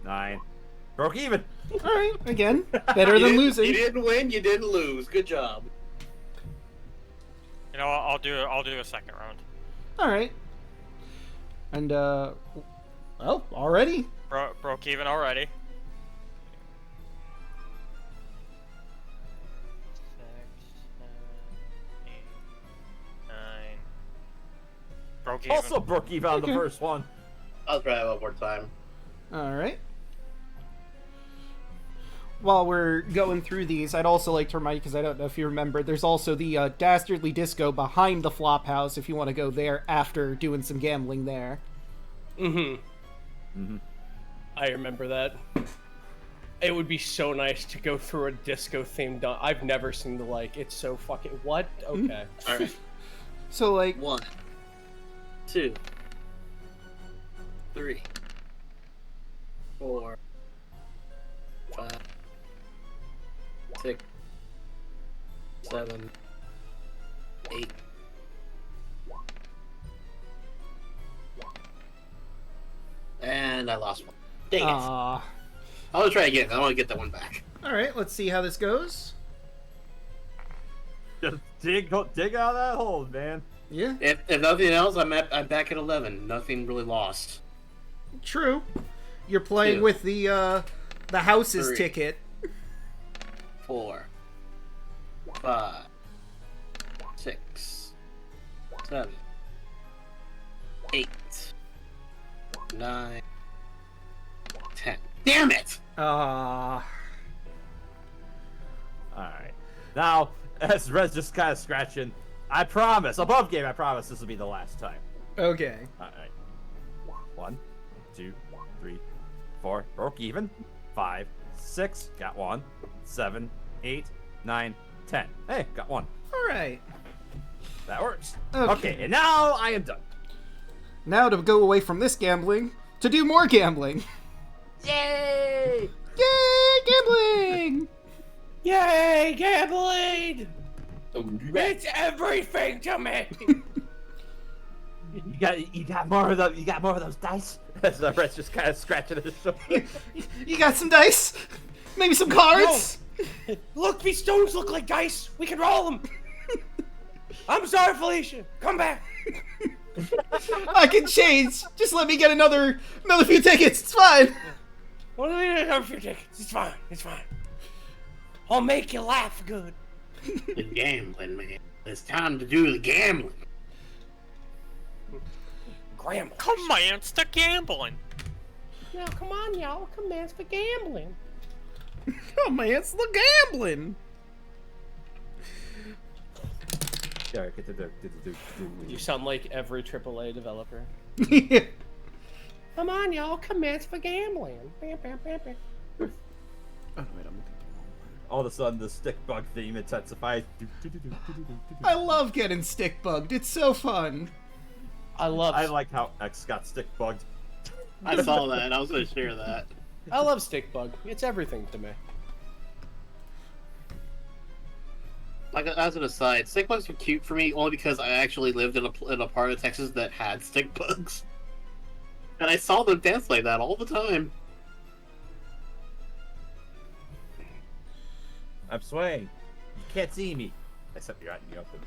9. Broke even. All right, again, better than losing. You didn't win. You didn't lose. Good job. You know what? I'll do a second round. All right. And well, already. Broke even already. 6, 7, 8, 9. Broke even. Also broke even on the Okay. first one. I'll try one more time. All right. While we're going through these, I'd also like to remind you, because I don't know if you remember, there's also the Dastardly Disco behind the flop house if you want to go there after doing some gambling there. I remember that. It would be so nice to go through a disco-themed... I've never seen the like. It's so fucking... What? Okay. All right. So, like... 1, 2, 3, 4, 5, 6, 7, 8. And I lost one. Dang it. Aww. I'll try again. I want to get that one back. Alright, let's see how this goes. Just dig out of that hole, man. Yeah, If nothing else, I'm back at 11. Nothing really lost. true. You're playing 2, with the house's 3. ticket. 4, 5, 6, 7, 8, 9, 10. Damn it! Ah. Alright. Now, as Red's just kind of scratching, I promise, above game, I promise this will be the last time. Okay. Alright. 1, 2, 3, 4, broke even. 5, 6, got 1. 7, 8, 9, 10. Hey, got 1. Alright. That works. Okay. Okay, and now I am done. Now to go away from this gambling, to do more gambling. Yay! Yay, gambling! Yay, gambling! It's everything to me. You got more of those dice? As Red's just kind of scratching his shoulder. You got some dice? Maybe some cards? Look, these stones look like dice. We can roll them. I'm sorry, Felicia. Come back. I can change. Just let me get another few tickets. It's fine. What do we do for your tickets? It's fine. It's fine. I'll make you laugh good. The gambling, man. It's time to do the gambling. Grandma. Commands to gambling. Now, come on, y'all. Commands for gambling. Oh man, it's the gambling. You sound like every AAA developer. Yeah. Come on, y'all. Commands for gambling. Bam, bam, bam, bam. Oh, wait, I'm looking. All of a sudden, the stick bug theme intensifies. I love getting stick bugged. It's so fun. I like how X got stick bugged. I saw that. I was going to share that. I love stick bug. It's everything to me. Like, as an aside, stick bugs are cute for me only because I actually lived in a part of Texas that had stick bugs. And I saw them dance like that all the time. I'm swaying. You can't see me. Except you're out in the open.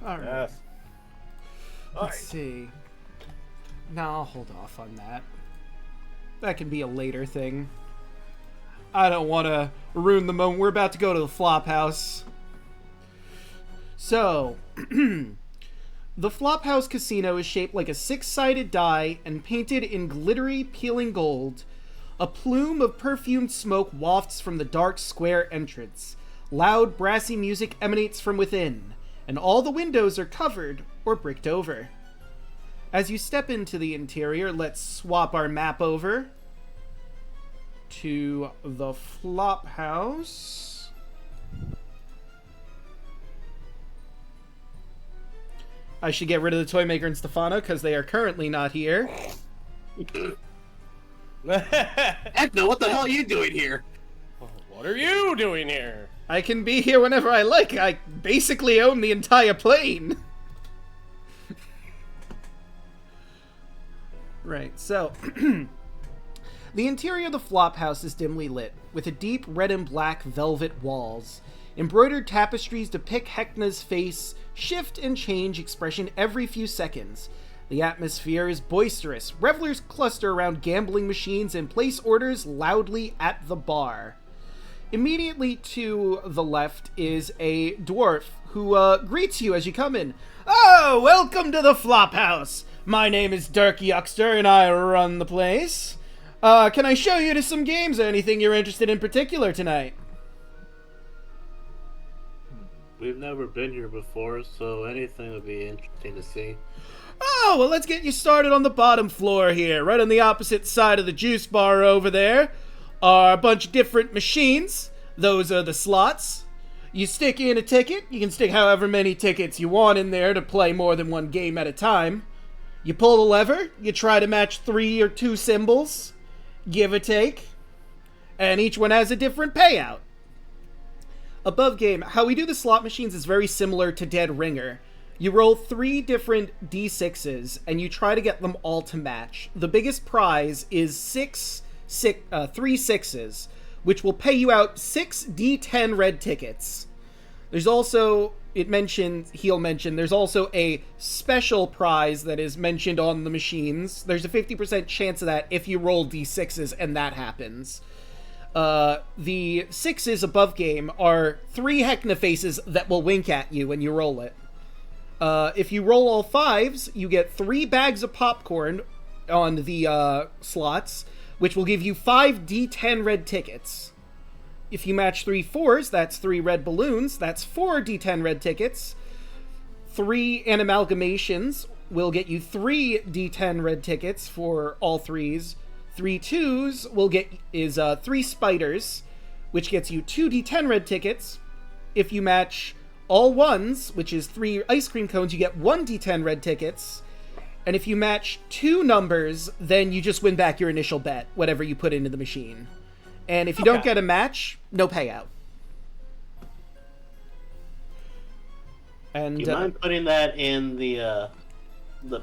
Alright. Yes. Let's see. No, I'll hold off on that. That can be a later thing. I don't want to ruin the moment. We're about to go to the flop house. So, the Flophouse Casino is shaped like a 6-sided die and painted in glittery, peeling gold. A plume of perfumed smoke wafts from the dark square entrance. Loud, brassy music emanates from within, and all the windows are covered or bricked over. As you step into the interior, let's swap our map over to the Flophouse. I should get rid of the Toy Maker and Stefano because they are currently not here. Heck no, what the hell are you doing here? What are you doing here? I can be here whenever I like. I basically own the entire plane. Right, so... The interior of the Flophouse is dimly lit, with a deep red and black velvet walls. Embroidered tapestries depict Heckna's face shift and change expression every few seconds. The atmosphere is boisterous. Revelers cluster around gambling machines and place orders loudly at the bar. Immediately to the left is a dwarf who greets you as you come in. Oh, welcome to the Flophouse. My name is Dirk Yuckster and I run the place. Can I show you to some games or anything you're interested in particular tonight? We've never been here before, so anything would be interesting to see. Oh, well, let's get you started on the bottom floor here. Right on the opposite side of the juice bar over there are a bunch of different machines. Those are the slots. You stick in a ticket. You can stick however many tickets you want in there to play more than one game at a time. You pull the lever. You try to match 3 or 2 symbols, give or take. And each one has a different payout. Above game, how we do the slot machines is very similar to Dead Ringer. You roll 3 different d6s, and you try to get them all to match. The biggest prize is 3 sixes, which will pay you out 6 d10 red tickets. There's also, he'll mention, there's also a special prize that is mentioned on the machines. There's a 50% chance of that if you roll d6s and that happens. The 6s above game are 3 Heckna faces that will wink at you when you roll it. If you roll all 5s, you get 3 bags of popcorn on the slots, which will give you 5 d10 red tickets. If you match 3 4s, that's 3 red balloons, that's 4 d10 red tickets. 3 animalgamations will get you 3 d10 red tickets for all 3s. 3 2s will get 3 spiders, which gets you 2 d10 red tickets. If you match all 1s, which is 3 ice cream cones, you get 1 d10 red tickets. And if you match 2 numbers, then you just win back your initial bet, whatever you put into the machine. And if you don't get a match, no payout. And do you mind putting that in the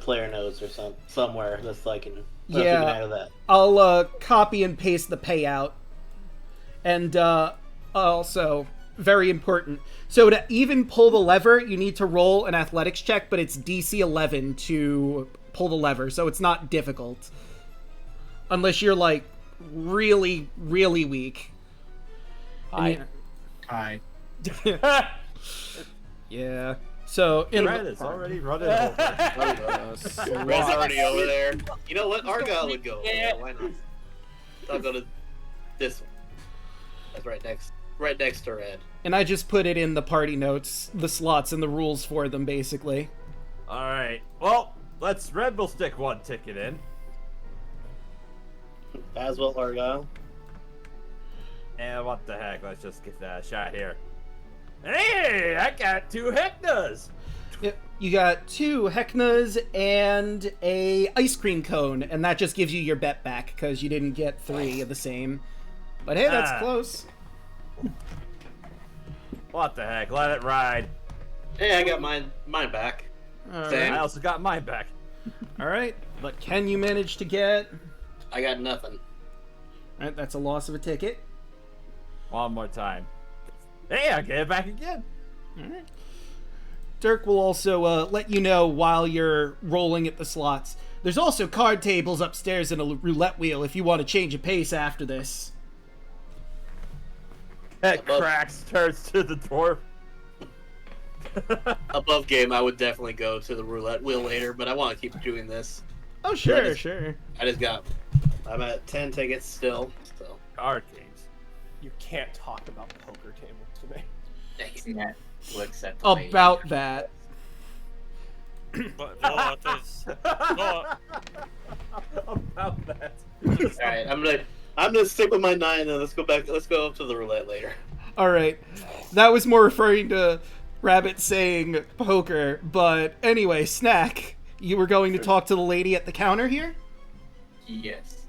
player notes or somewhere just so I can out of that? I'll copy and paste the payout. And also, very important, so to even pull the lever, you need to roll an athletics check, but it's DC 11 to pull the lever, so it's not difficult. Unless you're, like, really, really weak. Hi. Yeah. So, Conrad is already running over. Red's already over there. You know what? Argyle would go over there. Why not? I'll go to this one. That's right next to Red. And I just put it in the party notes, the slots and the rules for them, basically. Alright. Well, Red will stick 1 ticket in. As well, Argyle. And what the heck, let's just get that shot here. Hey, I got 2 Hecknas! Yep, you got 2 Hecknas and a ice cream cone, and that just gives you your bet back, because you didn't get 3 of the same. But hey, that's close. What the heck, let it ride. Hey, I got mine back. I also got mine back. Alright, but can you manage to get... I got nothing. Alright, that's a loss of a ticket. One more time. Hey, I get it back again. Alright. Dirk will also let you know while you're rolling at the slots. There's also card tables upstairs and a roulette wheel if you want to change a pace after this. That cracks, turns to the dwarf. Above game, I would definitely go to the roulette wheel later, but I want to keep doing this. Oh, sure, sure. I'm at 10 tickets still, so. Card games. You can't talk about poker tables to me. Net looks at About that. But there's About that. Alright, I'm gonna stick with my 9 and let's go up to the roulette later. Alright. That was more referring to Rabbit saying poker, but anyway, Snack, you were going to talk to the lady at the counter here? Yes.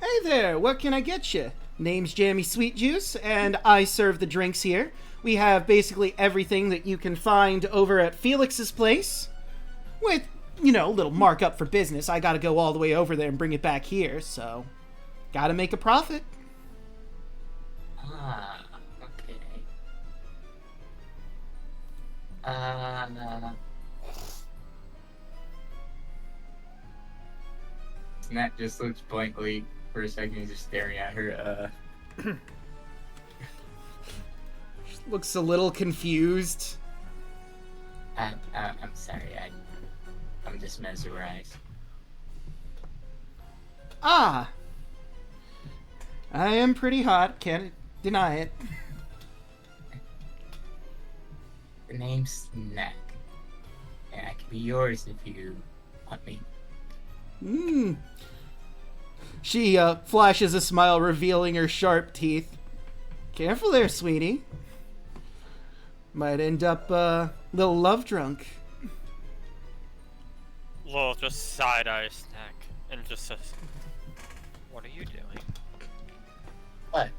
Hey there, what can I get you? Name's Jammy Sweet Juice, and I serve the drinks here. We have basically everything that you can find over at Felix's place. With, a little markup for business. I gotta go all the way over there and bring it back here, so... Gotta make a profit. Ah, okay. Snap just looks blankly for a second. He's just staring at her. Looks a little confused. I'm sorry. I'm just mesmerized. Ah! I am pretty hot, can't deny it. The name's Snack. And I can be yours if you want me. She flashes a smile, revealing her sharp teeth. Careful there, sweetie. Might end up a little love drunk. Lil just side-eyes Snack and just says, "What are you doing?" What?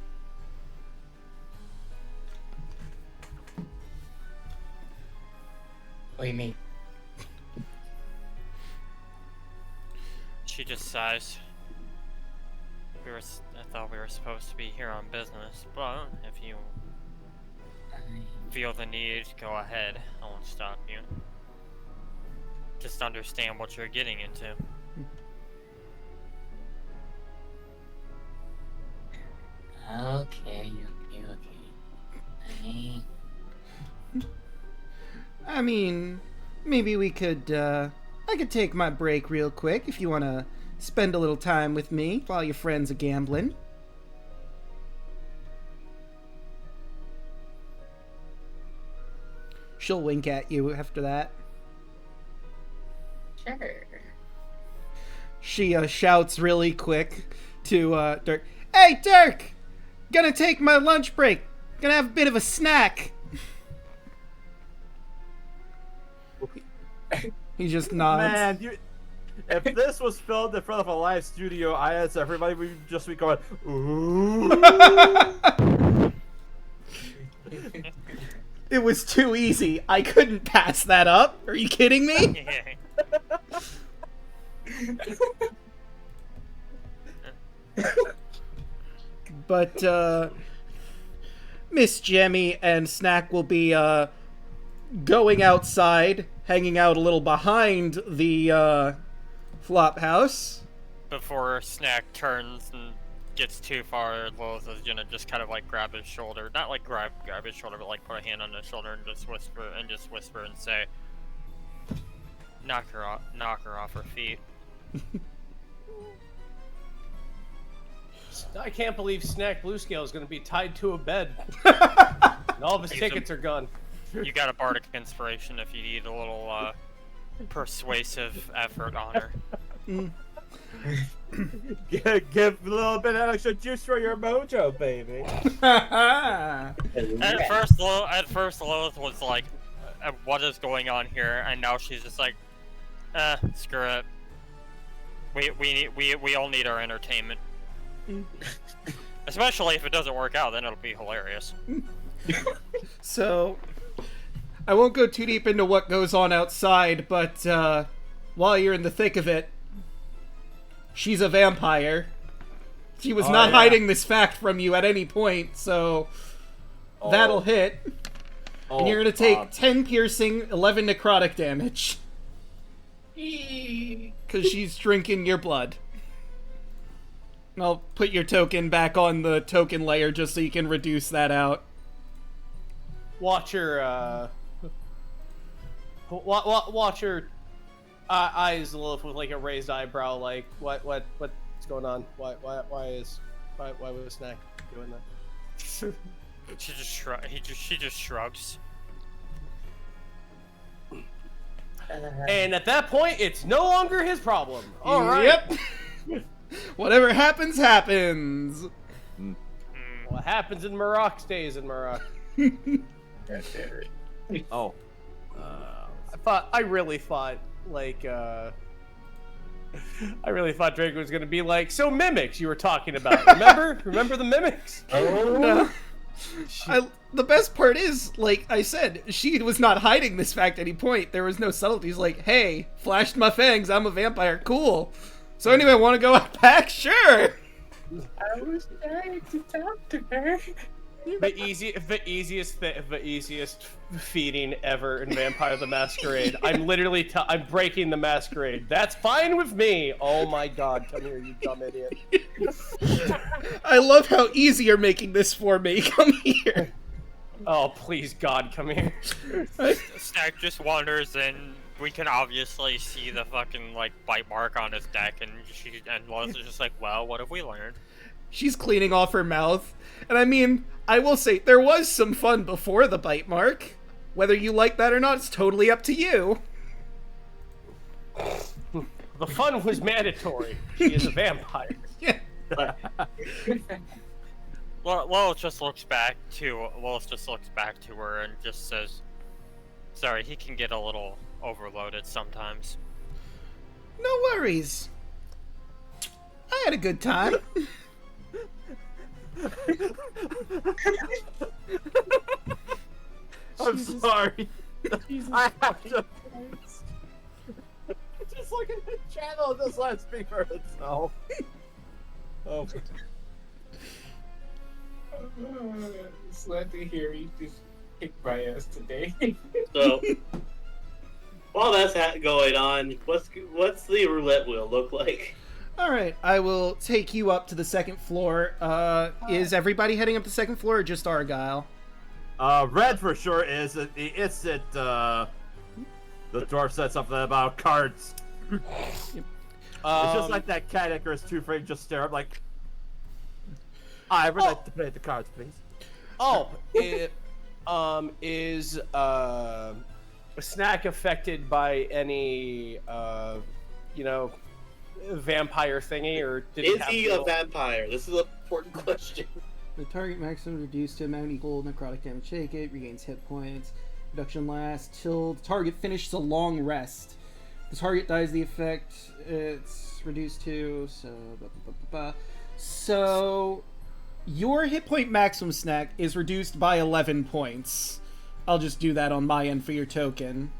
What do you mean? She just sighs. I thought we were supposed to be here on business, but if you feel the need, go ahead. I won't stop you. Just understand what you're getting into. Okay. I mean, maybe we could, I could take my break real quick if you want to spend a little time with me while your friends are gambling. She'll wink at you after that. Sure. She shouts really quick to Dirk. Hey, Dirk! Gonna take my lunch break. Gonna have a bit of a snack. He just nods. Man, if this was filmed in front of a live studio audience, everybody would just be going, ooh. It was too easy. I couldn't pass that up. Are you kidding me? But, Miss Jemmy and Snack will be, going outside, hanging out a little behind the, flop house. Before Snack turns and gets too far, Lilith is gonna just kind of like grab his shoulder. Not like grab his shoulder, but like put a hand on his shoulder and just whisper and say, knock her off her feet. I can't believe Snack Bluescale is going to be tied to a bed. And all of his tickets are gone. You got a bardic inspiration if you need a little persuasive effort on her. Give a little bit of extra juice for your mojo, baby. At first, Lilith was like, "What is going on here?" And now she's just like, "Screw it. We all need our entertainment." Especially if it doesn't work out, then it'll be hilarious. So, I won't go too deep into what goes on outside, but while you're in the thick of it, she's a vampire. She was not hiding this fact from you at any point, so that'll hit. And you're going to take 10 piercing, 11 necrotic damage. Because she's drinking your blood. I'll put your token back on the token layer just so you can reduce that out. Watch her, watch her eyes, Lilith, with like a raised eyebrow. Like, what's going on? Why was Snack doing that? She just shrugs. And at that point, it's no longer his problem. All right. Yep. Whatever happens, happens. What happens in Maroc stays in Maroc. Oh. I really thought Draco was gonna be like, so mimics you were talking about. Remember the mimics? No. The best part is, like I said, she was not hiding this fact at any point. There was no subtleties like, hey, flashed my fangs, I'm a vampire, cool. So anyway, want to go out back? Sure! I was trying to talk to her. The easiest feeding ever in Vampire the Masquerade. I'm breaking the masquerade. That's fine with me. Oh my god, come here, you dumb idiot. I love how easy you're making this for me. Come here. Oh, please, God, come here. Snack just wanders in. We can obviously see the fucking, like, bite mark on his neck, and Lois is just like, well, what have we learned? She's cleaning off her mouth. And I mean, I will say, there was some fun before the bite mark. Whether you like that or not, it's totally up to you. The fun was mandatory. She is a vampire. Yeah. Lois just looks back to her and just says, sorry, he can get a little overloaded sometimes. No worries. I had a good time. I'm sorry. Jesus. I have to. Just look at the channel. Just let it speak for itself. Oh. Just let me hear you just kick my ass today. So, while that's going on, what's the roulette wheel look like? All right, I will take you up to the second floor. Is everybody heading up the second floor or just Argyle? Red for sure is the instant the dwarf said something about cards. It's just like that cat Icarus 2 frame just stare up like, I would like to play the cards, please. Oh, is a snack affected by any vampire thingy, or Is he a vampire? This is an important question. The target maximum reduced to amount equal necrotic damage. Take it, regains hit points. Reduction lasts till the target finishes a long rest. The target dies, the effect it's reduced to. So your hit point maximum, Snack, is reduced by 11 points. I'll just do that on my end for your token.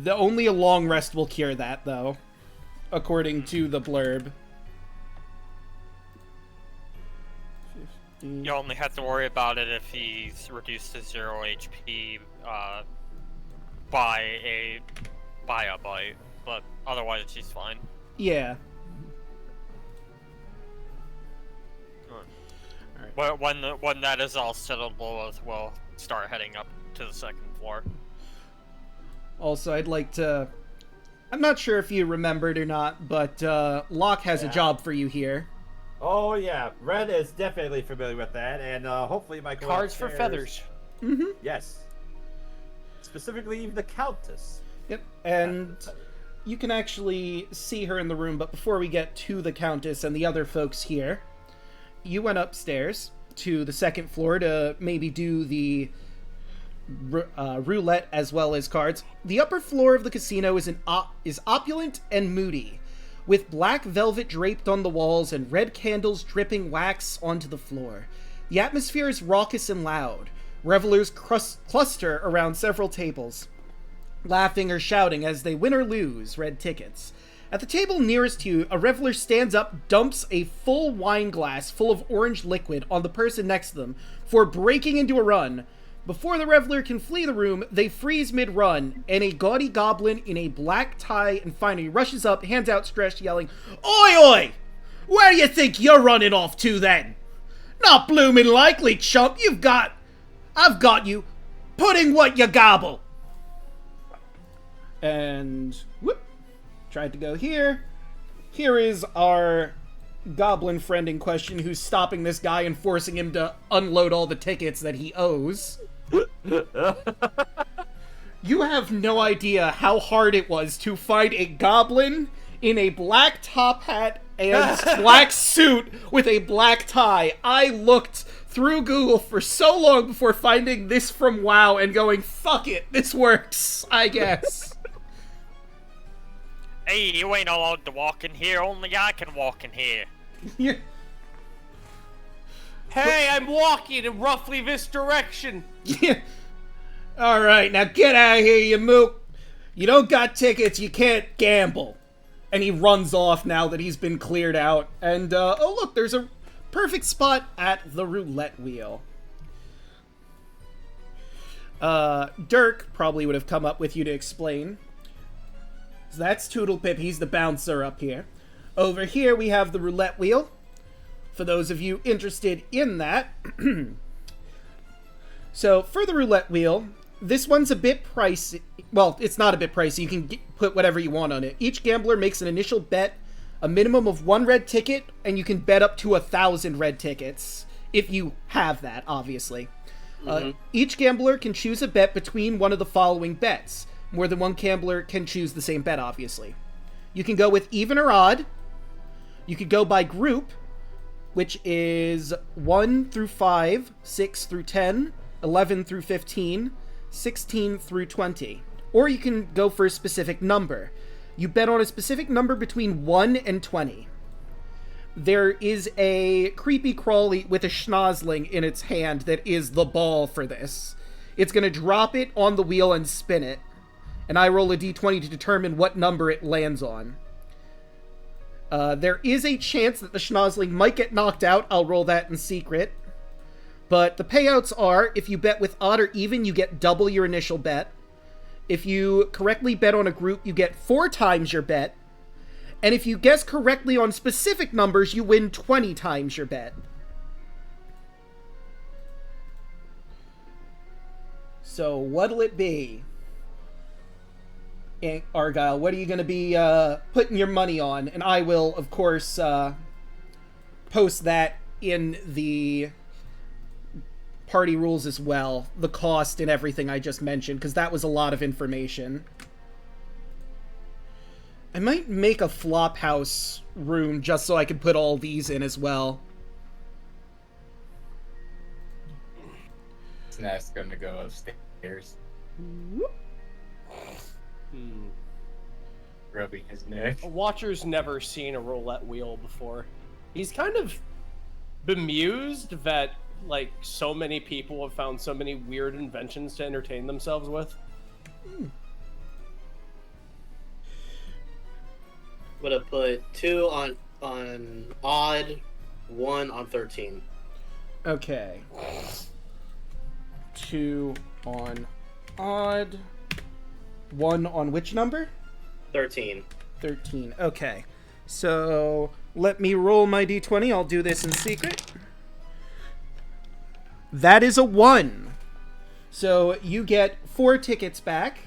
Only a long rest will cure that, though, according to the blurb. You only have to worry about it if he's reduced to 0 HP by a bite, but otherwise he's fine. Yeah. Right. When that is all settled, we'll start heading up to the second floor. Also, I'd like to... I'm not sure if you remembered or not, but Locke has a job for you here. Oh yeah, Red is definitely familiar with that, and hopefully my cards for feathers. Mm-hmm. Yes. Specifically, even the Countess. Yep, and you can actually see her in the room, but before we get to the Countess and the other folks here, you went upstairs to the second floor to maybe do the roulette as well as cards. The upper floor of the casino is opulent and moody, with black velvet draped on the walls and red candles dripping wax onto the floor. The atmosphere is raucous and loud. Revelers cluster around several tables, laughing or shouting as they win or lose red tickets. At the table nearest to you, a reveler stands up, dumps a full wine glass full of orange liquid on the person next to them before breaking into a run. Before the reveler can flee the room, they freeze mid-run, and a gaudy goblin in a black tie and finery rushes up, hands outstretched, yelling, "Oi, oi! Where do you think you're running off to, then? Not bloomin' likely, chump. I've got you. Pudding what you gobble." And, whoop, tried to go here. Here is our goblin friend in question who's stopping this guy and forcing him to unload all the tickets that he owes. You have no idea how hard it was to find a goblin in a black top hat and black suit with a black tie. I looked through Google for so long before finding this from WoW and going, fuck it, this works, I guess. Hey, you ain't allowed to walk in here, only I can walk in here. Yeah. Hey, I'm walking in roughly this direction. Yeah. Alright, now get out of here, you mook. You don't got tickets, you can't gamble. And he runs off now that he's been cleared out. And, oh look, there's a perfect spot at the roulette wheel. Dirk probably would have come up with you to explain. So that's Toodlepip, he's the bouncer up here. Over here we have the roulette wheel. For those of you interested in that. So, for the roulette wheel, this one's a bit pricey. Well, it's not a bit pricey. You can put whatever you want on it. Each gambler makes an initial bet, a minimum of 1 red ticket, and you can bet up to 1,000 red tickets. If you have that, obviously. Each gambler can choose a bet between one of the following bets. More than one gambler can choose the same bet, obviously. You can go with even or odd. You could go by group, which is 1 through 5, 6 through 10, 11 through 15, 16 through 20. Or you can go for a specific number. You bet on a specific number between 1 and 20. There is a creepy crawly with a schnozzling in its hand that is the ball for this. It's going to drop it on the wheel and spin it. And I roll a d20 to determine what number it lands on. There is a chance that the schnozzling might get knocked out. I'll roll that in secret. But the payouts are, if you bet with odd or even, you get double your initial bet. If you correctly bet on a group, you get 4 times your bet. And if you guess correctly on specific numbers, you win 20 times your bet. So what'll it be? Argyle, what are you going to be putting your money on? And I will, of course, post that in the party rules as well. The cost and everything I just mentioned, because that was a lot of information. I might make a flop house room just so I can put all these in as well. Snack's gonna go upstairs. Rubbing his neck. A watcher's never seen a roulette wheel before. He's kind of bemused that, like, so many people have found so many weird inventions to entertain themselves with. I'm gonna put 2 on odd, 1 on 13. Okay. 2 on odd. 1 on which number? 13. 13. Okay. So, let me roll my d20. I'll do this in secret. That is a 1. So, you get 4 tickets back.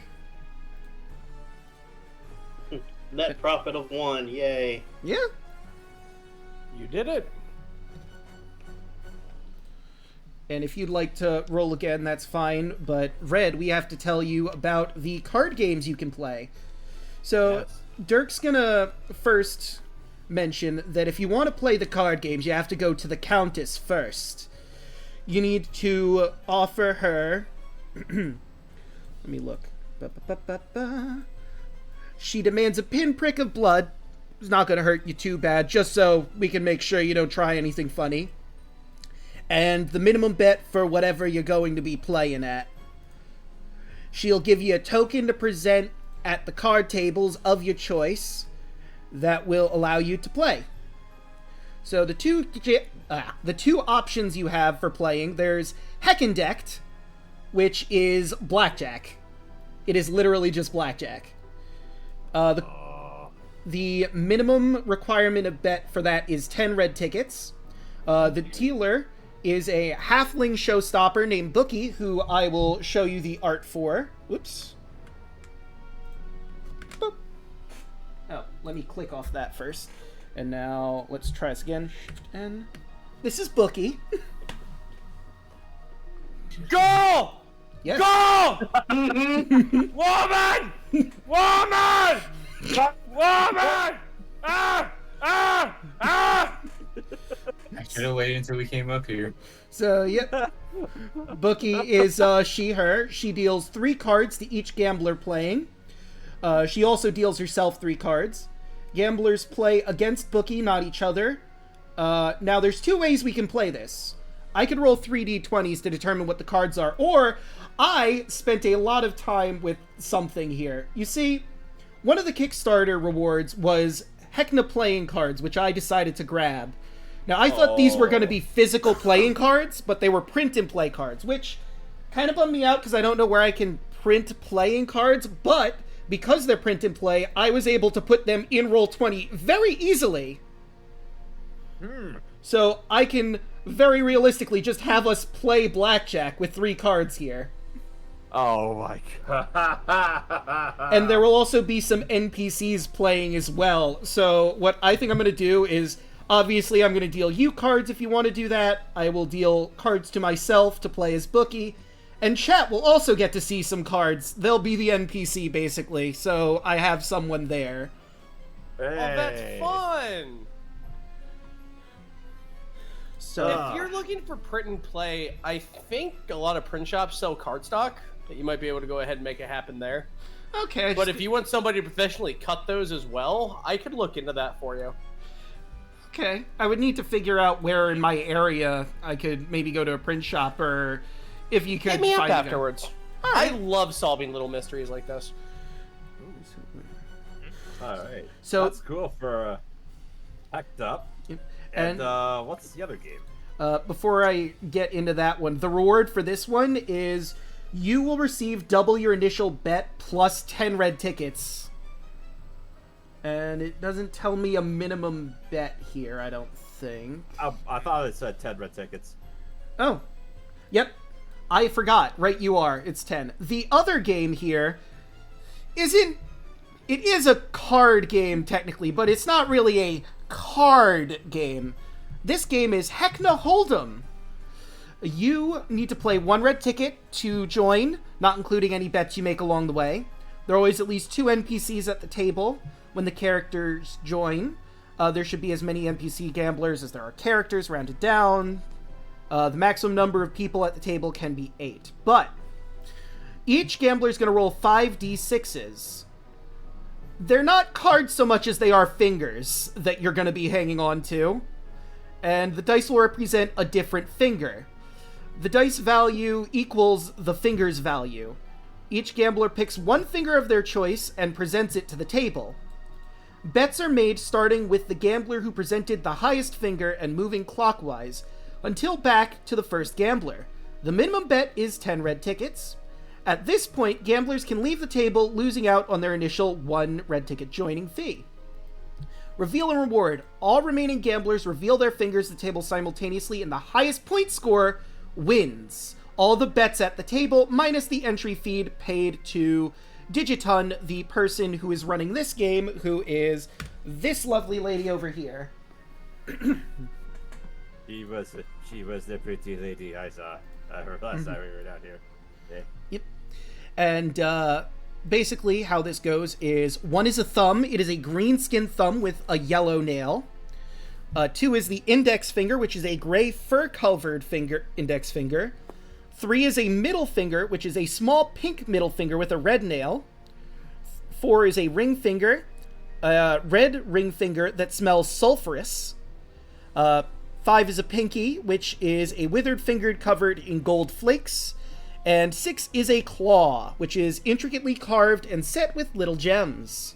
Net profit of 1, yay. Yeah. You did it. And if you'd like to roll again, that's fine. But, Red, we have to tell you about the card games you can play. So, Yes. Dirk's gonna first mention that if you want to play the card games, you have to go to the Countess first. You need to offer her... Let me look. Ba-ba-ba-ba-ba. She demands a pinprick of blood. It's not going to hurt you too bad, just so we can make sure you don't try anything funny. And the minimum bet for whatever you're going to be playing at. She'll give you a token to present at the card tables of your choice that will allow you to play. So the two options you have for playing, there's Heckendeckt, which is blackjack. It is literally just blackjack. The minimum requirement of bet for that is 10 red tickets. The dealer is a halfling showstopper named Bookie, who I will show you the art for. Whoops. Boop. Oh, let me click off that first. And now, let's try this again. Shift N. This is Bookie. Go! Yes. Go! Woman! Woman! Woman! Ah! Ah! Ah! I should have waited until we came up here. So, yep. Bookie is she, her. She deals 3 cards to each gambler playing. She also deals herself 3 cards. Gamblers play against Bookie, not each other. Now, there's 2 ways we can play this. I could roll 3d20s to determine what the cards are, or I spent a lot of time with something here. You see, one of the Kickstarter rewards was Heckna playing cards, which I decided to grab. Now, I thought these were going to be physical playing cards, but they were print-and-play cards, which kind of bummed me out because I don't know where I can print playing cards, but because they're print-and-play, I was able to put them in Roll20 very easily. So I can very realistically just have us play blackjack with 3 cards here. Oh my god. And there will also be some NPCs playing as well. So what I think I'm going to do is, obviously I'm going to deal you cards if you want to do that. I will deal cards to myself to play as Bookie. And chat will also get to see some cards. They'll be the NPC, basically. So I have someone there. Oh, that's fun! So If you're looking for print and play, I think a lot of print shops sell cardstock. That you might be able to go ahead and make it happen there. okay. But if you want somebody to professionally cut those as well, I could look into that for you. Okay. I would need to figure out where in my area I could maybe go to a print shop, or If you could Hit me up find afterwards. All I right. love solving little mysteries like this. All right. So- that's cool for Hecked Up. Yep. And what's the other game? Before I get into that one, the reward for this one is you will receive double your initial bet plus 10 red tickets. And it doesn't tell me a minimum bet here, I don't think. I thought it said 10 red tickets. Oh. Yep. I forgot. Right, you are. It's 10. The other game here isn't... It is a card game, technically, but it's not really a card game. This game is Heckna Hold'em. You need to play 1 red ticket to join, not including any bets you make along the way. There are always at least 2 NPCs at the table when the characters join. There should be as many NPC gamblers as there are characters, rounded down. The maximum number of people at the table can be 8. But each gambler is going to roll 5d6s. They're not cards so much as they are fingers that you're going to be hanging on to. And the dice will represent a different finger. The dice value equals the finger's value. Each gambler picks 1 finger of their choice and presents it to the table. Bets are made starting with the gambler who presented the highest finger and moving clockwise until back to the first gambler. The minimum bet is 10 red tickets. At this point, gamblers can leave the table, losing out on their initial 1 red ticket joining fee. Reveal and reward. All remaining gamblers reveal their fingers to the table simultaneously, and the highest point score wins. All the bets at the table, minus the entry fee paid to Digiton, the person who is running this game, who is this lovely lady over here. She was the pretty lady I saw her last time we were down here. Yeah. Yep. And basically how this goes is 1 is a thumb. It is a green skin thumb with a yellow nail. 2 is the index finger, which is a gray fur-covered index finger. 3 is a middle finger, which is a small pink middle finger with a red nail. 4 is a ring finger, a red ring finger that smells sulfurous. 5 is a pinky, which is a withered finger covered in gold flakes. And 6 is a claw, which is intricately carved and set with little gems.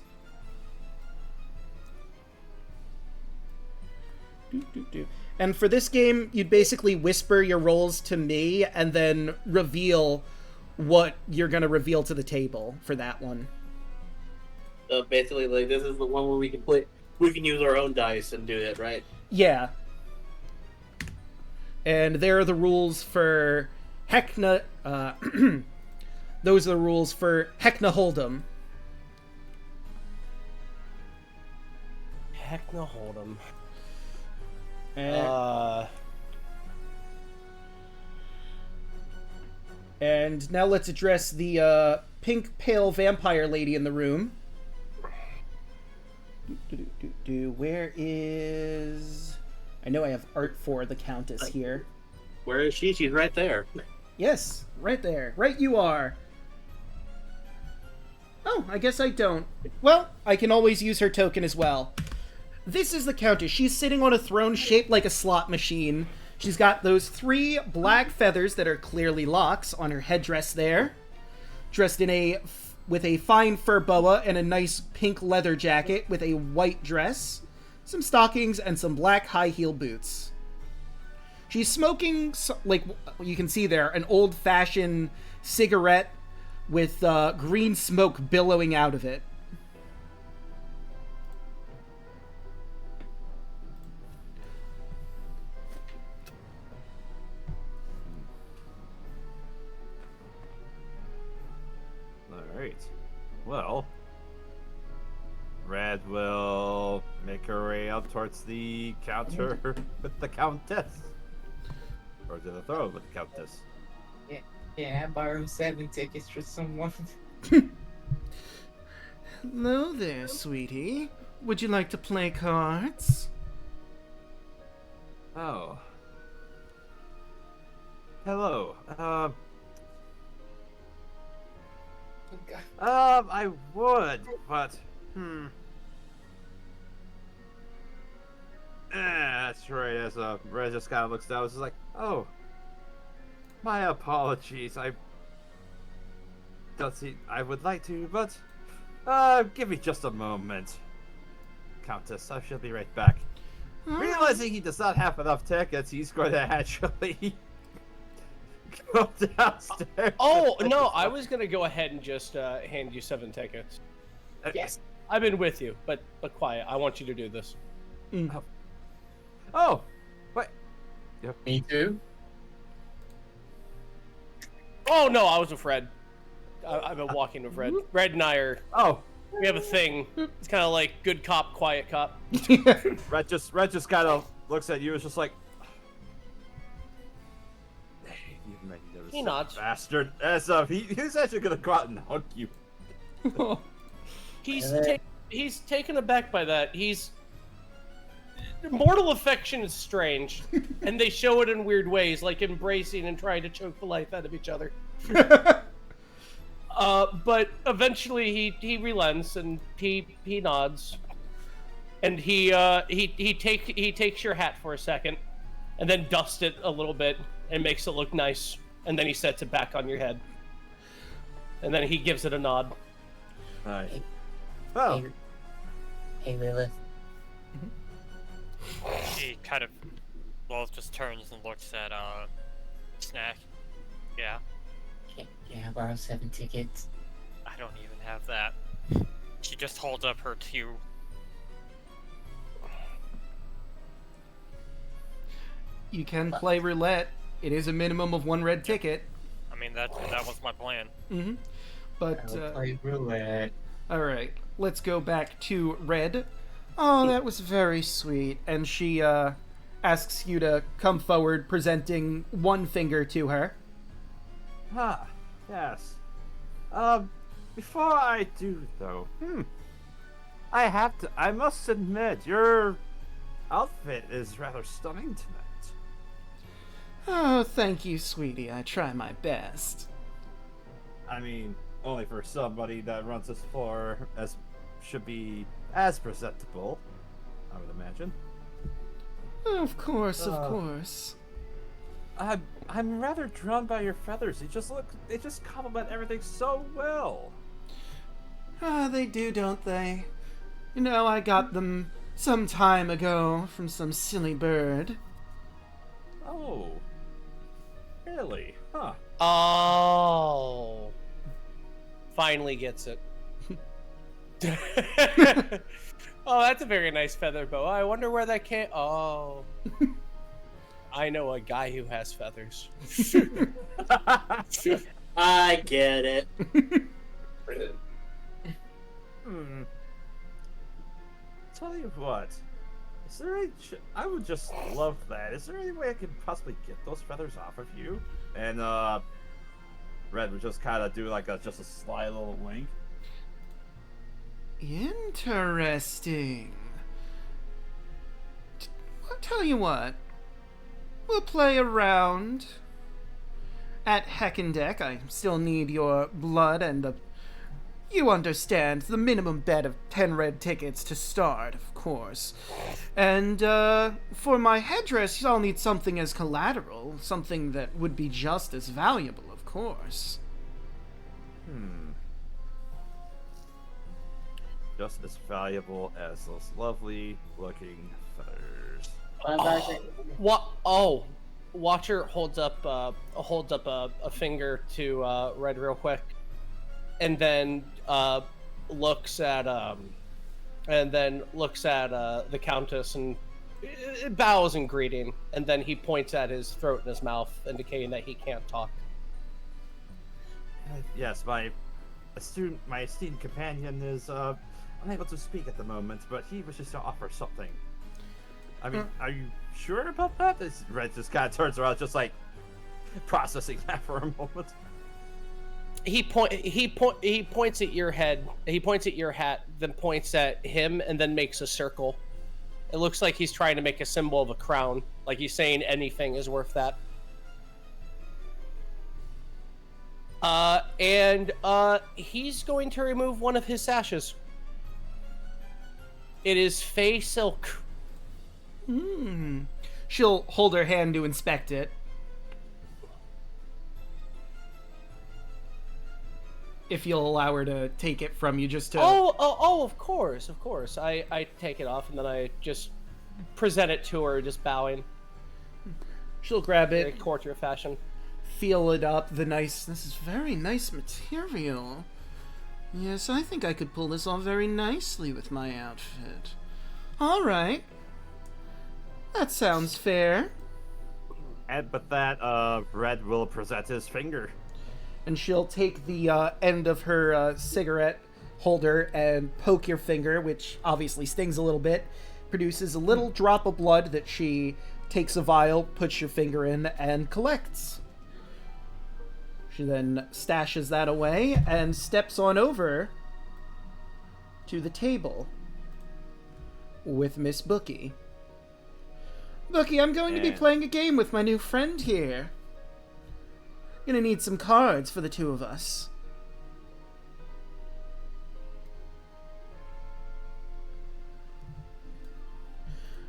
And for this game, you'd basically whisper your rolls to me and then reveal what you're going to reveal to the table for that one. So basically, like, this is the one where we can use our own dice and do it, right? Yeah. And there are the rules for Heckna... those are the rules for Heckna Hold'em. Heckna Hold'em. And now let's address the pink pale vampire lady in the room. Where is... I know I have art for the Countess here. Where is she? She's right there. Yes, right there. Right you are. Oh, I guess I don't. Well, I can always use her token as well. This is the Countess. She's sitting on a throne shaped like a slot machine. She's got those 3 black feathers that are clearly locks on her headdress there. Dressed in with a fine fur boa and a nice pink leather jacket with a white dress, some stockings, and some black high heel boots. She's smoking, like you can see there, an old-fashioned cigarette with green smoke billowing out of it. Alright. Well, Red will make her way up towards the counter with the Countess. Or to the throne with the Countess. Yeah, I borrowed 7 tickets for someone. Hello there, sweetie. Would you like to play cards? Oh. Hello. I would, but that's right. As Red just kind of looks down, it's just like, oh, My apologies. I would like to, but give me just a moment. Countess, I shall be right back. Realizing he does not have enough tickets, he's going to actually go downstairs. Oh, no, I was going to go ahead and just hand you 7 tickets. Yes. I've been with you, but quiet. I want you to do this. Oh, wait. Yep. Me too. Oh, no, I was with Red. I've been walking with Red. Red and I are... Oh. We have a thing. It's kind of like good cop, quiet cop. Red just kind of looks at you. It's just like, you magnificent He nods. bastard. As he's actually gonna go out and hug you. He's taken aback by that. Mortal affection is strange, and they show it in weird ways, like embracing and trying to choke the life out of each other. But eventually he relents and he nods, and he takes your hat for a second, and then dusts it a little bit and makes it look nice, and then he sets it back on your head, and then he gives it a nod. Nice. Oh. Hey, Lilith. She kind of, just turns and looks at, Snack. Yeah? Can I borrow 7 tickets? I don't even have that. She just holds up her 2. You can play roulette. It is a minimum of 1 red ticket. I mean, that was my plan. Mm-hmm. But, I'll play roulette. alright. Let's go back to Red. Oh, that was very sweet. And she, asks you to come forward, presenting 1 finger to her. Ah, yes. Before I do, though, I must admit, your outfit is rather stunning tonight. Oh, thank you, sweetie. I try my best. I mean, only for somebody that runs this floor should be as presentable, I would imagine. Of course, of course. I'm rather drawn by your feathers. They just complement everything so well. Ah, they do, don't they? You know, I got them some time ago from some silly bird. Oh. Really? Huh. Oh. Finally gets it. Oh, that's a very nice feather boa. I wonder where that came. Oh. I know a guy who has feathers. I get it. Tell you what. Is there any I would just love that. Is there any way I could possibly get those feathers off of you? And Red would just kind of do like just a sly little wink. Interesting. I'll tell you what. We'll play around. At Heckna, I still need your blood and you understand, the minimum bet of 10 red tickets to start, of course. And, for my headdress, I'll need something as collateral, something that would be just as valuable, of course. Just as valuable as those lovely looking feathers. What? Oh, Watcher holds up a finger to Red real quick, and then looks at the Countess and bows in greeting, and then he points at his throat and his mouth, indicating that he can't talk. Yes, my esteemed companion is unable to speak at the moment, but he wishes to offer something. I mean, are you sure about that? Red just kind of turns around, just like processing that for a moment. He points at your head. He points at your hat, then points at him, and then makes a circle. It looks like he's trying to make a symbol of a crown, like he's saying anything is worth that. And he's going to remove one of his sashes. It is fey silk. She'll hold her hand to inspect it. if you'll allow her to take it from you, just to... Oh, of course. I take it off, and then I just present it to her, just bowing. She'll grab Very it, courtier fashion. feel it up, this is very nice material. Yes, I think I could pull this off very nicely with my outfit. Alright. That sounds fair. And but that Red will present his finger. And she'll take the end of her cigarette holder and poke your finger, which obviously stings a little bit, produces a little drop of blood that she takes a vial, puts your finger in, and collects. She then stashes that away and steps on over to the table with Miss Bookie. Bookie, I'm going to be playing a game with my new friend here. Gonna need some cards for the two of us.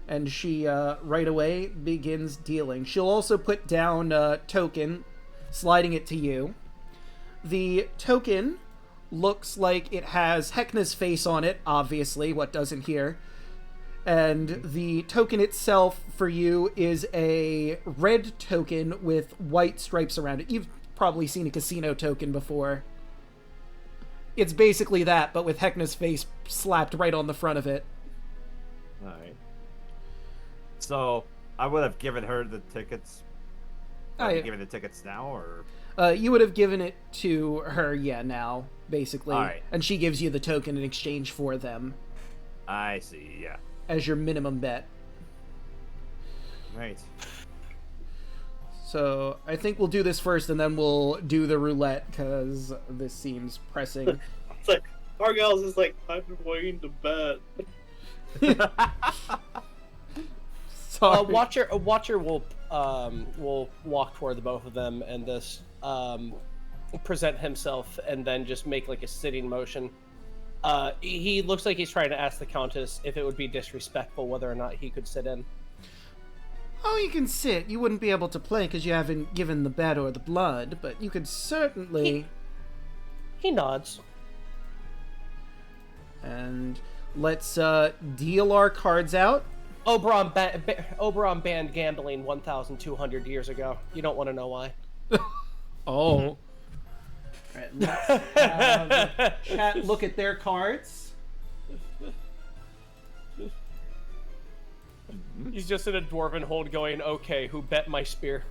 And she right away begins dealing. She'll also put down a token, sliding it to you. The token looks like it has Heckna's face on it, obviously, what doesn't here. And the token itself for you is a red token with white stripes around it. You've probably seen a casino token before. It's basically that, but with Heckna's face slapped right on the front of it. Alright. So, I would have given her the tickets. Given the tickets now, or? You would have given it to her, yeah, now, basically. Alright. And she gives you the token in exchange for them. I see, yeah. As your minimum bet. Right. So, I think we'll do this first, and then we'll do the roulette, because this seems pressing. It's like, Argyle's is like, I've been waiting to bet. Sorry. Watcher will walk toward the both of them and this present himself, and then just make like a sitting motion. He looks like he's trying to ask the Countess if it would be disrespectful whether or not he could sit in. Oh, you can sit. You wouldn't be able to play because you haven't given the bet or the blood, but you could certainly... He nods. And let's deal our cards out. Oberon banned gambling 1,200 years ago. You don't want to know why. Oh. Alright, let's have chat look at their cards. He's just in a dwarven hold going, okay, who bet my spear?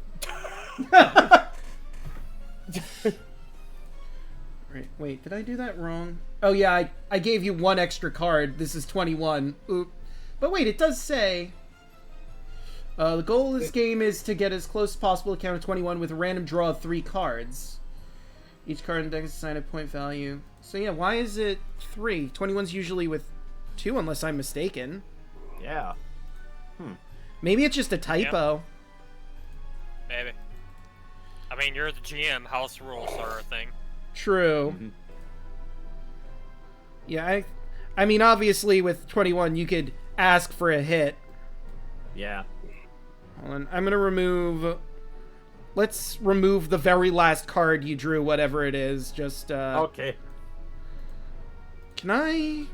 Wait, did I do that wrong? Oh yeah, I gave you one extra card. This is 21. Oop. But wait, it does say... the goal of this game is to get as close as possible to count to 21 with a random draw of 3 cards. Each card in the deck is assigned a point value. So yeah, why is it 3? 21's usually with 2, unless I'm mistaken. Yeah. Maybe it's just a typo. Yeah. Maybe. I mean, you're the GM. House rules are a thing. True. Mm-hmm. Yeah, I mean, obviously with 21, you could ask for a hit. Yeah. Hold on. I'm gonna remove... Let's remove the very last card you drew, whatever it is. Just, Okay. Can I...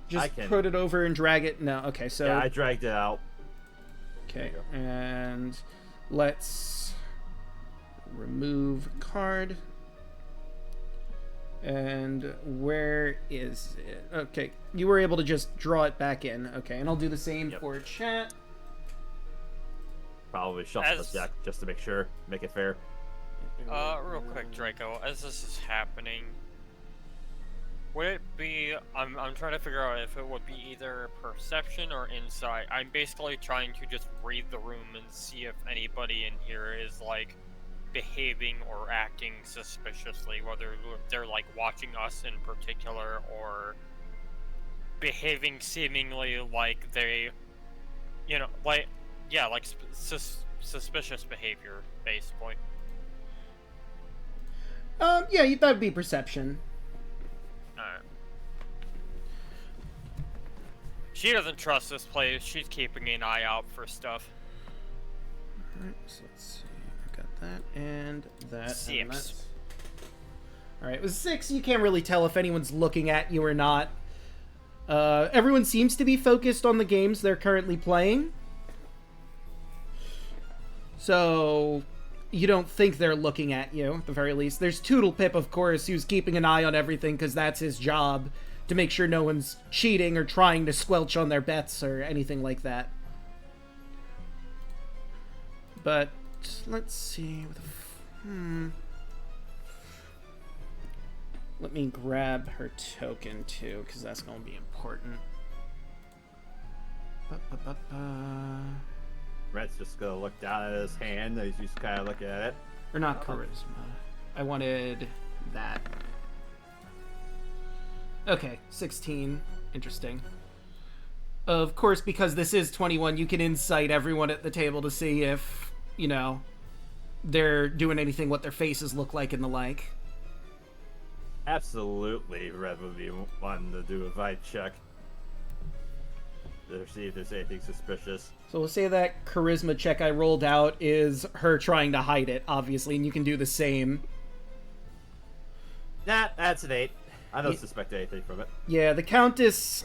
Just put it over and drag it? No, okay, so... Yeah, I dragged it out. Okay, and let's remove card. And where is it? Okay, you were able to just draw it back in. Okay, and I'll do the same for chat. Probably shuffle the deck just to make sure, make it fair. Real quick, Draco, as this is happening, would it be... I'm trying to figure out if it would be either perception or insight. I'm basically trying to just read the room and see if anybody in here is, like, behaving or acting suspiciously, whether they're, like, watching us in particular, or behaving seemingly like they, you know, like, yeah, like, suspicious behavior, basically. Yeah, that would be perception. Alright. She doesn't trust this place. She's keeping an eye out for stuff. Alright, so let's see. I got that and that. Six. And that's Alright, with 6, you can't really tell if anyone's looking at you or not. Everyone seems to be focused on the games they're currently playing. So, you don't think they're looking at you, at the very least. There's Toodlepip, of course, who's keeping an eye on everything because that's his job, to make sure no one's cheating or trying to squelch on their bets or anything like that. But, let's see. Let me grab her token, too, because that's going to be important. Red's just gonna look down at his hand, and he's just kind of looking at it. Or not charisma. I wanted that. Okay, 16. Interesting. Of course, because this is 21, you can insight everyone at the table to see if, you know, they're doing anything, what their faces look like, and the like. Absolutely, Red would be wanting to do a vibe check to see if there's anything suspicious. So we'll say that charisma check I rolled out is her trying to hide it, obviously, and you can do the same. Nah, that's an 8. I don't suspect anything from it. Yeah, the Countess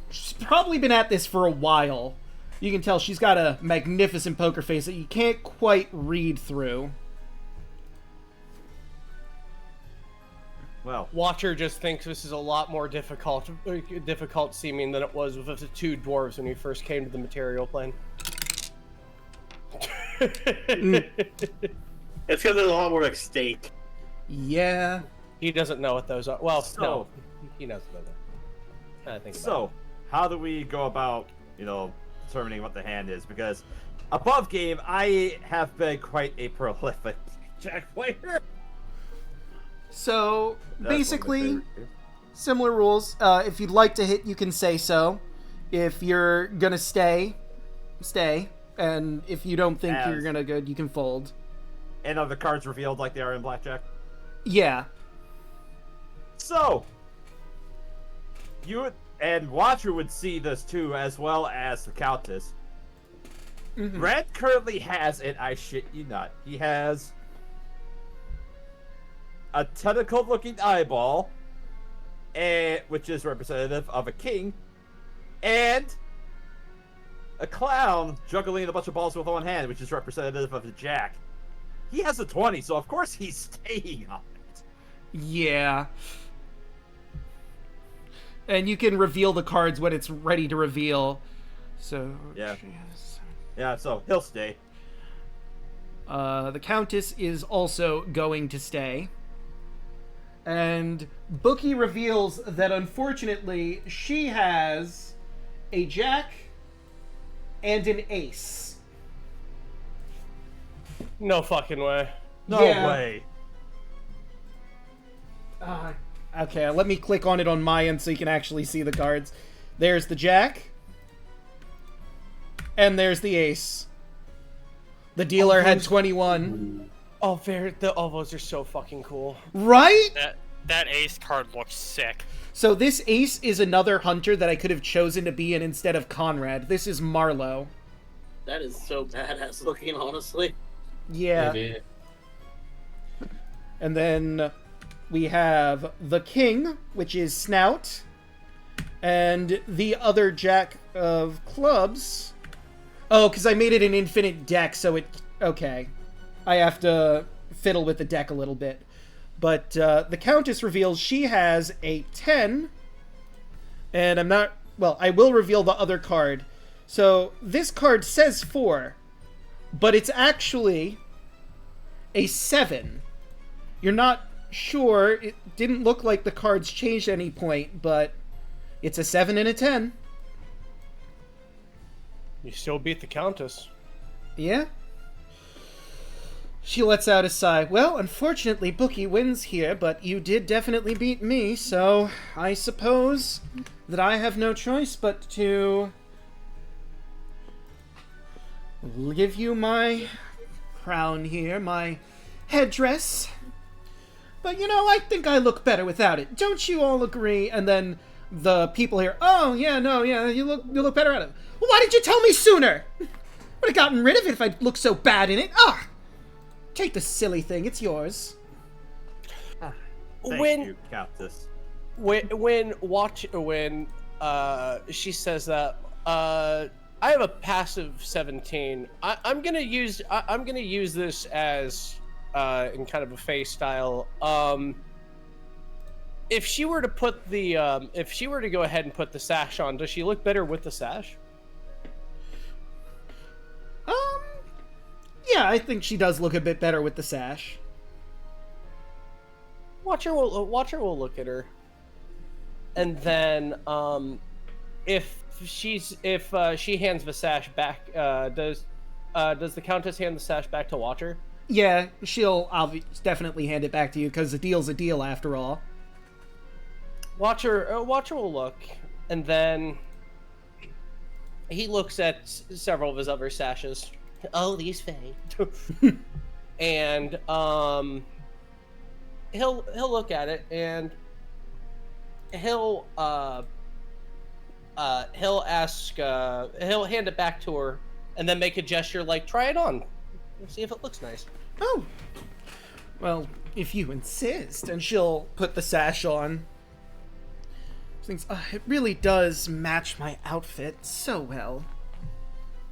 she's probably been at this for a while. You can tell she's got a magnificent poker face that you can't quite read through. Well, Watcher just thinks this is a lot more difficult seeming than it was with the 2 dwarves when we first came to the material plane. It's because there's a lot more at stake. Yeah. He doesn't know what those are. Well, So- no, he knows what those are. I think about so how do we go about, determining what the hand is? Because above game, I have been quite a prolific jack player. So, That's one of my basically, favorite games. similar rules. If you'd like to hit, you can say so. If you're gonna stay. And if you don't think you're gonna go, you can fold. And are the cards revealed like they are in blackjack? Yeah. So, you and Watcher would see this too, as well as the Countess. Mm-hmm. Red currently has, and I shit you not, he has a tentacled-looking eyeball, which is representative of a king, and a clown juggling a bunch of balls with one hand, which is representative of a jack. He has a 20, so of course he's staying on it. Yeah. And you can reveal the cards when it's ready to reveal. So, Yeah. Yeah, so he'll stay. The Countess is also going to stay. And Bookie reveals that unfortunately she has a jack and an ace. No fucking way. No Yeah. way. Okay, let me click on it on my end so you can actually see the cards. There's the jack. And there's the ace. The dealer had 21. Oh, those are so fucking cool. Right? That ace card looks sick. So this ace is another hunter that I could have chosen to be in instead of Conrad. This is Marlowe. That is so badass looking, honestly. Yeah. It And then we have the king, which is Snout. And the other jack of clubs. Oh, because I made it an infinite deck, so it... Okay. I have to fiddle with the deck a little bit. But the Countess reveals she has a 10. And I'm not... Well, I will reveal the other card. So this card says 4. But it's actually a 7. You're not sure. It didn't look like the cards changed at any point, but it's a 7 and a 10. You still beat the Countess. Yeah? She lets out a sigh. Well, unfortunately, Bookie wins here, but you did definitely beat me, so I suppose that I have no choice but to give you my crown here, my headdress. But, I think I look better without it. Don't you all agree? And then the people here, oh, yeah, no, yeah, you look better at it. Well, why did you tell me sooner? Would have gotten rid of it if I looked so bad in it. Ah! Take the silly thing, it's yours. Thank you, Countess. When she says that, I have a passive 17. I'm gonna use this as in kind of a face style. If she were to go ahead and put the sash on, does she look better with the sash? Yeah, I think she does look a bit better with the sash. Watcher will look at her, and then if she hands the sash back, does the Countess hand the sash back to Watcher? Yeah, she'll definitely hand it back to you because a deal's a deal after all. Watcher will look, and then he looks at several of his other sashes. Oh, these fade. And he'll look at it, and he'll ask, he'll hand it back to her, and then make a gesture like, try it on. See if it looks nice. Oh. Well, if you insist. And she'll put the sash on. She thinks, it really does match my outfit so well.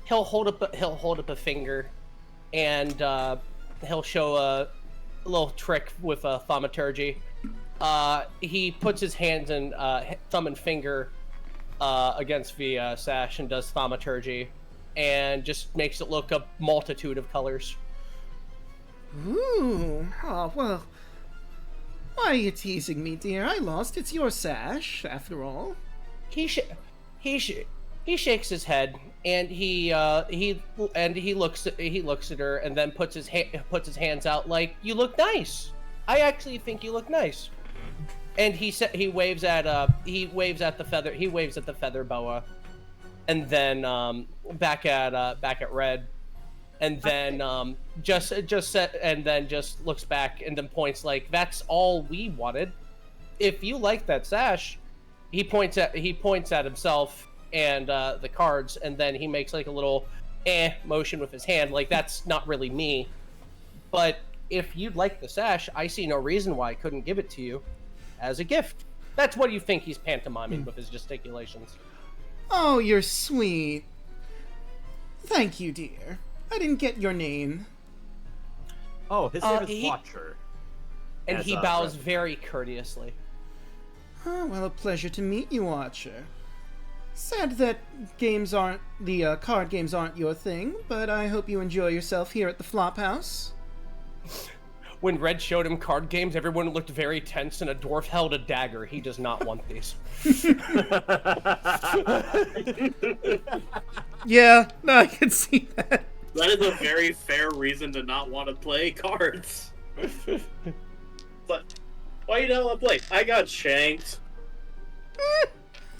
He'll hold up a finger, and he'll show a little trick with thaumaturgy. He puts his hands and thumb and finger against the sash and does thaumaturgy, and just makes it look a multitude of colors. Ooh, oh, well, why are you teasing me, dear? I lost. It's your sash, after all. He shakes his head, and he looks at her, and then puts his hands out like, "You look nice. I actually think you look nice." And he waves at the feather boa, and then back at Red, and then just looks back and then points like, "That's all we wanted. If you like that sash," he points at himself and the cards, and then he makes like a little motion with his hand, like, "That's not really me. But if you'd like the sash, I see no reason why I couldn't give it to you as a gift." That's what you think he's pantomiming with his gesticulations. Oh, you're sweet. Thank you, dear. I didn't get your name. Oh, his name is Watcher. And he bows very courteously. Oh, well, a pleasure to meet you, Watcher. Sad that card games aren't your thing, but I hope you enjoy yourself here at the Flophouse. When Red showed him card games, everyone looked very tense, and a dwarf held a dagger. He does not want these. Yeah, no, I can see that. That is a very fair reason to not want to play cards. But why you don't want to play? I got shanked.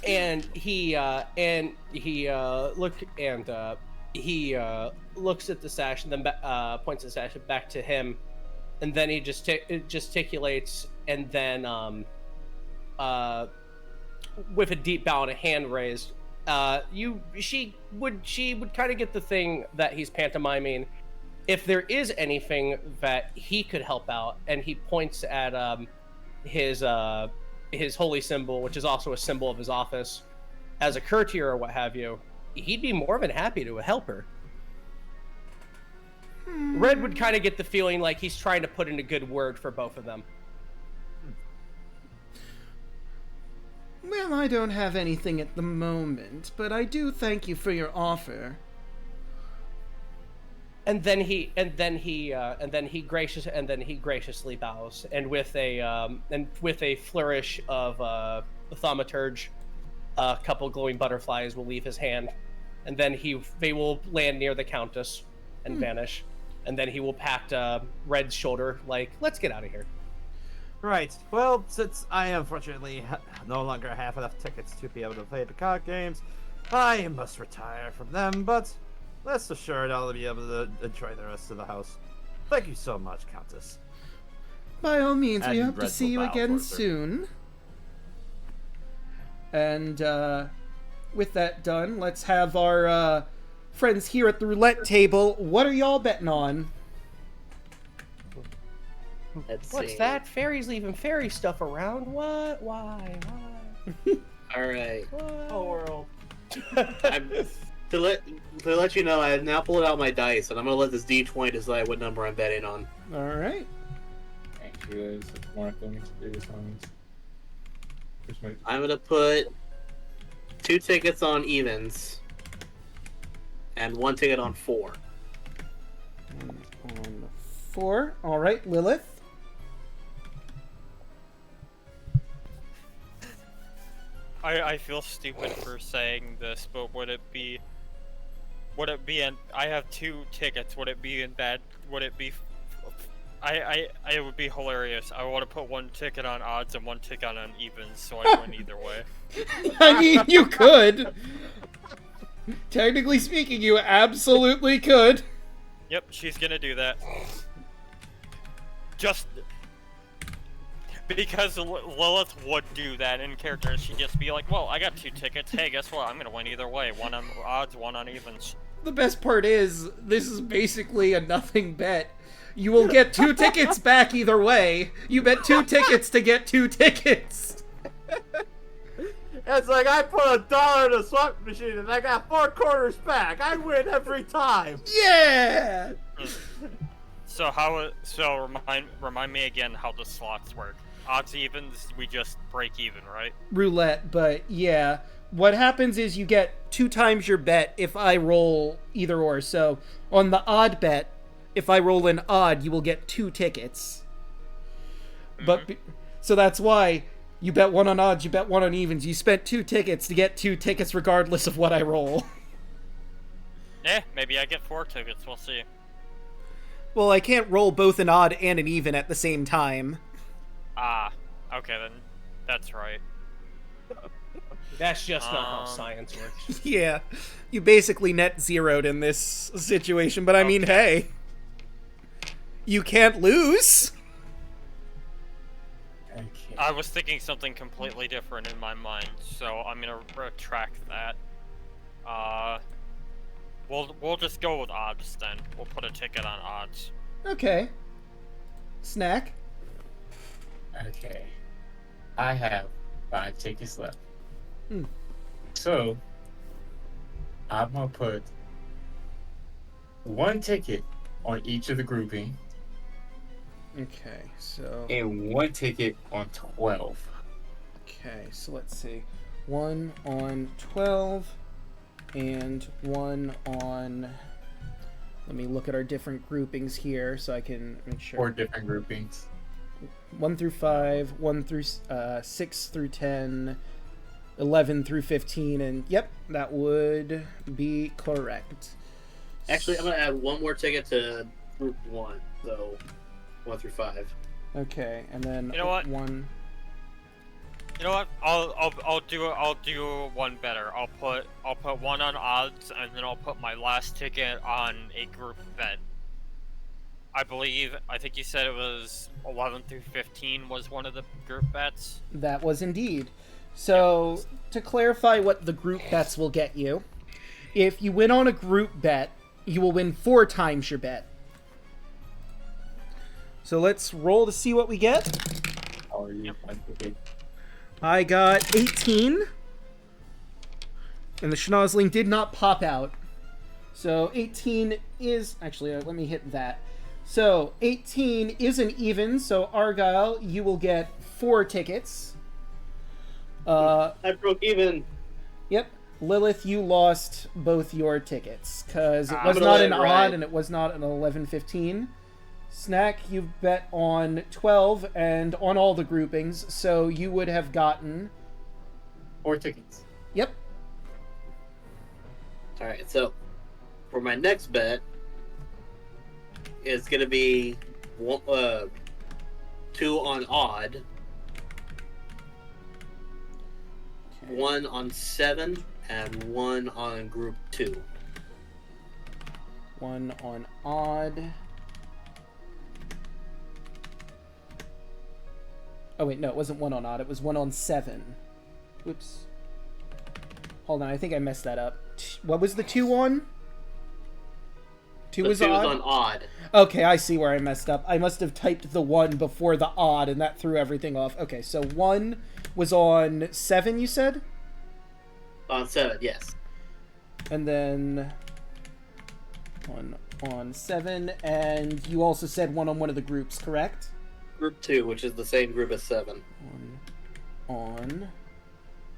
And he looks at the sash and then points the sash back to him, and then he just gesticulates, and then with a deep bow and a hand raised, she would kind of get the thing that he's pantomiming. If there is anything that he could help out, and he points at his holy symbol, which is also a symbol of his office, as a courtier or what have you, he'd be more than happy to help her. Red would kind of get the feeling like he's trying to put in a good word for both of them. Well, I don't have anything at the moment, but I do thank you for your offer. And then he graciously bows, and with a flourish of thaumaturge, a couple glowing butterflies will leave his hand, and then they will land near the Countess and vanish, and then he will pat Red's shoulder like, "Let's get out of here." Right. Well, since I unfortunately no longer have enough tickets to be able to play the card games, I must retire from them, but rest assured I'll be able to enjoy the rest of the house. Thank you so much, Countess. By all means, we And hope to Red see will you bow again further. soon. And with that done, let's have our friends here at the roulette table. What are y'all betting on? Let's What's see. that? Fairies leaving fairy stuff around? What? Why? All right. What? Oh, world. To let you know, I have now pulled out my dice, and I'm gonna let this D20 decide what number I'm betting on. All right. Thank you. It's one of them experience. I'm gonna put 2 tickets on evens and 1 ticket on 4. On 4. All right, Lilith. I feel stupid for saying this, but would it be in, I have 2 tickets, would it be in bad, would it be, it would be hilarious. I want to put 1 ticket on odds and 1 ticket on evens, so I win either way. I mean, you could. Technically speaking, you absolutely could. Yep, she's gonna do that. Just because Lilith would do that in character, she'd just be like, well, I got 2 tickets, hey, guess what, I'm gonna win either way. 1 on odds, 1 on evens. The best part is, this is basically a nothing bet. You will get 2 tickets back either way. You bet 2 tickets to get 2 tickets. It's like I put $1 in a slot machine and I got 4 quarters back. I win every time. Yeah! So remind me again how the slots work. Odds, evens, we just break even, right? Roulette, but yeah. What happens is you get 2 times your bet if I roll either or. So on the odd bet, if I roll an odd, you will get 2 tickets. But so that's why you bet 1 on odds, you bet 1 on evens. You spent 2 tickets to get 2 tickets regardless of what I roll. Maybe I get 4 tickets, we'll see. Well, I can't roll both an odd and an even at the same time. Ah, okay then. That's right. That's just not how science works. Yeah, you basically net zeroed in this situation, but I mean, hey, you can't lose. Okay. I was thinking something completely different in my mind, so I'm gonna retract that. We'll just go with odds then. We'll put a ticket on odds. Okay. Snack. Okay. I have 5 tickets left. Hmm. So, I'm gonna put 1 ticket on each of the grouping Okay, so and 1 ticket on 12. okay, so let's see. 1 on 12 and 1 on. Let me look at our different groupings here so I can make sure. 4 different groupings. 1 through 5, 1 through 6 through 10, 11 through 15, and yep, that would be correct. Actually, I'm gonna add 1 more ticket to group 1, so 1 through 5. Okay, and then You know what? 1. You know what? I'll do one better. I'll put 1 on odds, and then I'll put my last ticket on a group bet. I think you said it was 11 through 15 was one of the group bets. That was indeed. So, to clarify what the group bets will get you, if you win on a group bet, you will win 4 times your bet. So let's roll to see what we get. How are you? I got 18. And the schnozzling did not pop out. So 18 is... Actually, let me hit that. So 18 is an even, so Argyle, you will get 4 tickets. I broke even. Yep. Lilith, you lost both your tickets, because it I'm was gonna not let an it odd ride. and it was not an 11-15. Snack, you bet on 12 and on all the groupings, so you would have gotten... 4 tickets. Yep. Alright, so for my next bet, it's gonna be 2 on odd, 1 on 7, and 1 on group 2. 1 on odd. Oh wait, no, it wasn't 1 on odd, it was 1 on 7. Whoops. Hold on, I think I messed that up. What was the 2 on? 2 The was 2 odd? on odd. Okay, I see where I messed up. I must have typed the 1 before the odd, and that threw everything off. Okay, so 1 was on 7, you said? On 7, yes. And then 1 on 7, and you also said 1 on one of the groups, correct? Group 2, which is the same group as 7. 1 on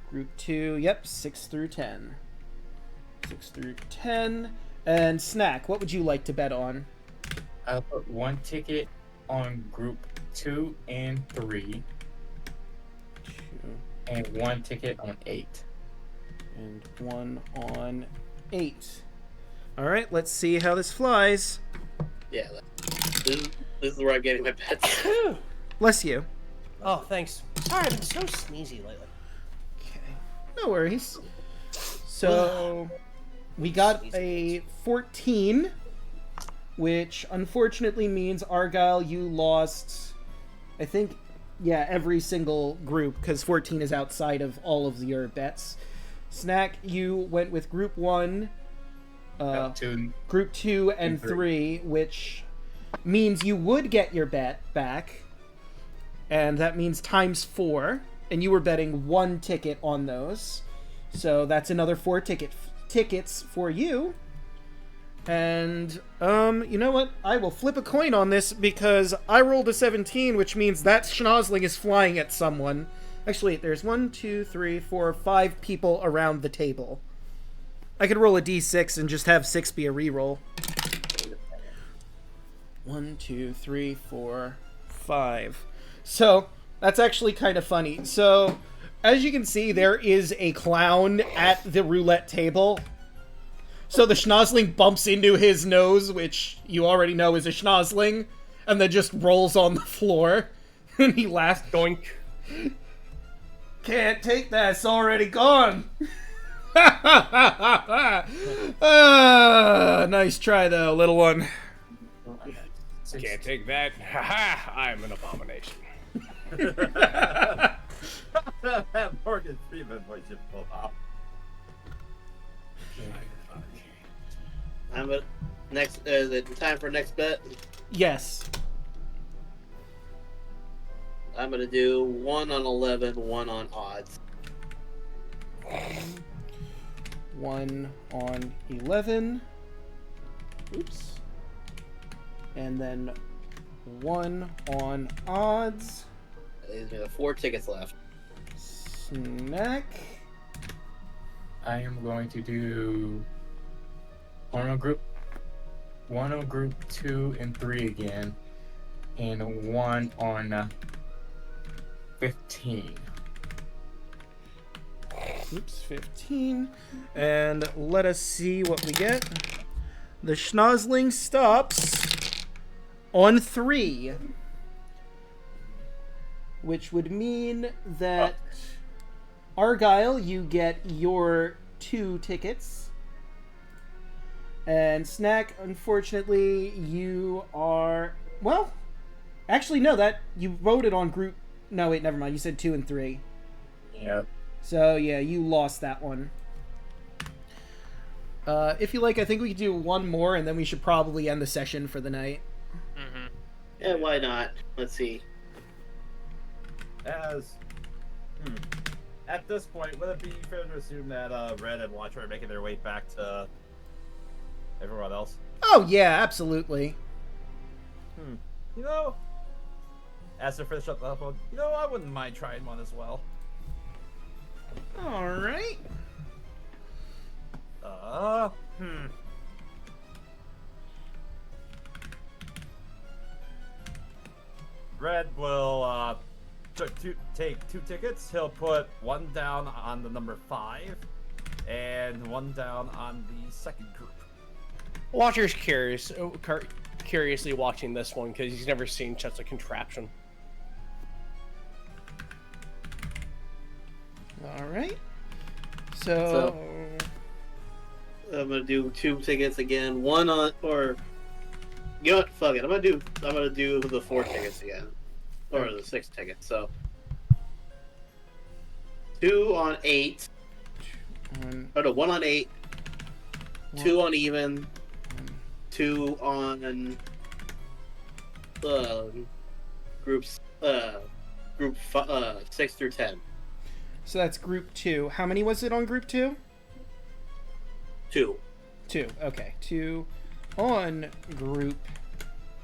group 2, yep, 6 through 10. 6 through 10. And Snack, what would you like to bet on? I'll put 1 ticket on group 2 and 3, 2 and 1 ticket on 8. and 1 on 8. Alright, let's see how this flies. Yeah, this is where I'm getting my bets. Bless you. Oh, thanks. Sorry, I've been so sneezy lately. Okay. No worries. So, we got a 14, which unfortunately means, Argyle, you lost, I think, yeah, every single group, because 14 is outside of all of your bets. Snack, you went with group 1, group 2, and 3, which means you would get your bet back, and that means times 4, and you were betting 1 ticket on those, so that's another 4 tickets for you. And you know what, I will flip a coin on this because I rolled a 17, which means that schnozzling is flying at someone. Actually, there's 1, 2, 3, 4, 5 people around the table. I could roll a d6 and just have 6 be a reroll. 1, 2, 3, 4, 5. So, that's actually kind of funny. So, as you can see, there is a clown at the roulette table. So the schnozzling bumps into his nose, which you already know is a schnozzling, and then just rolls on the floor. And he laughs. Doink. Can't take that, it's already gone. Nice try, though, little one. Can't take that. Haha, I'm an abomination. That Morgan Freeman voice you pulled off. I'm at next. Is it time for next bet? Yes. I'm gonna do 1 on 11, 1 on odds. 1 on 11. Oops. And then 1 on odds. That leaves me with 4 tickets left. Snack. I am going to do 1 on group 2 and 3 again, and 1 on 15. Oops, 15. And let us see what we get. The schnozzling stops on 3. Which would mean that, Argyle, you get your 2 tickets. And Snack, unfortunately, you are... Well, actually, no, that... You voted on group... No, wait, never mind. You said 2 and 3. Yep. So, yeah, you lost that one. If you like, I think we could do one more, and then we should probably end the session for the night. Mm-hmm. Yeah, why not? Let's see. At this point, would it be fair to assume that Red and Watcher are making their way back to everyone else? Oh, yeah, absolutely. You know, as they finish up the phone, you know, I wouldn't mind trying one as well. Alright. Red will take 2 tickets. He'll put 1 down on the number 5 and 1 down on the second group. Watcher's curiously watching this one because he's never seen such a contraption. Alright. So... I'm gonna do 2 tickets again. 1 on, or you know what? Fuck it. I'm gonna do the 4 tickets again, or the 6 tickets. So 2 on 8. Oh no, 1 on 8. 2 on even. 2 on groups group 6 through 10. So that's group 2. How many was it on group 2? 2. 2. Okay. 2 on group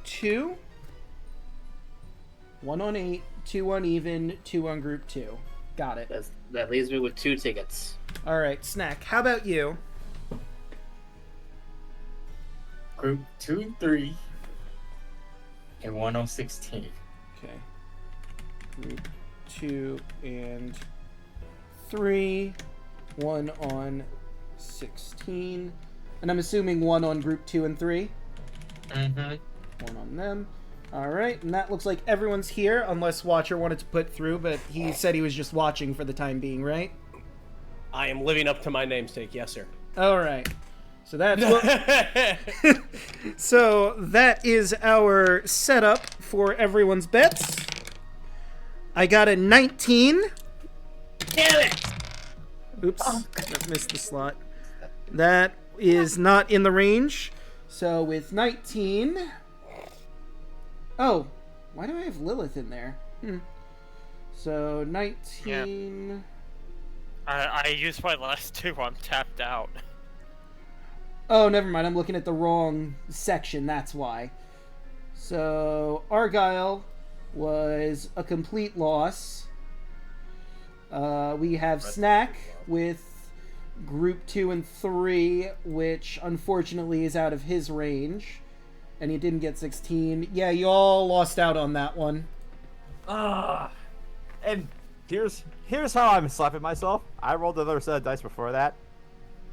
2. 1 on 8, 2 on even, 2 on group 2. Got it. That leaves me with 2 tickets. All right, Snack. How about you? Group 2, 3, and 1 on 16. Okay. Group 2 and 3. 1 on 16. And I'm assuming 1 on group 2 and 3? Mm-hmm. 1 on them. Alright, and that looks like everyone's here, unless Watcher wanted to put through, but he said he was just watching for the time being, right? I am living up to my namesake, yes, sir. Alright. So that's what... So that is our setup for everyone's bets. I got a 19. Damn it! Oops, I missed the slot. That is not in the range. So with 19... Oh, why do I have Lilith in there? So 19... Yeah. I used my last 2. I'm tapped out. Oh, never mind. I'm looking at the wrong section. That's why. So Argyle was a complete loss. We have Snack with group 2 and 3, which unfortunately is out of his range. And he didn't get 16. Yeah, you all lost out on that one. And here's how I'm slapping myself. I rolled another set of dice before that.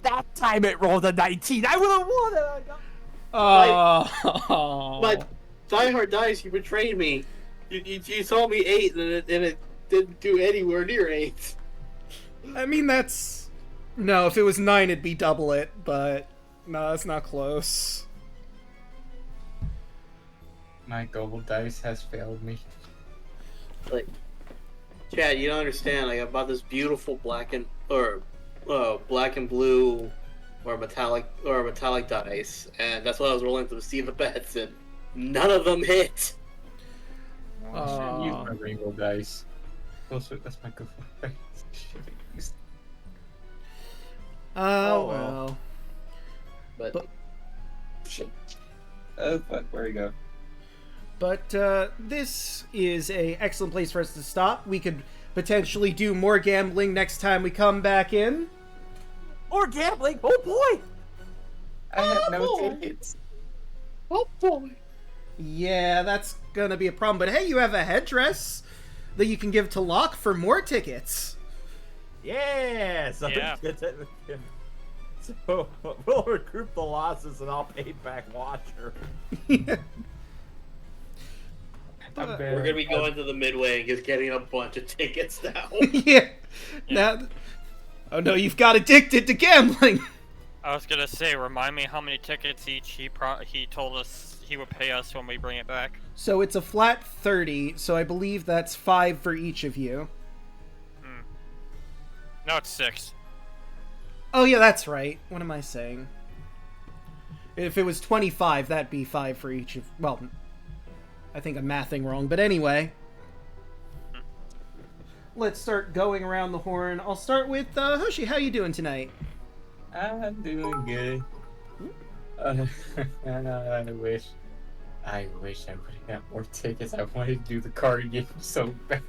That time it rolled a 19. I would have won it. Oh. But diehard dice, you betrayed me. You told me 8, and it didn't do anywhere near 8. I mean, that's... No, if it was 9, it'd be double it, but... No, it's not close. My gold dice has failed me. Like, Chad, you don't understand. Like, I bought this beautiful black and blue or metallic dice, and that's what I was rolling to see the bets, and none of them hit. I should use my rainbow dice. That's my gold dice. Oh, well. But Shit. Fuck, where we go? But this is a excellent place for us to stop. We could potentially do more gambling next time we come back in. Or gambling. Oh boy. I have no tickets. oh boy. Yeah, that's gonna be a problem. But hey, you have a headdress that you can give to Locke for more tickets. Yeah. So, Yeah. So we'll recoup the losses and I'll pay back Watcher. We're gonna be going to the Midway and just getting a bunch of tickets now. Yeah. Now, oh no, you've got addicted to gambling. I was gonna say, remind me how many tickets each he told us he would pay us when we bring it back. So it's a flat 30, so I believe that's 5 for each of you. No, it's 6. Oh yeah, that's right. What am I saying? If it was 25, that'd be 5 for each of... Well, I think I'm mathing wrong, but anyway. Let's start going around the horn. I'll start with Hoshi. How you doing tonight? I'm doing good. I wish I would have got more tickets. I wanted to do the card game so bad.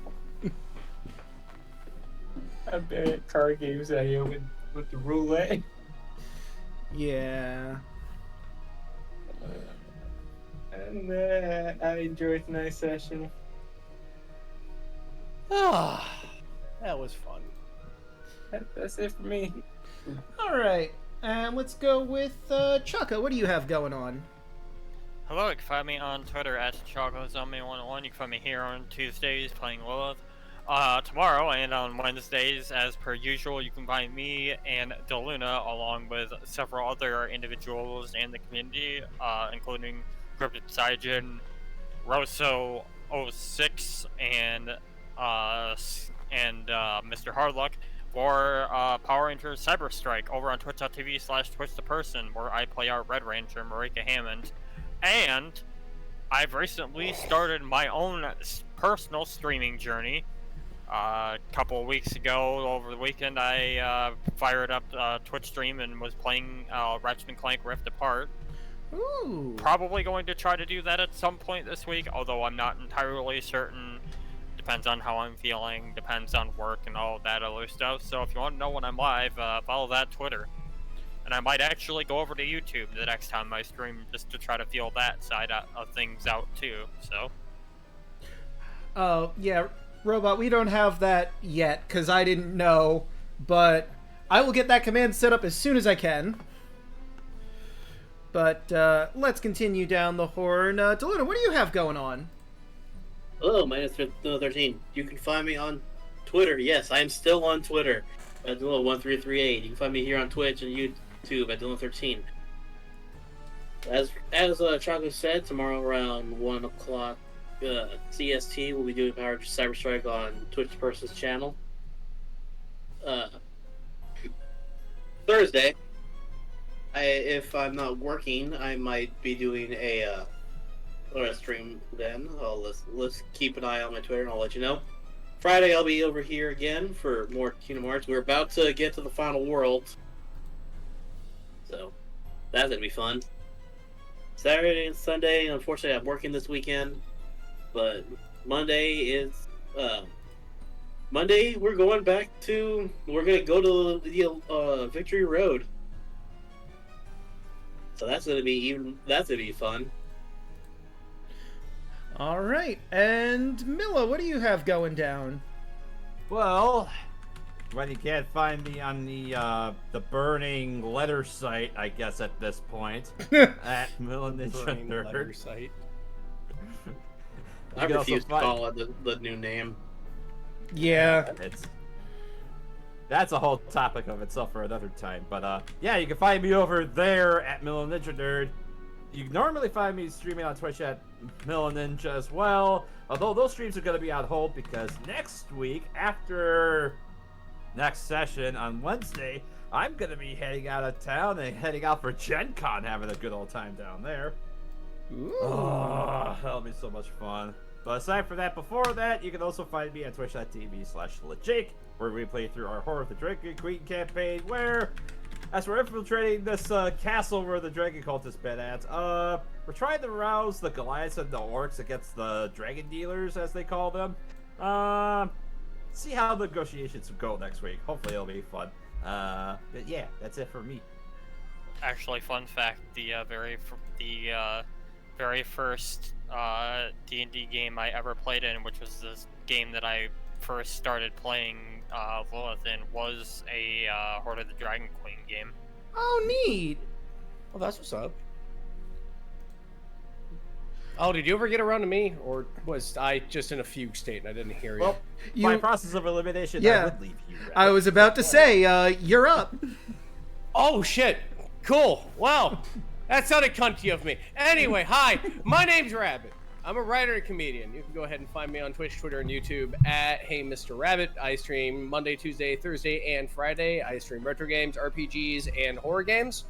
I'm bad at card games. I am with the roulette. Yeah. And I enjoyed tonight's session. Ah, that was fun. That's it for me. Alright, and let's go with Chaka. What do you have going on? Hello, you can find me on Twitter at ChocoZombie101. You can find me here on Tuesdays playing Lilith. Tomorrow and on Wednesdays, as per usual, you can find me and Daluna along with several other individuals in the community, including Cryptid Saijin, Rosso06, and Mr. Hardluck, for Power Rangers Cyber Strike over on twitch.tv/twitchtheperson, where I play our Red Ranger, Marika Hammond. And I've recently started my own personal streaming journey. A couple of weeks ago, over the weekend, I fired up Twitch stream and was playing Ratchet & Clank Rift Apart. Ooh. Probably going to try to do that at some point this week, although I'm not entirely certain. Depends on how I'm feeling, depends on work and all that other stuff. So if you want to know when I'm live, follow that Twitter. And I might actually go over to YouTube the next time I stream, just to try to feel that side of things out too. So. Oh, yeah, Robot, we don't have that yet, because I didn't know, but I will get that command set up as soon as I can. But let's continue down the horn. Daluna, what do you have going on? Hello, my name is 13. You can find me on Twitter. Yes, I am still on Twitter at Daluna1338. You can find me here on Twitch and YouTube at Daluna13. As Chaco said, tomorrow around 1 o'clock CST, we'll be doing Power Cyber Strike on Twitch Person's channel. Thursday, if I'm not working, I might be doing a stream then. Let's keep an eye on my Twitter and I'll let you know. Friday, I'll be over here again for more Kingdom Hearts. We're about to get to the final world, so that's gonna be fun. Saturday and Sunday, unfortunately, I'm working this weekend, but Monday we're gonna go to the Victory Road. So that's gonna be fun. All right, and Milla, what do you have going down? Well, when you can't find me on the burning letter site, I guess at this point, at Millaninja Burning Nerd. letter site. I refuse to call it the new name. Yeah. That's a whole topic of itself for another time. But yeah, you can find me over there at Millaninja Nerd. You normally find me streaming on Twitch at Millaninja as well. Although those streams are going to be on hold because next week, after next session on Wednesday, I'm going to be heading out of town and heading out for Gen Con, having a good old time down there. Ooh. Oh, that'll be so much fun. But aside from that, before that, you can also find me at twitch.tv/LeJake, where we play through our Horror of the Dragon Queen campaign, where, as we're infiltrating this castle where the Dragon Cult has been at, we're trying to rouse the Goliaths and the Orcs against the Dragon Dealers, as they call them. See how the negotiations go next week. Hopefully it'll be fun. But yeah, that's it for me. Actually, fun fact: the very first D&D game I ever played in, which was this game that I first started playing Lilith in, was a Horde of the Dragon Queen game. Oh, neat. Well, that's what's up. Oh, did you ever get around to me, or was I just in a fugue state and I didn't hear you? Well, by process of elimination, Yeah. I would leave you. I was about to say, you're up. Oh, shit. Cool. Wow. That sounded cunty of me. Anyway, hi. My name's Rabbit. I'm a writer and comedian. You can go ahead and find me on Twitch, Twitter, and YouTube at Hey Mr. Rabbit. I stream Monday, Tuesday, Thursday, and Friday. I stream retro games, RPGs, and horror games.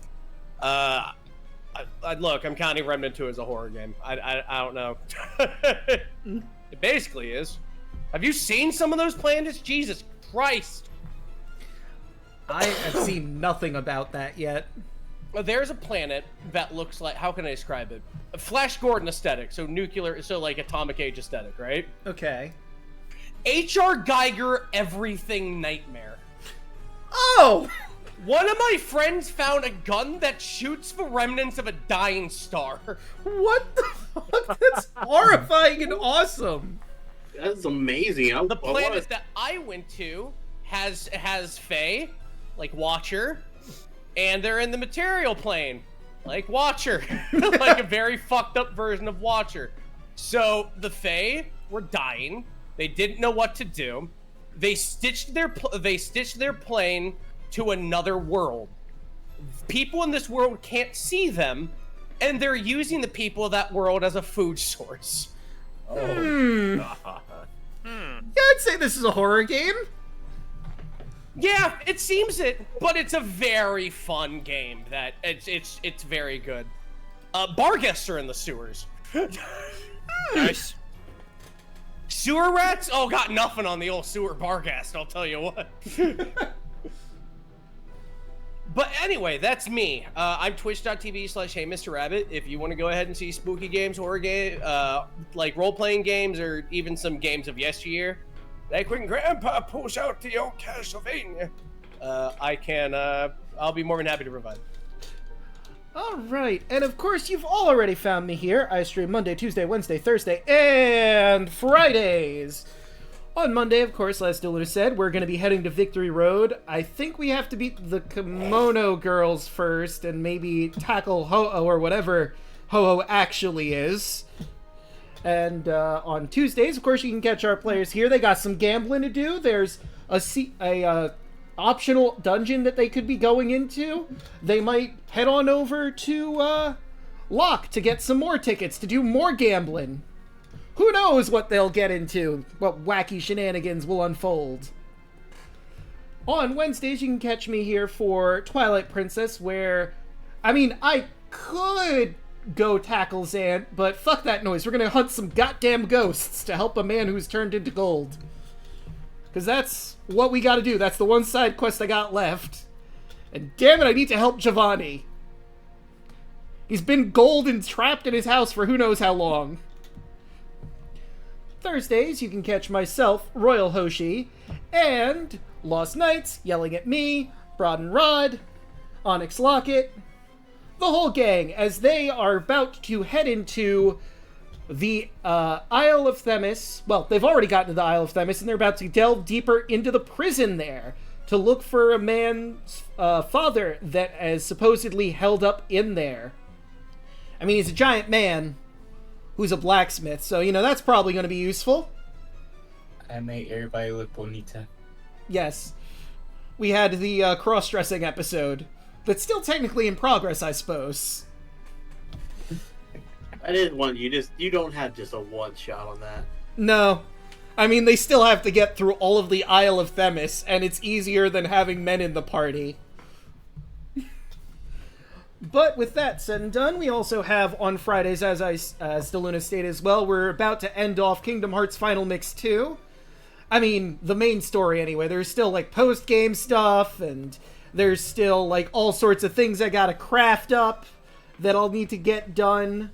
Look, I'm counting Remnant 2 as a horror game. I don't know. It basically is. Have you seen some of those planets? Jesus Christ. I have seen nothing about that yet. There's a planet that looks like, how can I describe it? Flash Gordon aesthetic, so nuclear, so like atomic age aesthetic, right? Okay. H.R. Geiger everything nightmare. Oh! One of my friends found a gun that shoots the remnants of a dying star. What the fuck? That's horrifying and awesome. That's amazing. The planet that I went to has Fae, like Watcher, and they're in the material plane, like Watcher, like a very fucked up version of Watcher. So the Fae were dying. They didn't know what to do. They stitched their plane to another world. People in this world can't see them, and they're using the people of that world as a food source. Yeah, I'd say this is a horror game. Yeah, it seems it, but it's a very fun game. That it's very good. Bar guests are in the sewers. Nice. Sewer rats? Oh, got nothing on the old sewer bar guest, I'll tell you what. But anyway, that's me. I'm twitch.tv/Hey Mr. Rabbit. If you want to go ahead and see spooky games, horror game, like role-playing games, or even some games of yesteryear, like when Grandpa pulls out the old Castlevania, I'll be more than happy to provide. All right, and of course, you've already found me here. I stream Monday, Tuesday, Wednesday, Thursday, and Fridays. On Monday, of course, as Daluna said, we're going to be heading to Victory Road. I think we have to beat the Kimono Girls first, and maybe tackle Ho-Oh or whatever Ho-Oh actually is. And on Tuesdays, of course, you can catch our players here. They got some gambling to do. There's a optional dungeon that they could be going into. They might head on over to Lock to get some more tickets to do more gambling. Who knows what they'll get into, what wacky shenanigans will unfold. On Wednesdays, you can catch me here for Twilight Princess, where, I could go tackle Zant, but fuck that noise. We're gonna hunt some goddamn ghosts to help a man who's turned into gold. Because that's what we gotta do. That's the one side quest I got left. And damn it, I need to help Giovanni. He's been gold and trapped in his house for who knows how long. Thursdays, you can catch myself, Royal Hoshi, and Lost Knights, Yelling at Me, Broad and Rod, Onyx Locket, the whole gang, as they are about to head into the Isle of Themis. Well, they've already gotten to the Isle of Themis, and they're about to delve deeper into the prison there to look for a man's father that is supposedly held up in there. He's a giant man who's a blacksmith, so, that's probably going to be useful. I made everybody look bonita. Yes. We had the cross-dressing episode. That's still technically in progress, I suppose. I didn't want you don't have just a one shot on that. No. They still have to get through all of the Isle of Themis, and it's easier than having men in the party. But with that said and done, we also have on Fridays, as Daluna stated as well, we're about to end off Kingdom Hearts Final Mix 2. The main story anyway. There's still, post-game stuff, and there's still, all sorts of things I gotta craft up that I'll need to get done.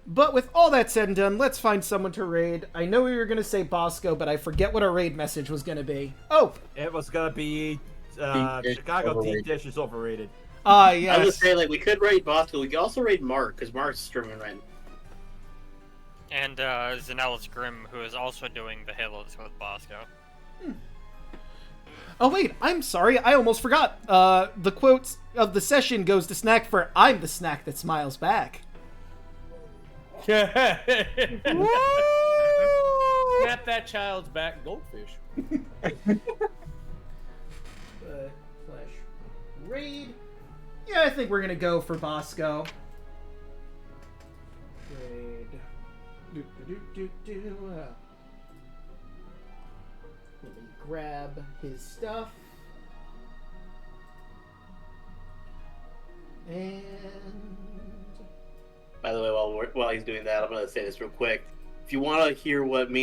But with all that said and done, let's find someone to raid. I know we were gonna say Bosco, but I forget what our raid message was gonna be. Oh! It was gonna be, Chicago Deep Dish is overrated. Yes. I was gonna say, we could raid Bosco. We could also raid Mark, because Mark's streaming right now. And Zanellis Grimm, who is also doing the Halos with Bosco. Oh wait, I'm sorry, I almost forgot. The quote of the session goes to Snack for "I'm the snack that smiles back." Snap that child's back, goldfish. Flash raid. Yeah, I think we're gonna go for Bosco. Raid. Let me grab his stuff. And By the way, while he's doing that, I'm gonna say this real quick. If you want to hear what me and